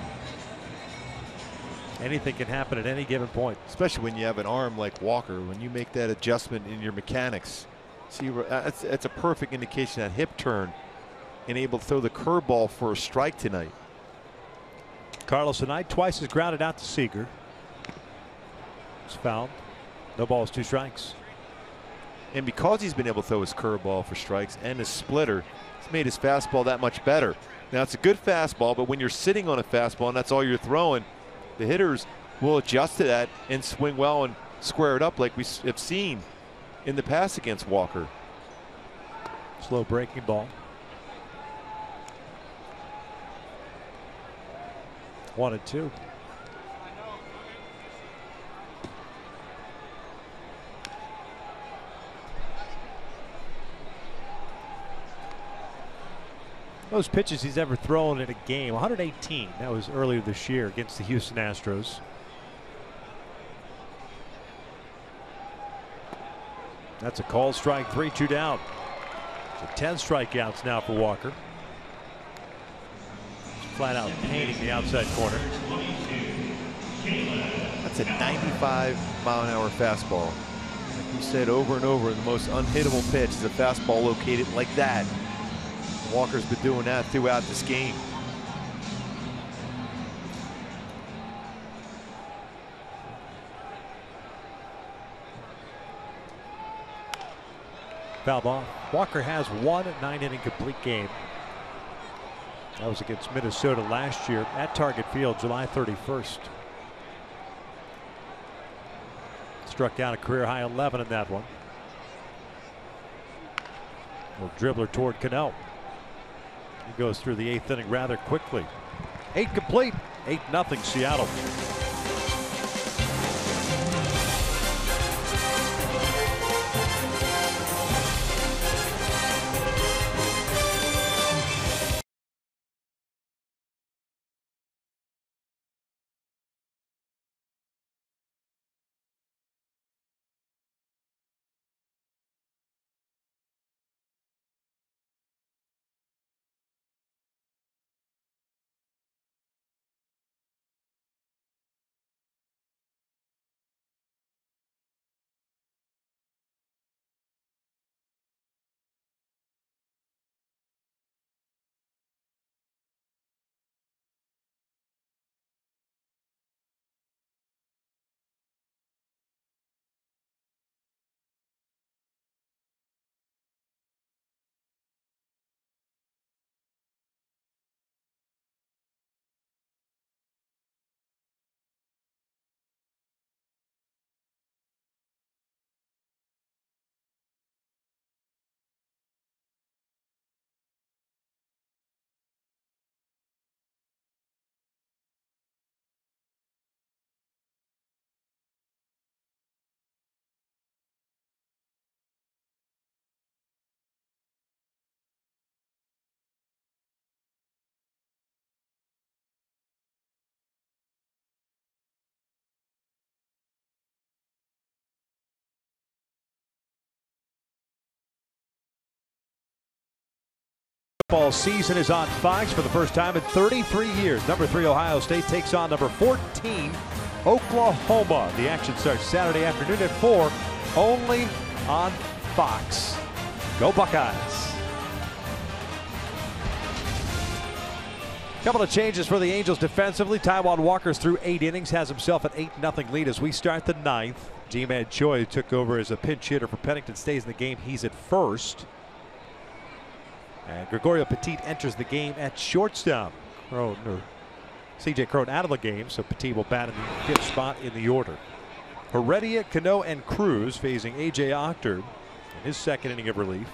Anything can happen at any given point. Especially when you have an arm like Walker. When you make that adjustment in your mechanics. See, that's a perfect indication, that hip turn, and able to throw the curveball for a strike tonight. Carlos tonight twice has grounded out to Seager. It's fouled. No balls, 2 strikes. And because he's been able to throw his curveball for strikes and his splitter, it's made his fastball that much better. Now, it's a good fastball, but when you're sitting on a fastball and that's all you're throwing, the hitters will adjust to that and swing well and square it up like we have seen in the past against Walker. Slow breaking ball. 1-2. Most pitches he's ever thrown in a game, 118. That was earlier this year against the Houston Astros. That's a called strike, 3-2 down. So 10 strikeouts now for Walker. flat out painting the outside corner. That's a 95-mile-an-hour fastball. Like you said over and over, the most unhittable pitch is a fastball located like that. Walker's been doing that throughout this game. Foul ball. Walker has one 9-inning complete game. That was against Minnesota last year at Target Field, July 31st. Struck down a career high 11 in that one. Little dribbler toward Cano. He goes through the 8th inning rather quickly. 8 complete. 8-0 Seattle. Football season is on Fox for the first time in 33 years. Number 3 Ohio State takes on number 14 Oklahoma. The action starts Saturday afternoon at 4, only on Fox. Go Buckeyes. Couple of changes for the Angels defensively. Taijuan Walker's through 8 innings, has himself an 8-0 lead as we start the 9th. Ji-Man Choi took over as a pinch hitter for Pennington, stays in the game. He's at first. And Gregorio Petit enters the game at shortstop. C.J. Cron out of the game, so Petit will bat in the 5th spot in the order. Heredia, Cano, and Cruz facing A.J. Ochter in his 2nd inning of relief.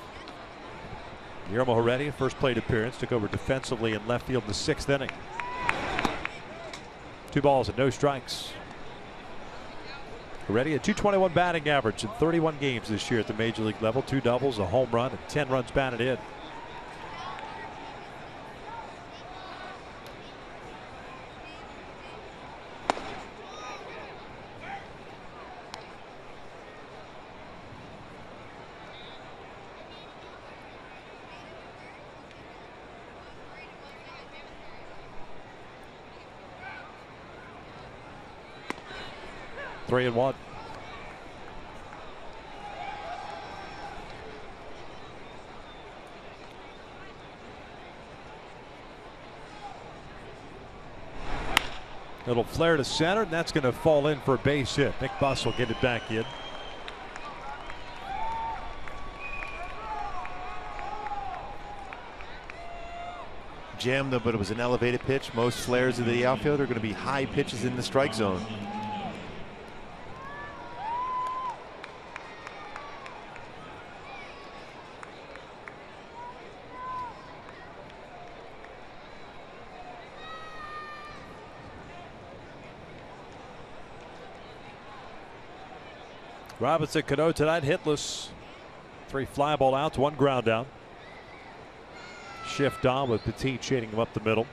Guillermo Heredia, first plate appearance, took over defensively in left field in the 6th inning. 2 balls and no strikes. Heredia, 221 batting average in 31 games this year at the major league level. 2 doubles, a home run, and 10 runs batted in. Three and 1. Little flare to center, and that's going to fall in for a base hit. Nick Buss will get it back in. Jammed, but it was an elevated pitch. Most flares of the outfield are going to be high pitches in the strike zone. Robinson Cano tonight hitless. 3 fly ball outs, 1 ground out. Shift on with Petit shading him up the middle.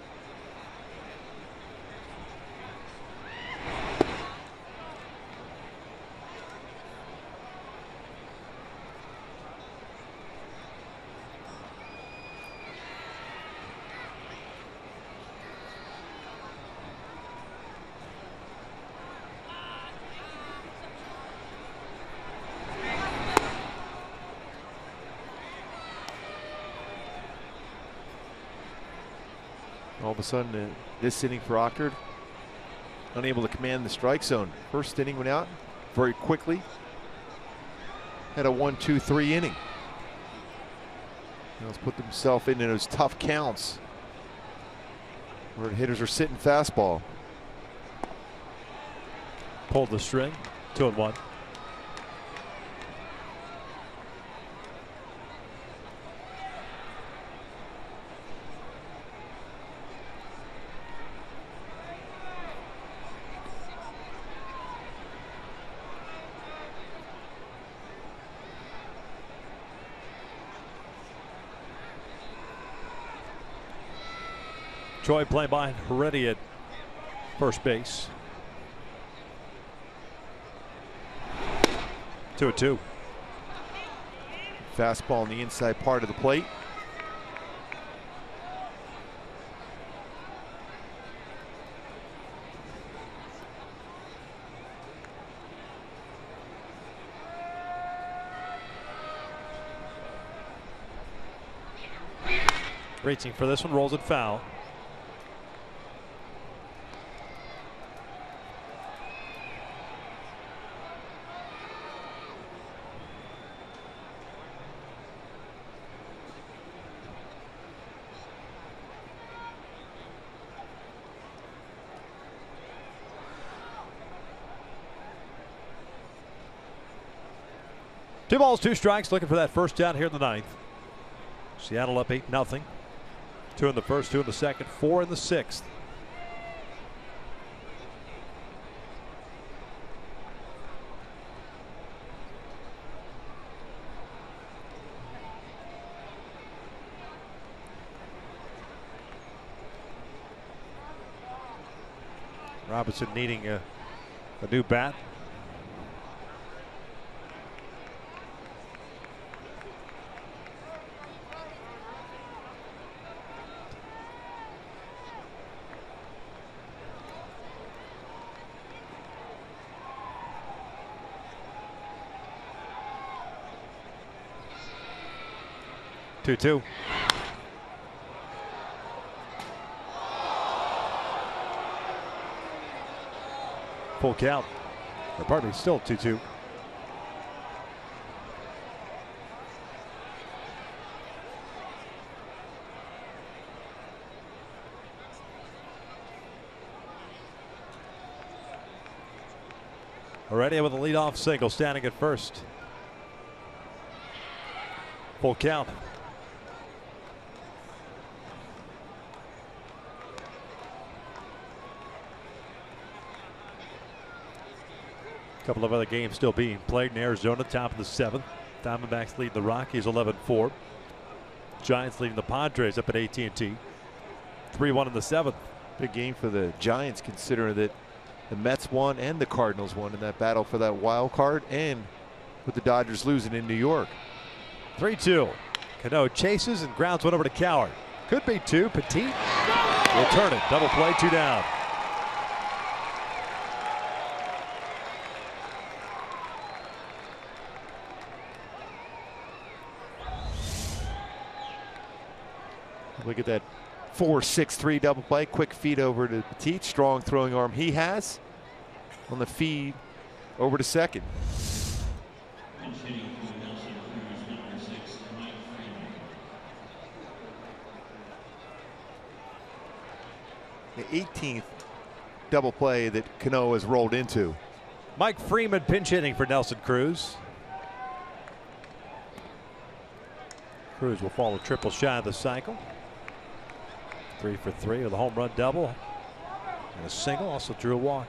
All of a sudden, this inning for Ockard, unable to command the strike zone. First inning went out very quickly. Had a 1-2-3 inning. He's put himself into those tough counts where hitters are sitting fastball. Pulled the string, 2-1. Troy playing behind Heredia at first base. 2-2. Fastball on the inside part of the plate. Reaching for this one, rolls it foul. Two balls, two strikes, looking for that first down here in the ninth. Seattle up 8-0. 2 in the first, 2 in the second, 4 in the sixth. Robinson needing a new bat. Two. Full count. Or pardon me, still 2-2. Already with a leadoff single, standing at first. Full count. A couple of other games still being played in Arizona, top of the 7th. Diamondbacks lead the Rockies 11-4. Giants leading the Padres up at AT&T 3-1 in the 7th. Big game for the Giants, considering that the Mets won and the Cardinals won in that battle for that wild card, and with the Dodgers losing in New York. 3-2. Cano chases and grounds one over to Cowart. Could be 2. Petit will turn it. Double play, 2 down. Look at that 4-6-3 double play. Quick feed over to Petit. Strong throwing arm he has on the feed over to second. The 18th double play that Cano has rolled into. Mike Freeman pinch hitting for Nelson Cruz. Cruz will fall a triple shy of the cycle. 3 for 3 with a home run double and a single. Also drew a walk.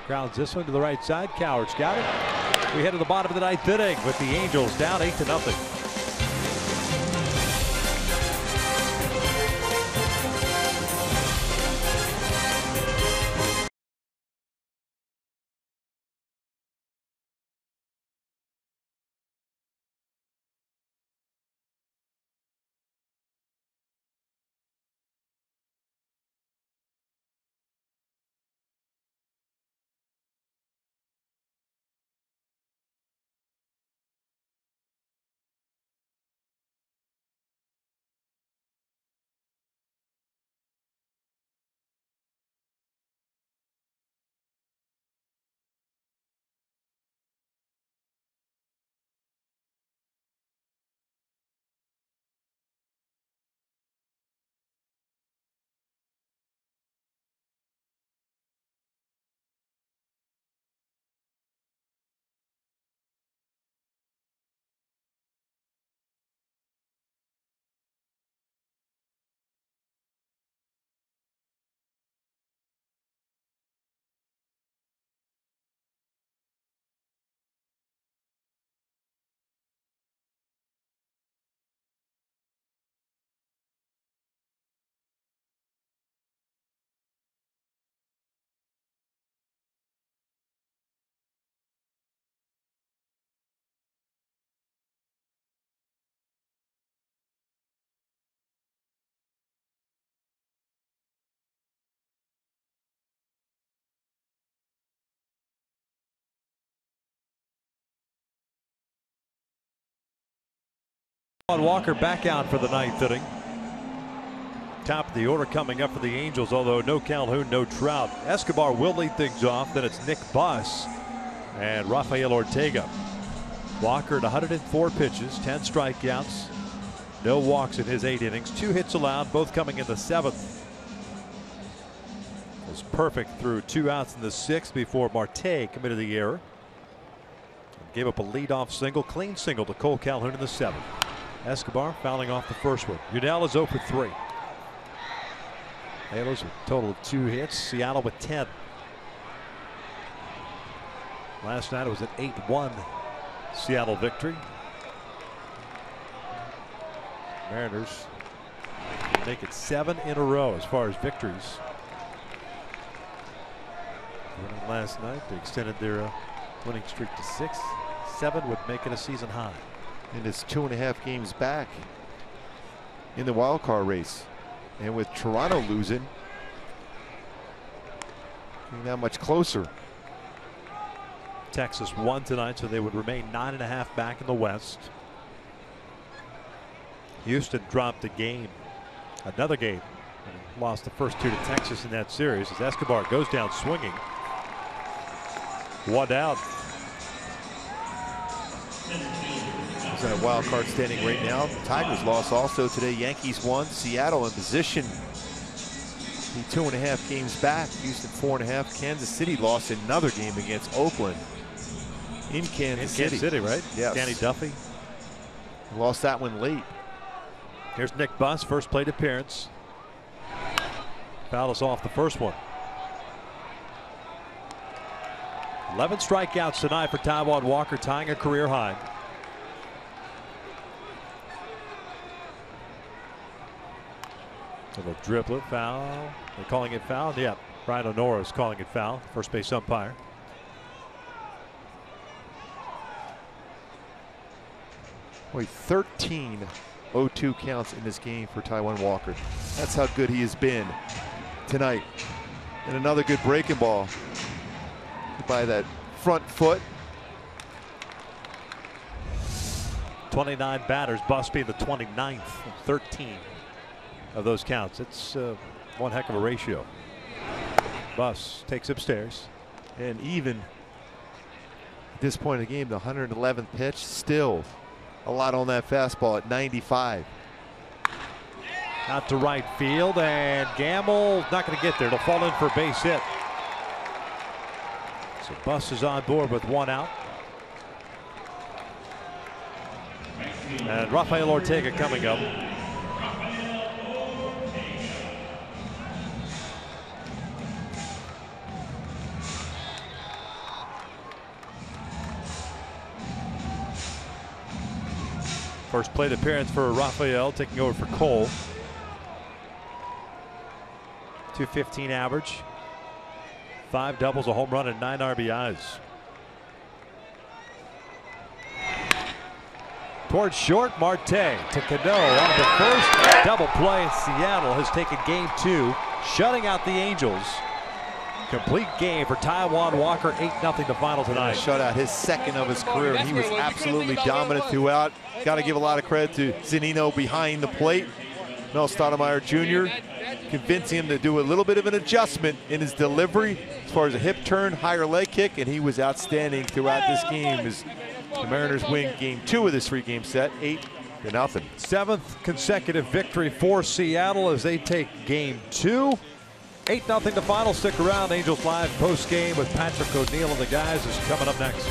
Grounds this one to the right side. Cowart's got it. We head to the bottom of the 9th inning with the Angels down 8-0. Walker back out for the 9th inning. Top of the order coming up for the Angels, although no Calhoun, no Trout. Escobar will lead things off. Then it's Nick Buss and Rafael Ortega. Walker at 104 pitches, 10 strikeouts, no walks in his 8 innings, 2 hits allowed, both coming in the 7th. Was perfect through 2 outs in the 6th before Marte committed the error. Gave up a leadoff single, clean single to Cole Calhoun in the 7th. Escobar fouling off the first one. Udell is 0 for 3. Halos with a total of 2 hits. Seattle with 10. Last night it was an 8-1 Seattle victory. Mariners can make it 7 in a row as far as victories. Winning last night, they extended their winning streak to 6. 7 would make it a season high. And it's 2.5 games back in the wild card race. And with Toronto losing, not much closer. Texas won tonight, so they would remain 9.5 back in the West. Houston dropped a game, another game, and lost the first 2 to Texas in that series as Escobar goes down swinging. 1 out. He's in a wild card standing right now. The Tigers lost also today. Yankees won. Seattle in position. Be 2.5 games back. Houston 4.5. Kansas City lost another game against Oakland in Kansas City. Kansas City, right? Yes. Danny Duffy. Lost that one late. Here's Nick Buss, first plate appearance. Fouled us off the first one. 11 strikeouts tonight for Taijuan Walker, tying a career high. Little driblet foul. They're calling it foul. Yeah, Brian Honora is calling it foul. First base umpire. Boy, 13 0-2 counts in this game for Taijuan Walker. That's how good he has been tonight. And another good breaking ball by that front foot. 29 batters, Buss being the 29th, 13 of those counts. It's one heck of a ratio. Buss takes upstairs. And even at this point in the game, the 111th pitch, still a lot on that fastball at 95. Out to right field, and Gamble not going to get there. It'll fall in for a base hit. So Buss is on board with 1 out. And Rafael Ortega coming up. First plate appearance for Rafael, taking over for Cole. .215 average. 5 doubles, a home run, and 9 RBIs. Towards short, Marte to Cano on the first double play, and Seattle has taken game 2, shutting out the Angels. Complete game for Taijuan Walker, 8-0 the final tonight. Shutout, his 2nd of his career, and he was absolutely dominant throughout. Got to give a lot of credit to ZUNINO behind the plate. Mel Stoudemire Jr. convincing him to do a little bit of an adjustment in his delivery as far as a hip turn, higher leg kick, and he was outstanding throughout this game as the Mariners win game 2 of this 3-game set, 8-0. 7th consecutive victory for Seattle as they take game 2. 8-0 the final. Stick around. Angels Live post game with Patrick O'Neill and the guys is coming up next.